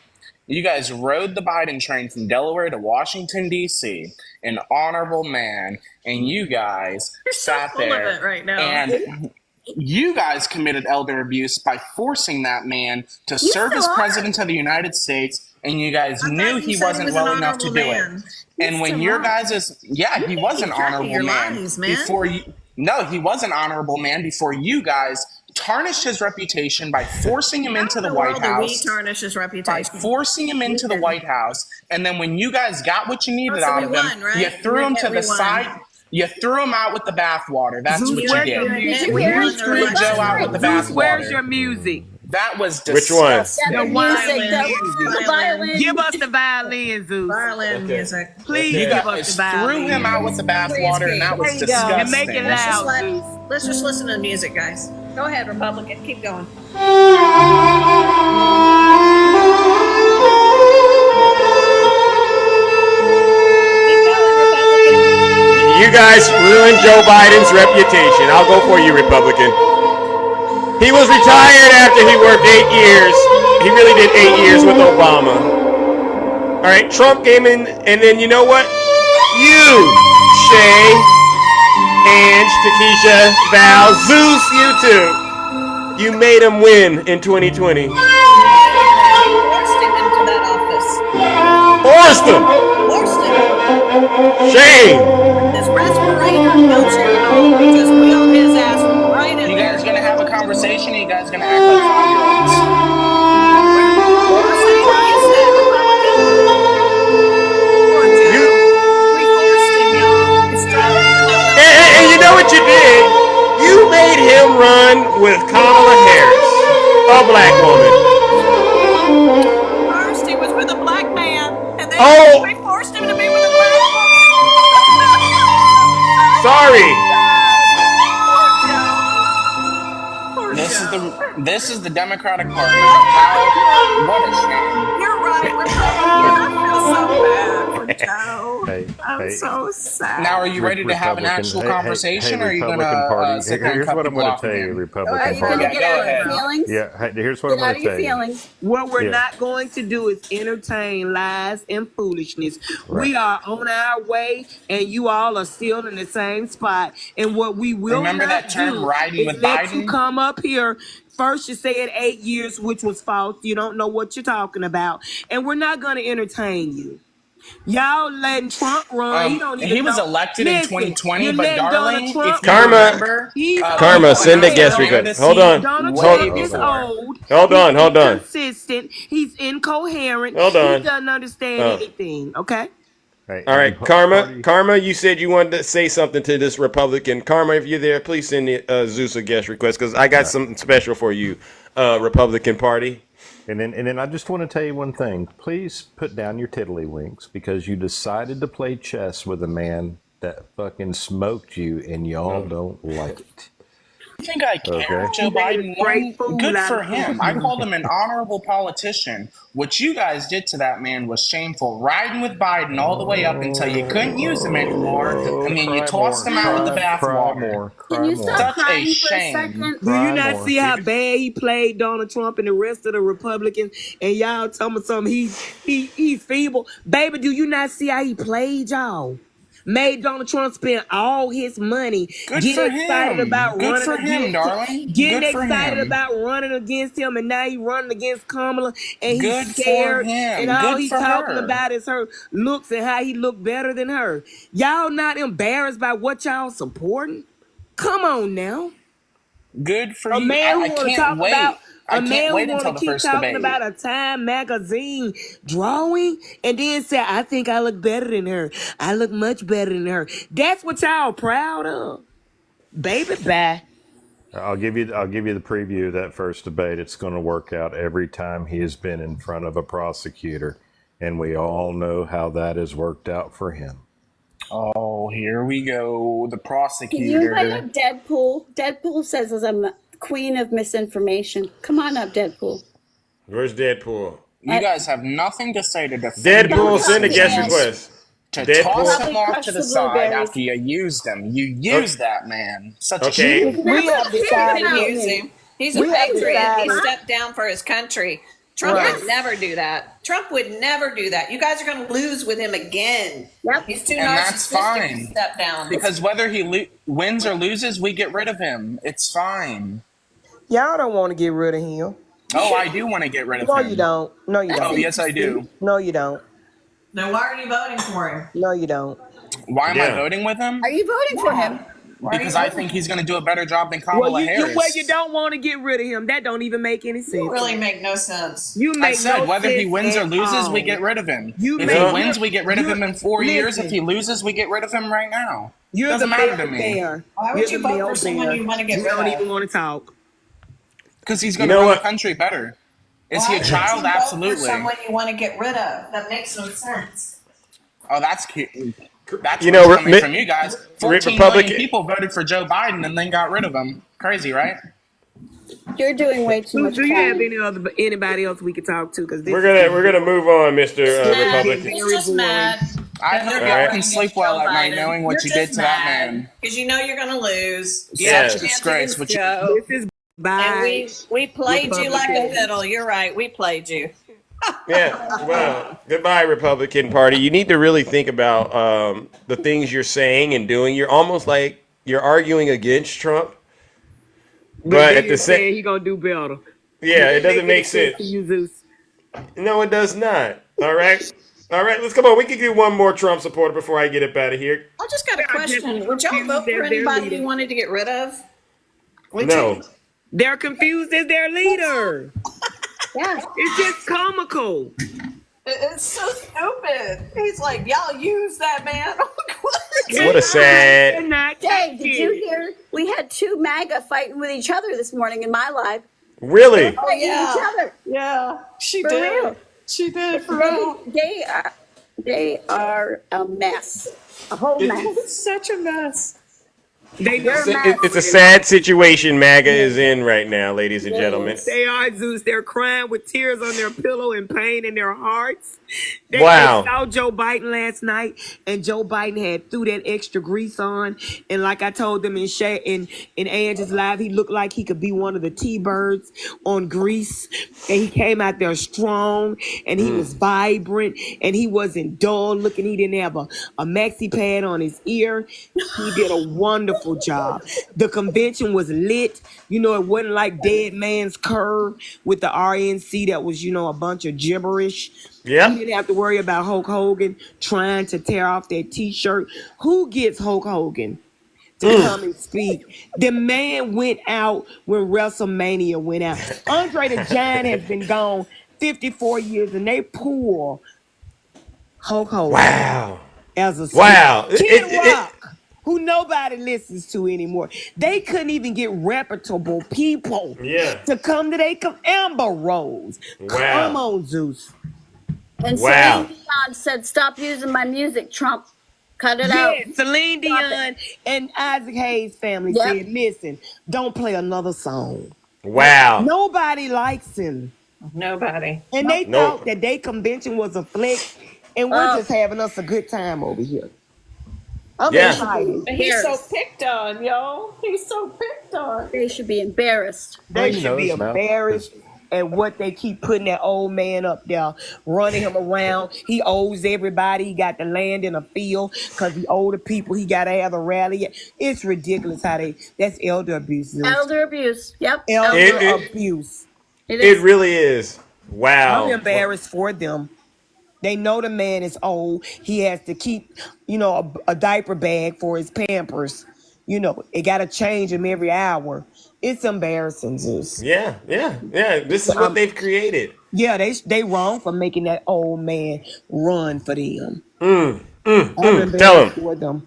You guys rode the Biden train from Delaware to Washington D.C. An honorable man, and you guys You're so sat full of there it right now. and you guys committed elder abuse by forcing that man to You serve as still are. president of the United States, and you guys I knew thought you he said wasn't was well an enough to do honorable it. man. And when still your are. guys' he was an keep track of honorable your man lies, man. before you. No, he was an honorable man before you guys tarnished his reputation by forcing him into the White We House. tarnish his By reputation. forcing him into the White House, and then when you guys got what you needed so out we of him, won, right? you threw him to We the won. side. You threw him out with the bathwater. That's Zeus, what you where's did. your Did music? you We hear won him? the Threw election. Joe out with the Zeus, where's your bathwater. music? That was Which one? disgusting. Yeah, the music, the violin. Give us the violin, Zeus. Violin music. Please You give us guys the violin. threw him out with the bathwater, and that was There you go. And make disgusting. it loud, Zeus. Let's just listen to the music, guys. Go ahead, Republican. Keep going. You guys ruined Joe Biden's reputation. I'll go for you, Republican. He was retired after he worked 8 years. He really did 8 years with Obama. All right, Trump came in, and then you know what? You, Shay, Ange, Takesha, Val, Zeus, you too. You made him win in 2020. Forced him into that office. Forced him. Forced him. Shame. This respirator wheelchair just wheeled his ass right in You there. guys gonna have a conversation? Or you guys gonna act like 5-year-olds? And you know what you did? You made him run with Kamala Harris, a black woman. First, he was with a black man, and then Oh. they forced him to be with a black woman. Sorry. This is the Democratic Party. How? What a shame. You're right. I feel so bad for Joe. Hey, I'm hey, so sad. Now, are you ready to have an Republican. actual Hey, conversation, or are you Republican gonna Party. sit there and Here's cut what I'm people going off to tell you, again? Republican Are you Party. gonna get Go out of ahead. your feelings? Yeah, hey, here's what Get I'm out going of to your tell you. feelings. What we're Yeah. not going to do is entertain lies and foolishness. Right. We are on our way, and you all are still in the same spot. And what we will Remember not that term, do riding is with let you Biden? come up here. First, you said 8 years, which was false. You don't know what you're talking about. And we're not going to entertain you. Y'all letting Trump run. He don't even He was know. elected in Listen, 2020, you're but letting darling, Donald Trump if you Karma. remember, He's Karma, old. send a He guest don't- request. Hold on. Donald Way Trump is before. old. Hold on, He's hold on. inconsistent. He's incoherent. Hold on. He doesn't understand Oh. anything. Okay. Hey, All right, Republican Karma. Party. Karma, you said you wanted to say something to this Republican. Karma, if you're there, please send Zeus a guest request because I got something special for you, Republican Party. And then I just want to tell you one thing. Please put down your tiddlywinks because you decided to play chess with a man that fucking smoked you and y'all don't like it. I think I care. Okay. Joe Biden Great won. food Good out for of him. food. I called him an honorable politician. What you guys did to that man was shameful. Riding with Biden all the way up until you couldn't use him anymore, and then you tossed him out with the Cry bathwater. more. Can Cry you more. stop Such a crying for a shame. second? Do you Cry not more. see how bad he played Donald Trump and the rest of the Republicans? And y'all tell me something. He's feeble. Baby, do you not see how he played y'all? made Donald Trump spend all his money, Good get for excited him. about Good running for him, against darling. getting Good for excited him. about running against him, and now he running against Kamala, and he's Good for scared, and him. all Good he's for talking her. about is her looks and how he look better than her. Y'all not embarrassed by what y'all supporting? Come on now. Good for A you. man who I want to can't talk wait. about I a man can't who wait want until to the keep first talking debate. about a Time magazine drawing and then say, I think I look better than her. I look much better than her. That's what y'all proud of. Baby, bye. I'll give you the preview of that first debate. It's going to work out every time he has been in front of a prosecutor, and we all know how that has worked out for him. Oh, here we go. The Can you invite up prosecutor. Deadpool? Deadpool says I'm a queen of misinformation. Come on up, Deadpool. Where's Deadpool? You guys have nothing to say to defend Deadpool, your send a guest decisions. request. To Deadpool. toss Probably him off crush to the the side blueberries. after you used him. You used that man. Such a Okay. shame. We have He decided. didn't use him. He's a We have patriot. He decided. stepped down for his country. Trump Right. would never do that. Trump would never do that. You guys are going to lose with him again. Yep. He's too And that's narcissistic to fine. step down. Because whether he wins or loses, we get rid of him. It's fine. Y'all don't want to get rid of him. Oh, I do want to get rid of No, him. you don't. No, you Oh, don't. yes, I do. No, you don't. Then why are you voting for him? No, you don't. Why am I Yeah. voting with him? Are you voting for him? Because I think he's going to do a better job than Kamala Well, Harris. you don't want to get rid of him. That don't even make any sense. You really make no sense. You I make said no whether he sense wins or at loses, we all. get rid of him. You If make- he wins, we get rid of him in 4 years. If listen. he loses, we get rid of him right now. You're Doesn't the matter bear to me. bear. Why would You're you the vote male for someone bear. you want to get You rid don't of? even want to talk. Because he's You going to know run what? the country better. Is Why he a would child? you vote for Absolutely. someone you want to get rid of? That makes no sense. Oh, that's cute. That's You what's know, coming from you guys. 14 million Republican- people voted for Joe Biden and then got rid of him. Crazy, right? You're doing way too much. Do you have crying. anybody else we could talk to? Because We're gonna move on, Mr. Mad. Republican. He's just mad. I that hope they're y'all Alright. can voting sleep against well Joe at night Biden. knowing what You're you did just to that mad man. because you know you're going to lose. You Yes. have Such a a chance disgrace. against But you, Joe. This is And bye. we played you like a Republican. fiddle. You're right. We played you. Yeah. Well, goodbye, Republican Party. You need to really think about the things you're saying and doing. You're almost like you're arguing against Trump, but at the same, he gonna do better. yeah, it doesn't any make sense. to you, Zeus. No, it does not. All right. Let's come on. We can do one more Trump supporter before I get up out of here. I just got a question. Would y'all confused vote for as their anybody leader. you wanted to get rid of? Would No. you? They're confused as their leader. Yeah. It's just comical. It's so stupid. He's like, y'all use that man. What a sad. They're not Dave, did you taking. hear? We had two MAGA fighting with each other this morning in my live. Really? Fighting yeah. each other. Yeah, she For did. real. She did for They, real. they are a mess. A whole mess. It's such a mess. It's a sad situation MAGA is in right now, ladies and gentlemen. They are, Zeus. They're crying with tears on their pillow and pain in their hearts. They Wow. saw Joe Biden last night, and Joe Biden had threw that extra grease on. And like I told them in Angie's live, he looked like he could be one of the T-Birds on grease. And he came out there strong, and he was vibrant, and he wasn't dull looking. He didn't have a maxi pad on his ear. He did a wonderful job. The convention was lit. You know, it wasn't like Dead Man's Curve with the RNC that was, a bunch of gibberish. Yep. You didn't have to worry about Hulk Hogan trying to tear off that T-shirt. Who gets Hulk Hogan to come and speak? The man went out when WrestleMania went out. Andre the Giant has been gone 54 years, and they pull Hulk Hogan Wow. as a Wow. Kid Rock, who nobody listens to anymore. They couldn't even get reputable people Yeah. to come to Amber Rose. Wow. Come on, Zeus. And Wow. Celine Dion said, "Stop using my music, Trump. Cut it out." Yeah, Celine Dion and Isaac Hayes' family Yep. said, listen, don't play another song. Wow. Nobody likes him. Nobody. And they No. thought that their convention was a flick, and we're just having us a good time over here. I'm Yeah. excited. He's so picked on, y'all. He's so picked on. They should be embarrassed. They He should be knows now. embarrassed. and what they keep putting that old man up there, running him around. He owes everybody. He got the land in a field because the older people, he got to have a rally. It's ridiculous how that's elder abuse. Elder abuse. Yep. Elder abuse. It really is. Wow. I'm embarrassed for them. They know the man is old. He has to keep, a diaper bag for his Pampers. It got to change him every hour. It's embarrassing, Zeus. Yeah. This is what they've created. Yeah, they wrong for making that old man run for them. Tell him. For them.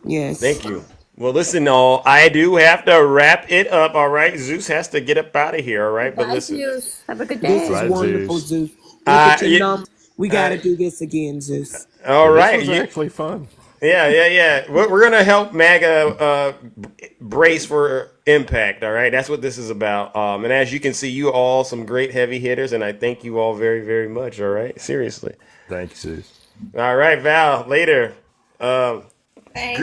Yes. Thank you. Well, listen, all I do have to wrap it up. All right, Zeus has to get up out of here. All right, but listen, Zeus. Have a good day. This is wonderful, Zeus. Look at your numbers. We got to do this again, Zeus. All right, This was actually fun. Yeah. We're gonna help MAGA brace for impact. All right, that's what this is about. And as you can see, you all some great heavy hitters, and I thank you all very, very much. All right, seriously. Thank you, Zeus. All right, Val. Later. Thank you.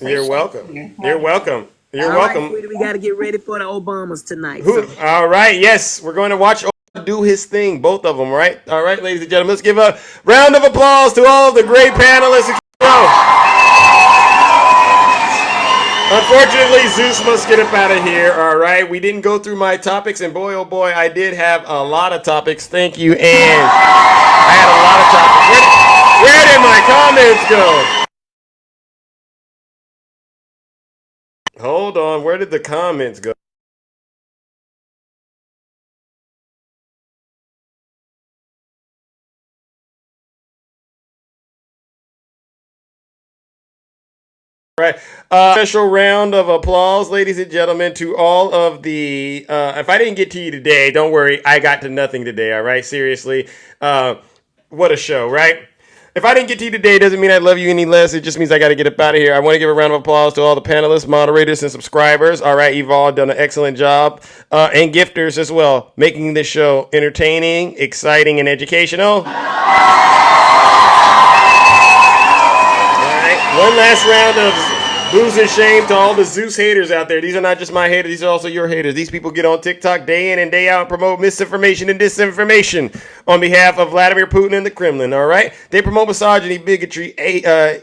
You're welcome. You're welcome. You're All right, welcome. sweetie, we got to get ready for the Obamas tonight. All right, yes, we're going to watch Obama do his thing, both of them, right? All right, ladies and gentlemen, let's give a round of applause to all of the great panelists. Unfortunately, Zeus must get up out of here. All right, we didn't go through my topics, and boy, oh boy, I did have a lot of topics. Thank you, and I had a lot of topics. Where did my comments go? Hold on, where did the comments go? All right, special round of applause, ladies and gentlemen, to all of the. If I didn't get to you today, don't worry, I got to nothing today. All right, seriously, what a show, right? If I didn't get to you today, doesn't mean I love you any less. It just means I got to get up out of here. I want to give a round of applause to all the panelists, moderators, and subscribers. All right, you've all done an excellent job, and gifters as well, making this show entertaining, exciting, and educational. All right, one last round of booze and shame to all the Zeus haters out there. These are not just my haters; these are also your haters. These people get on TikTok day in and day out and promote misinformation and disinformation on behalf of Vladimir Putin and the Kremlin. All right, they promote misogyny, bigotry,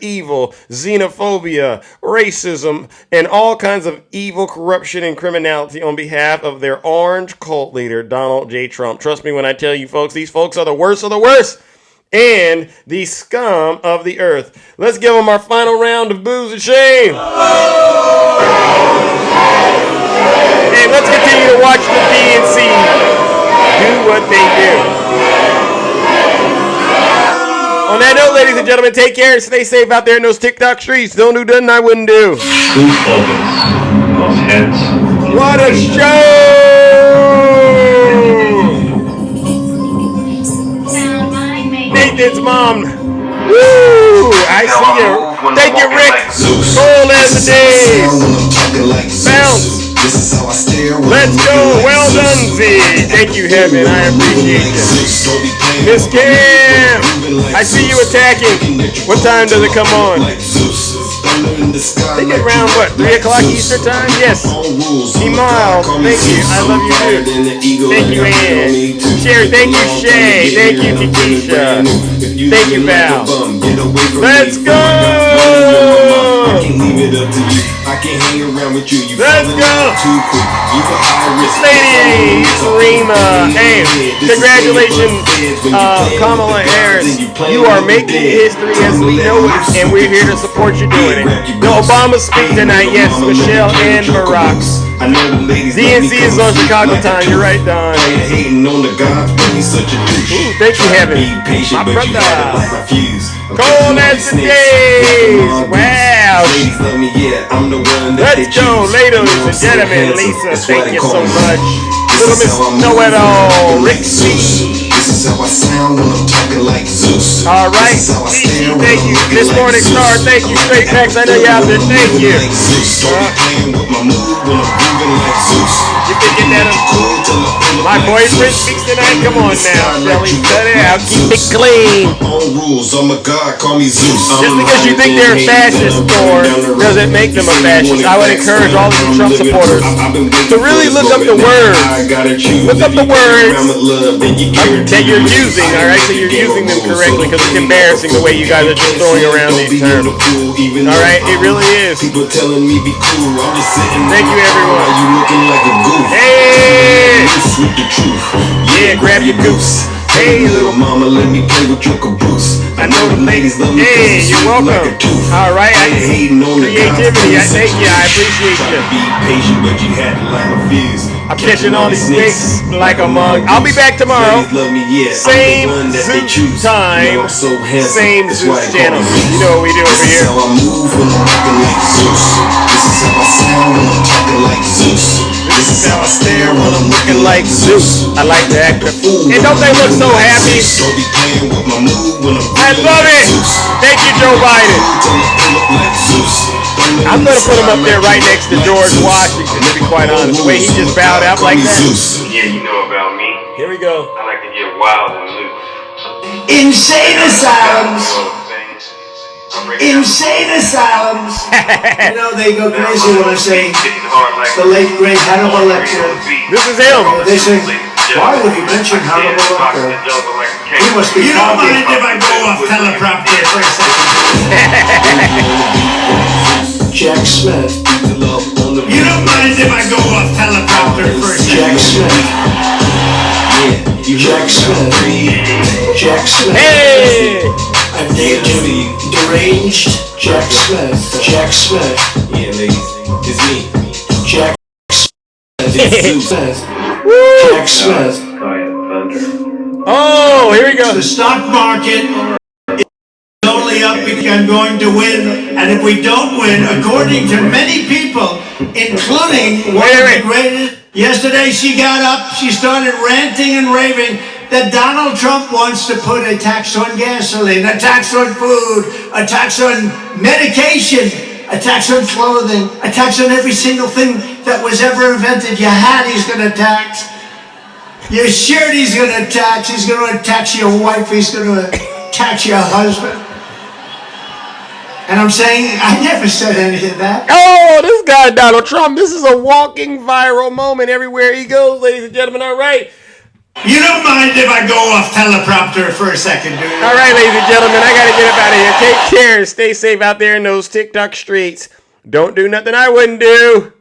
evil, xenophobia, racism, and all kinds of evil, corruption, and criminality on behalf of their orange cult leader, Donald J. Trump. Trust me when I tell you, folks, these folks are the worst of the worst. And the scum of the earth. Let's give them our final round of booze and shame. And let's continue to watch the DNC do what they do. On that note, ladies and gentlemen, take care and stay safe out there in those TikTok streets. Don't do nothing I wouldn't do. What a show! Nathan's mom. Woo! I see you. Thank you, Rick. Cold as the days. Bounce. Let's go. Well done, Z. Thank you, Heaven. I appreciate you. Miss Cam. I see you attacking. What time does it come on? I think it's around, 3 o'clock Eastern time? Yes. Miles, thank you. I love you too. Thank you, Ann. Sherry, thank you, Shay. Thank you, Takesha. Thank you, Val. Let's go! Let's go! Lady Rima. Hey, congratulations, Kamala Harris. You are making history as we know it, and we're here to support you doing it. The Obama speak tonight, yes, Michelle and Barack. DNC is on Chicago time, you're right, Don. Ooh, thank you, Heaven. My brother. Cold as the days. Wow. Let's go, ladies and gentlemen. Lisa, thank you so much. Little Miss Know-It-All, Rick C. This is how I sound when I'm talking like Zeus. All right. This is how I stare when Thank I'm you. looking This like morning Zeus. star. Thank you. Straight Max. I know you're out there. Thank you. Like Zeus. Don't be playing with my mood when I'm grooving like Zeus. You can get that. Cool till I feel My like boyfriend Zeus. speaks tonight. Come on now, Shelly. Cut it out. Keep it clean. Own rules. I'm a god. Call me Zeus. Just because you think they're a fascist or doesn't make them a fascist, I would encourage all of you Trump supporters to really look up the words. Look up the words that you're using, all right? So you're using them correctly, because it's embarrassing the way you guys are just throwing around these terms. All right? It really is. People telling me be cool. I'm just sitting. Thank you, everyone. You looking like a goof. Hey! With the truth. Yeah, grab your goose. Hey, little mama, let me play with your caboose. I know the ladies love me. Hey, you're welcome. All right, I hating on the creativity. I thank you. I appreciate you. Be patient, but you had to line my fears. I'm catching all these snakes like a mug. I'll be back tomorrow. Same Zeus time, same Zeus channel. You know what we do over here. This is how I move when I'm rocking like Zeus. This is how I sound when I'm talking like Zeus. This is how I stare when I'm looking like Zeus. I like the actor. And don't they look so happy? Don't be playing with my mood when I'm I love it. Thank you, Joe Biden. I'm going to put him up there right next to George Washington, to be quite honest. The way he just bowed out like that. Yeah, you know about me. Here we go. I like to get wild and loose. Insane asylums. Insane asylums. You know, they go crazy when I say the late great Hannibal Lecter. This is him. They say, why would you mention Hannibal Lecter? He must be. You don't mind if I go off teleprompter for a second? Jack Smith. You don't mind if I go off teleprompter for a second? Jack Smith. Jack Smith. Jack Smith. Hey! I've named him deranged Jack Smith. Jack Smith. Yeah, ladies, it's me. Jack Smith. Jack Smith. Oh, here we go. The stock market is only up because I'm going to win, and if we don't win, according to many people, including one of the greatest, yesterday she got up, she started ranting and raving that Donald Trump wants to put a tax on gasoline, a tax on food, a tax on medication, a tax on clothing, a tax on every single thing that was ever invented. Your hat he's going to tax. Your shirt he's going to tax. He's going to tax your wife. He's going to tax your husband. And I'm saying, I never said any of that. Oh, this guy, Donald Trump, this is a walking viral moment everywhere he goes, ladies and gentlemen. All right. You don't mind if I go off teleprompter for a second, do you? All right, ladies and gentlemen, I got to get up out of here. Take care and stay safe out there in those TikTok streets. Don't do nothing I wouldn't do.